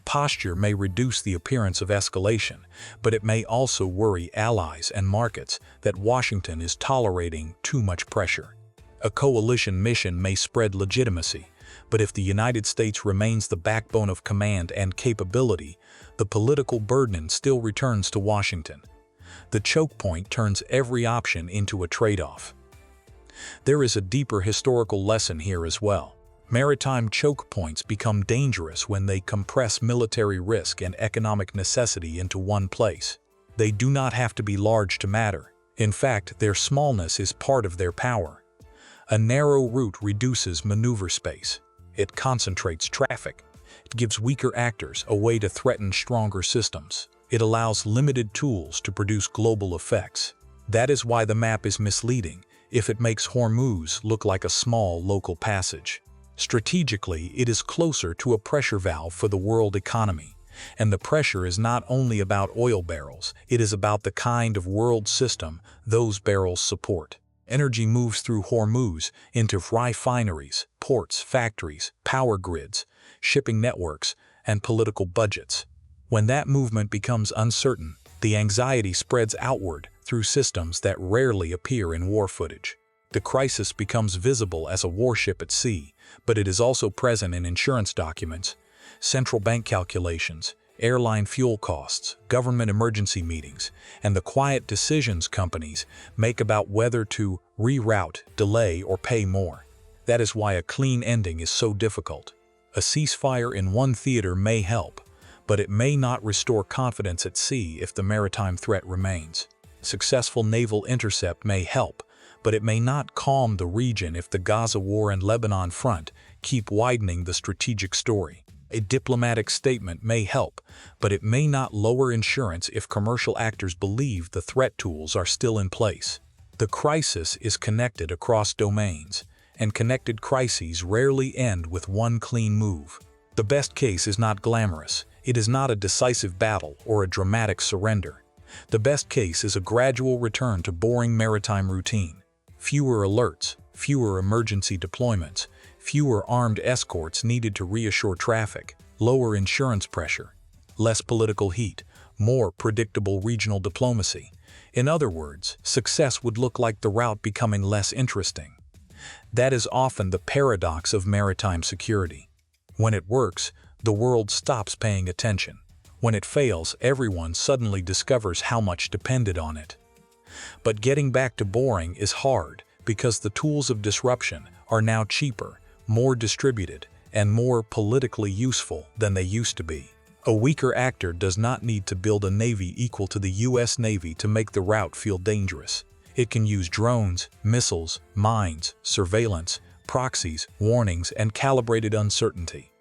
posture may reduce the appearance of escalation, but it may also worry allies and markets that Washington is tolerating too much pressure. A coalition mission may spread legitimacy, But if the United States remains the backbone of command and capability, the political burden still returns to Washington. The choke point turns every option into a trade-off. There is a deeper historical lesson here as well. Maritime choke points become dangerous when they compress military risk and economic necessity into one place. They do not have to be large to matter. In fact, their smallness is part of their power. A narrow route reduces maneuver space. It concentrates traffic. It gives weaker actors a way to threaten stronger systems. It allows limited tools to produce global effects. That is why the map is misleading if it makes Hormuz look like a small local passage. Strategically, it is closer to a pressure valve for the world economy. And the pressure is not only about oil barrels, it is about the kind of world system those barrels support. Energy moves through Hormuz into refineries, ports, factories, power grids, shipping networks, and political budgets. When that movement becomes uncertain, the anxiety spreads outward through systems that rarely appear in war footage. The crisis becomes visible as a warship at sea, but it is also present in insurance documents, central bank calculations, airline fuel costs, government emergency meetings, and the quiet decisions companies make about whether to reroute, delay, or pay more. That is why a clean ending is so difficult. A ceasefire in one theater may help, but it may not restore confidence at sea if the maritime threat remains. Successful naval intercept may help, but it may not calm the region if the Gaza war and Lebanon front keep widening the strategic story. A diplomatic statement may help, but it may not lower insurance if commercial actors believe the threat tools are still in place. The crisis is connected across domains, and connected crises rarely end with one clean move. The best case is not glamorous. It is not a decisive battle or a dramatic surrender. The best case is a gradual return to boring maritime routine. Fewer alerts, fewer emergency deployments, fewer armed escorts needed to reassure traffic, lower insurance pressure, less political heat, more predictable regional diplomacy. In other words, success would look like the route becoming less interesting. That is often the paradox of maritime security. When it works, the world stops paying attention. When it fails, everyone suddenly discovers how much depended on it. But getting back to boring is hard because the tools of disruption are now cheaper, more distributed, and more politically useful than they used to be. A weaker actor does not need to build a navy equal to the U.S. Navy to make the route feel dangerous. It can use drones, missiles, mines, surveillance, proxies, warnings, and calibrated uncertainty.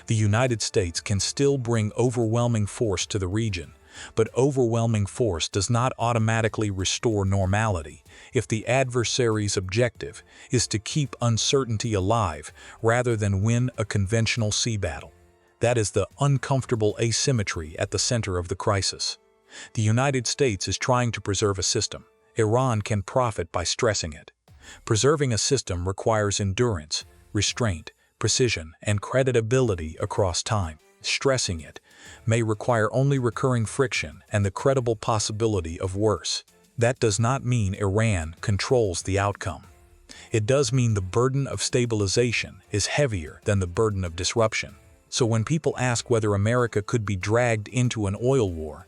The United States can still bring overwhelming force to the region, but overwhelming force does not automatically restore normality if the adversary's objective is to keep uncertainty alive rather than win a conventional sea battle. That is the uncomfortable asymmetry at the center of the crisis. The United States is trying to preserve a system. Iran can profit by stressing it. Preserving a system requires endurance, restraint, precision, and credibility across time. Stressing it may require only recurring friction and the credible possibility of worse. That does not mean Iran controls the outcome. It does mean the burden of stabilization is heavier than the burden of disruption. So when people ask whether America could be dragged into an oil war,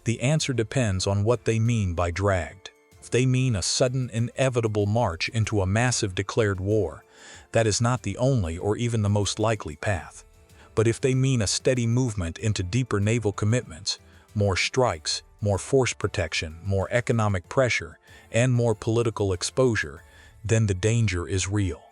the answer depends on what they mean by dragged. If they mean a sudden, inevitable march into a massive declared war, that is not the only or even the most likely path. But if they mean a steady movement into deeper naval commitments, more strikes, more force protection, more economic pressure, and more political exposure, then the danger is real.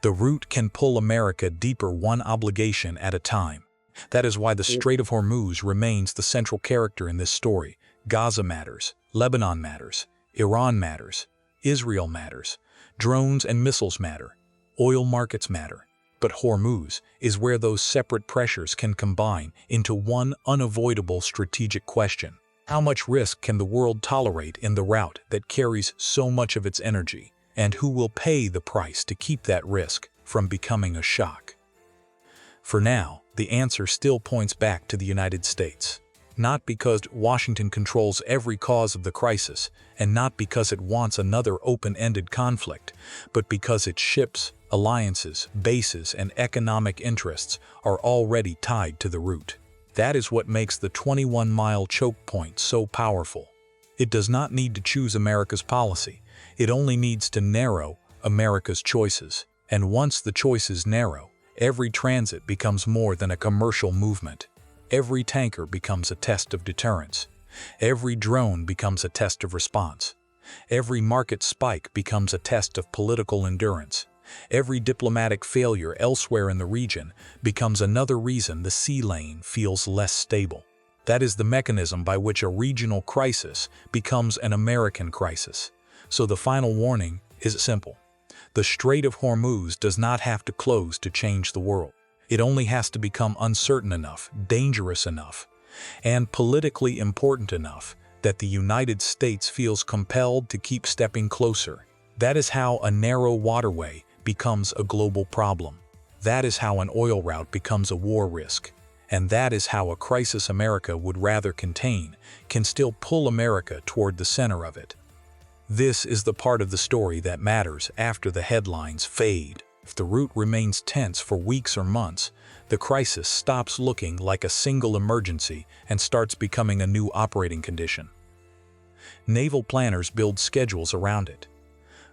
The route can pull America deeper one obligation at a time. That is why the Strait of Hormuz remains the central character in this story. Gaza matters, Lebanon matters, Iran matters, Israel matters, drones and missiles matter, oil markets matter. But Hormuz is where those separate pressures can combine into one unavoidable strategic question. How much risk can the world tolerate in the route that carries so much of its energy? And who will pay the price to keep that risk from becoming a shock? For now, the answer still points back to the United States. Not because Washington controls every cause of the crisis, and not because it wants another open-ended conflict, but because its ships, alliances, bases, and economic interests are already tied to the route. That is what makes the 21-mile choke point so powerful. It does not need to choose America's policy. It only needs to narrow America's choices. And once the choices narrow, every transit becomes more than a commercial movement. Every tanker becomes a test of deterrence. Every drone becomes a test of response. Every market spike becomes a test of political endurance. Every diplomatic failure elsewhere in the region becomes another reason the sea lane feels less stable. That is the mechanism by which a regional crisis becomes an American crisis. So the final warning is simple. The Strait of Hormuz does not have to close to change the world. It only has to become uncertain enough, dangerous enough, and politically important enough that the United States feels compelled to keep stepping closer. That is how a narrow waterway becomes a global problem. That is how an oil route becomes a war risk. And that is how a crisis America would rather contain can still pull America toward the center of it. This is the part of the story that matters after the headlines fade. If the route remains tense for weeks or months, the crisis stops looking like a single emergency and starts becoming a new operating condition. Naval planners build schedules around it.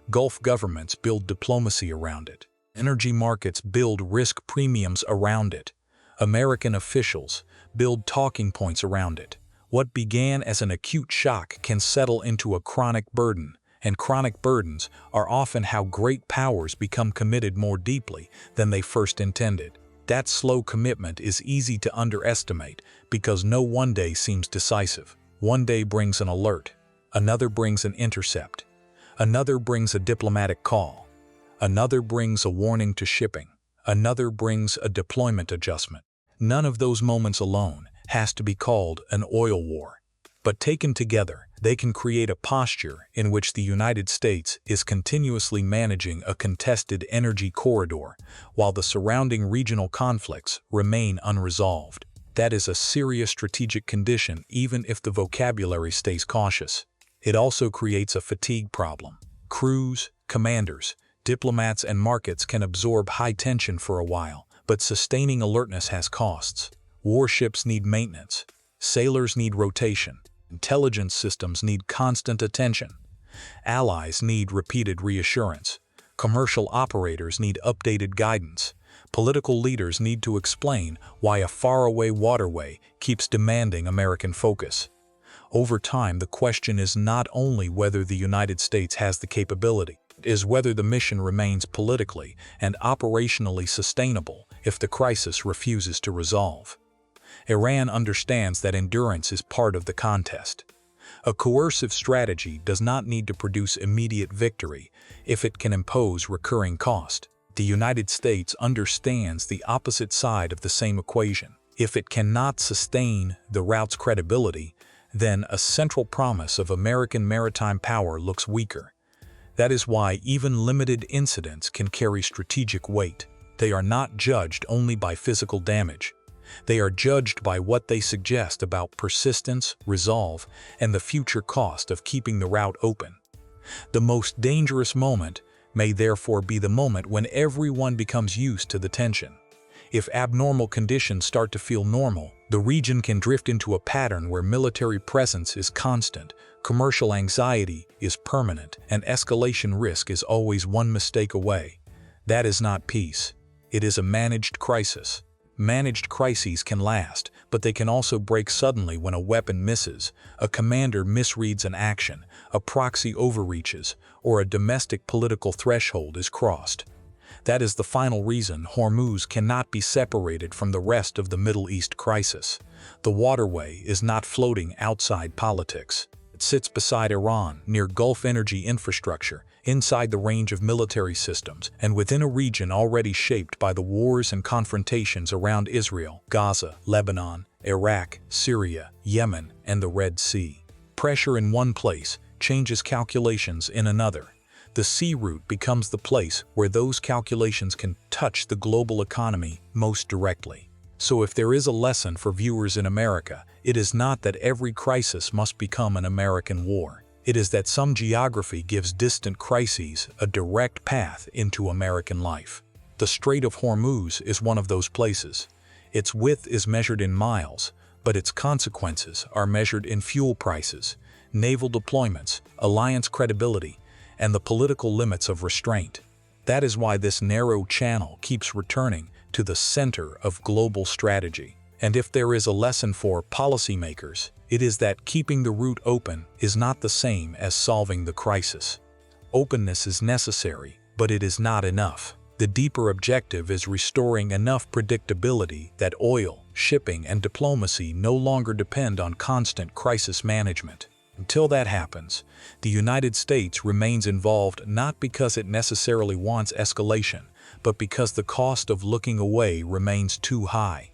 Gulf governments build diplomacy around it. Energy markets build risk premiums around it. American officials build talking points around it. What began as an acute shock can settle into a chronic burden, and chronic burdens are often how great powers become committed more deeply than they first intended. That slow commitment is easy to underestimate because no one day seems decisive. One day brings an alert, another brings an intercept, another brings a diplomatic call, another brings a warning to shipping, another brings a deployment adjustment. None of those moments alone has to be called an oil war, but taken together, they can create a posture in which the United States is continuously managing a contested energy corridor while the surrounding regional conflicts remain unresolved. That is a serious strategic condition even if the vocabulary stays cautious. It also creates a fatigue problem. Crews, commanders, diplomats, and markets can absorb high tension for a while, but sustaining alertness has costs. Warships need maintenance. Sailors need rotation. Intelligence systems need constant attention. Allies need repeated reassurance. Commercial operators need updated guidance. Political leaders need to explain why a faraway waterway keeps demanding American focus. Over time, the question is not only whether the United States has the capability, it is whether the mission remains politically and operationally sustainable if the crisis refuses to resolve. Iran understands that endurance is part of the contest. A coercive strategy does not need to produce immediate victory if it can impose recurring cost. The United States understands the opposite side of the same equation. If it cannot sustain the route's credibility, then a central promise of American maritime power looks weaker. That is why even limited incidents can carry strategic weight. They are not judged only by physical damage. They are judged by what they suggest about persistence, resolve, and the future cost of keeping the route open. The most dangerous moment may therefore be the moment when everyone becomes used to the tension. If abnormal conditions start to feel normal, the region can drift into a pattern where military presence is constant, commercial anxiety is permanent, and escalation risk is always one mistake away. That is not peace. It is a managed crisis. Managed crises can last, but they can also break suddenly when a weapon misses, a commander misreads an action, a proxy overreaches, or a domestic political threshold is crossed. That is the final reason Hormuz cannot be separated from the rest of the Middle East crisis. The waterway is not floating outside politics. It sits beside Iran, near Gulf energy infrastructure, inside the range of military systems, and within a region already shaped by the wars and confrontations around Israel, Gaza, Lebanon, Iraq, Syria, Yemen, and the Red Sea. Pressure in one place changes calculations in another. The sea route becomes the place where those calculations can touch the global economy most directly. So if there is a lesson for viewers in America, it is not that every crisis must become an American war. It is that some geography gives distant crises a direct path into American life. The Strait of Hormuz is one of those places. Its width is measured in miles, but its consequences are measured in fuel prices, naval deployments, alliance credibility, and the political limits of restraint. That is why this narrow channel keeps returning to the center of global strategy. And if there is a lesson for policymakers, it is that keeping the route open is not the same as solving the crisis. Openness is necessary, but it is not enough. The deeper objective is restoring enough predictability that oil, shipping, and diplomacy no longer depend on constant crisis management. Until that happens, the United States remains involved not because it necessarily wants escalation, but because the cost of looking away remains too high.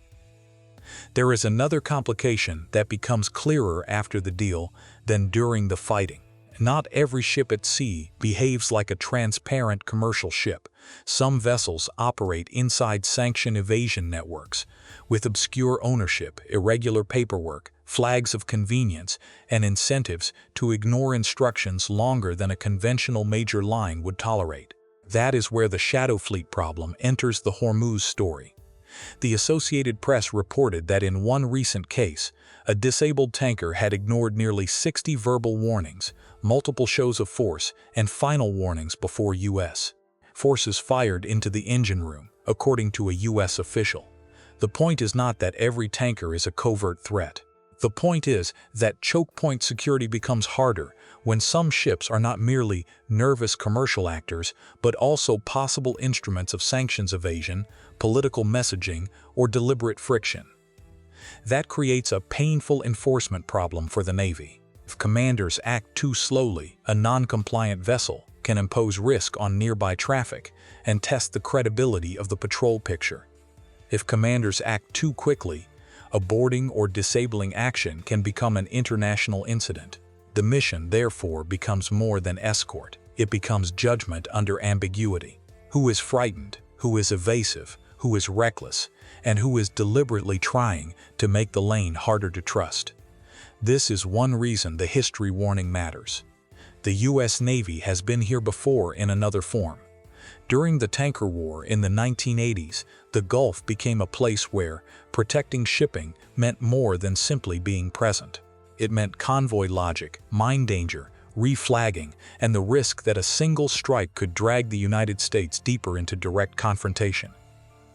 There is another complication that becomes clearer after the deal than during the fighting. Not every ship at sea behaves like a transparent commercial ship. Some vessels operate inside sanction evasion networks, with obscure ownership, irregular paperwork, flags of convenience, and incentives to ignore instructions longer than a conventional major line would tolerate. That is where the shadow fleet problem enters the Hormuz story. The Associated Press reported that in one recent case, a disabled tanker had ignored nearly 60 verbal warnings, multiple shows of force, and final warnings before U.S. forces fired into the engine room, according to a U.S. official. The point is not that every tanker is a covert threat. The point is that choke point security becomes harder when some ships are not merely nervous commercial actors, but also possible instruments of sanctions evasion, political messaging, or deliberate friction. That creates a painful enforcement problem for the Navy. If commanders act too slowly, a non-compliant vessel can impose risk on nearby traffic and test the credibility of the patrol picture. If commanders act too quickly, a boarding or disabling action can become an international incident. The mission, therefore, becomes more than escort. It becomes judgment under ambiguity. Who is frightened? Who is evasive? Who is reckless? And who is deliberately trying to make the lane harder to trust? This is one reason the history warning matters. The U.S. Navy has been here before in another form. During the tanker war in the 1980s, the Gulf became a place where protecting shipping meant more than simply being present. It meant convoy logic, mine danger, reflagging, and the risk that a single strike could drag the United States deeper into direct confrontation.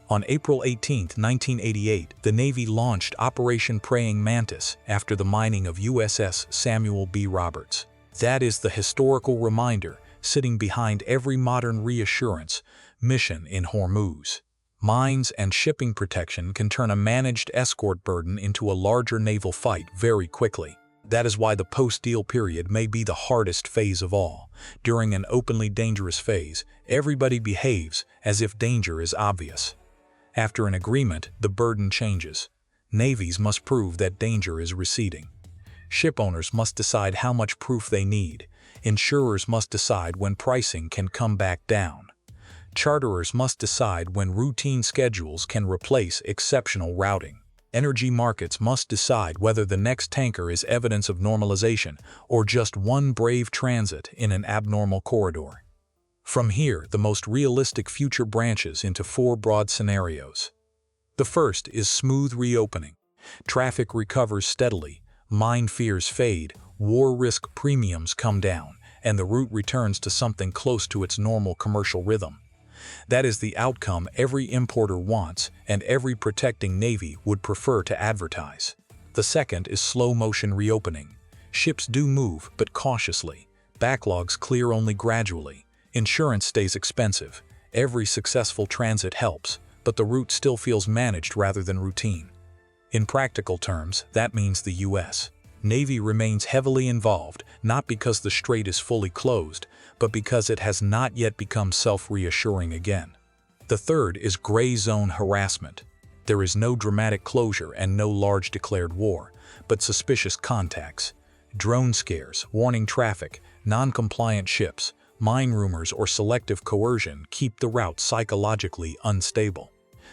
On April 18, 1988, the Navy launched Operation Praying Mantis after the mining of USS Samuel B. Roberts. That is the historical reminder sitting behind every modern reassurance mission in Hormuz. Mines and shipping protection can turn a managed escort burden into a larger naval fight very quickly. That is why the post-deal period may be the hardest phase of all. During an openly dangerous phase, everybody behaves as if danger is obvious. After an agreement, the burden changes. Navies must prove that danger is receding. Shipowners must decide how much proof they need. Insurers must decide when pricing can come back down. Charterers must decide when routine schedules can replace exceptional routing. Energy markets must decide whether the next tanker is evidence of normalization or just one brave transit in an abnormal corridor. From here, the most realistic future branches into four broad scenarios. The first is smooth reopening. Traffic recovers steadily, mine fears fade, war risk premiums come down, and the route returns to something close to its normal commercial rhythm. That is the outcome every importer wants and every protecting navy would prefer to advertise. The second is slow-motion reopening. Ships do move, but cautiously. Backlogs clear only gradually. Insurance stays expensive. Every successful transit helps, but the route still feels managed rather than routine. In practical terms, that means the U.S. Navy remains heavily involved, not because the strait is fully closed, but because it has not yet become self-reassuring again. The third is gray zone harassment. There is no dramatic closure and no large declared war, but suspicious contacts. Drone scares, warning traffic, non-compliant ships, mine rumors, or selective coercion keep the route psychologically unstable.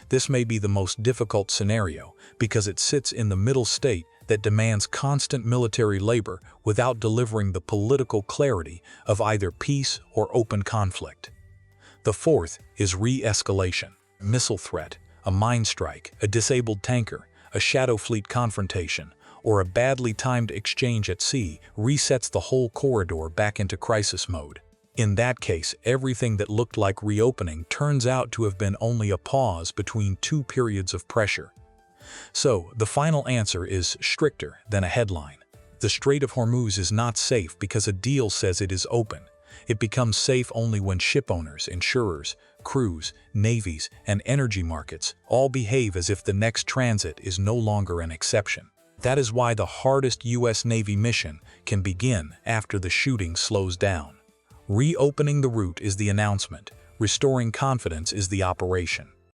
This may be the most difficult scenario because it sits in the middle state that demands constant military labor without delivering the political clarity of either peace or open conflict. The fourth is re-escalation. Missile threat, a mine strike, a disabled tanker, a shadow fleet confrontation, or a badly timed exchange at sea resets the whole corridor back into crisis mode. In that case, everything that looked like reopening turns out to have been only a pause between two periods of pressure. So, the final answer is stricter than a headline. The Strait of Hormuz is not safe because a deal says it is open. It becomes safe only when shipowners, insurers, crews, navies, and energy markets all behave as if the next transit is no longer an exception. That is why the hardest U.S. Navy mission can begin after the shooting slows down. Reopening the route is the announcement, restoring confidence is the operation.